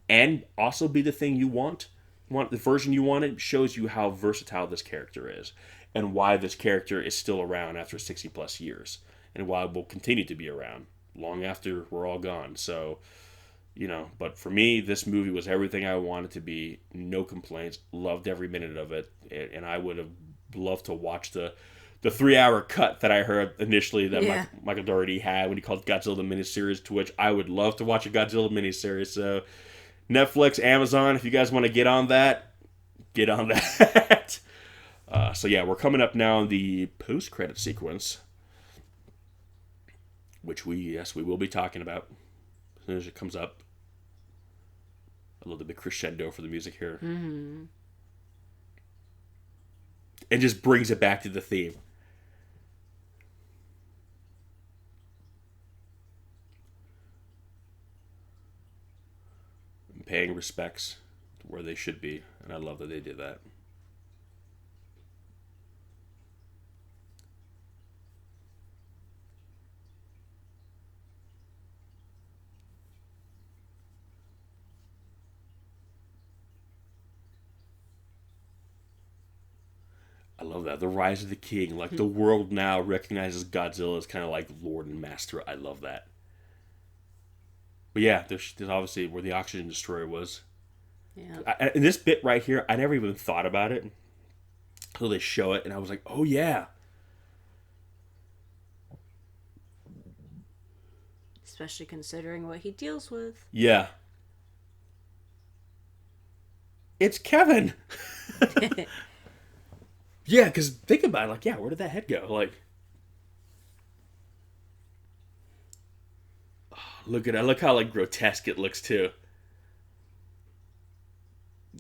and also be the thing you want the version you wanted, shows you how versatile this character is and why this character is still around after 60 plus years and why it will continue to be around long after we're all gone. So, but for me, this movie was everything I wanted to be. No complaints. Loved every minute of it. And I would have loved to watch the 3-hour cut that I heard initially that Michael Dougherty had when he called Godzilla the miniseries, to which I would love to watch a Godzilla miniseries. So Netflix, Amazon, if you guys want to get on that, get on that. We're coming up now in the post-credit sequence, which we will be talking about as soon as it comes up. I love the big crescendo for the music here. Mm-hmm. It just brings it back to the theme. Paying respects to where they should be, and I love that they did that. I love that. The rise of the king. Like, the world now recognizes Godzilla as kind of like Lord and Master. I love that. But yeah, there's obviously where the oxygen destroyer was. Yeah. And this bit right here, I never even thought about it until they show it, and I was like, oh yeah. Especially considering what he deals with. Yeah. It's Kevin. Yeah, because think about it, where did that head go? Look at it. Look how grotesque it looks too.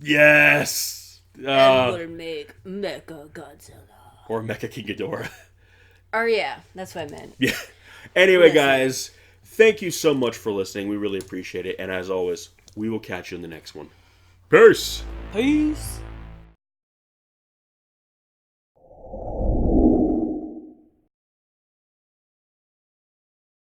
Yes. And would make Mecha Godzilla or Mecha King Ghidorah. Oh yeah, that's what I meant. Yeah. Anyway, guys, thank you so much for listening. We really appreciate it, and as always, we will catch you in the next one. Peace. Peace.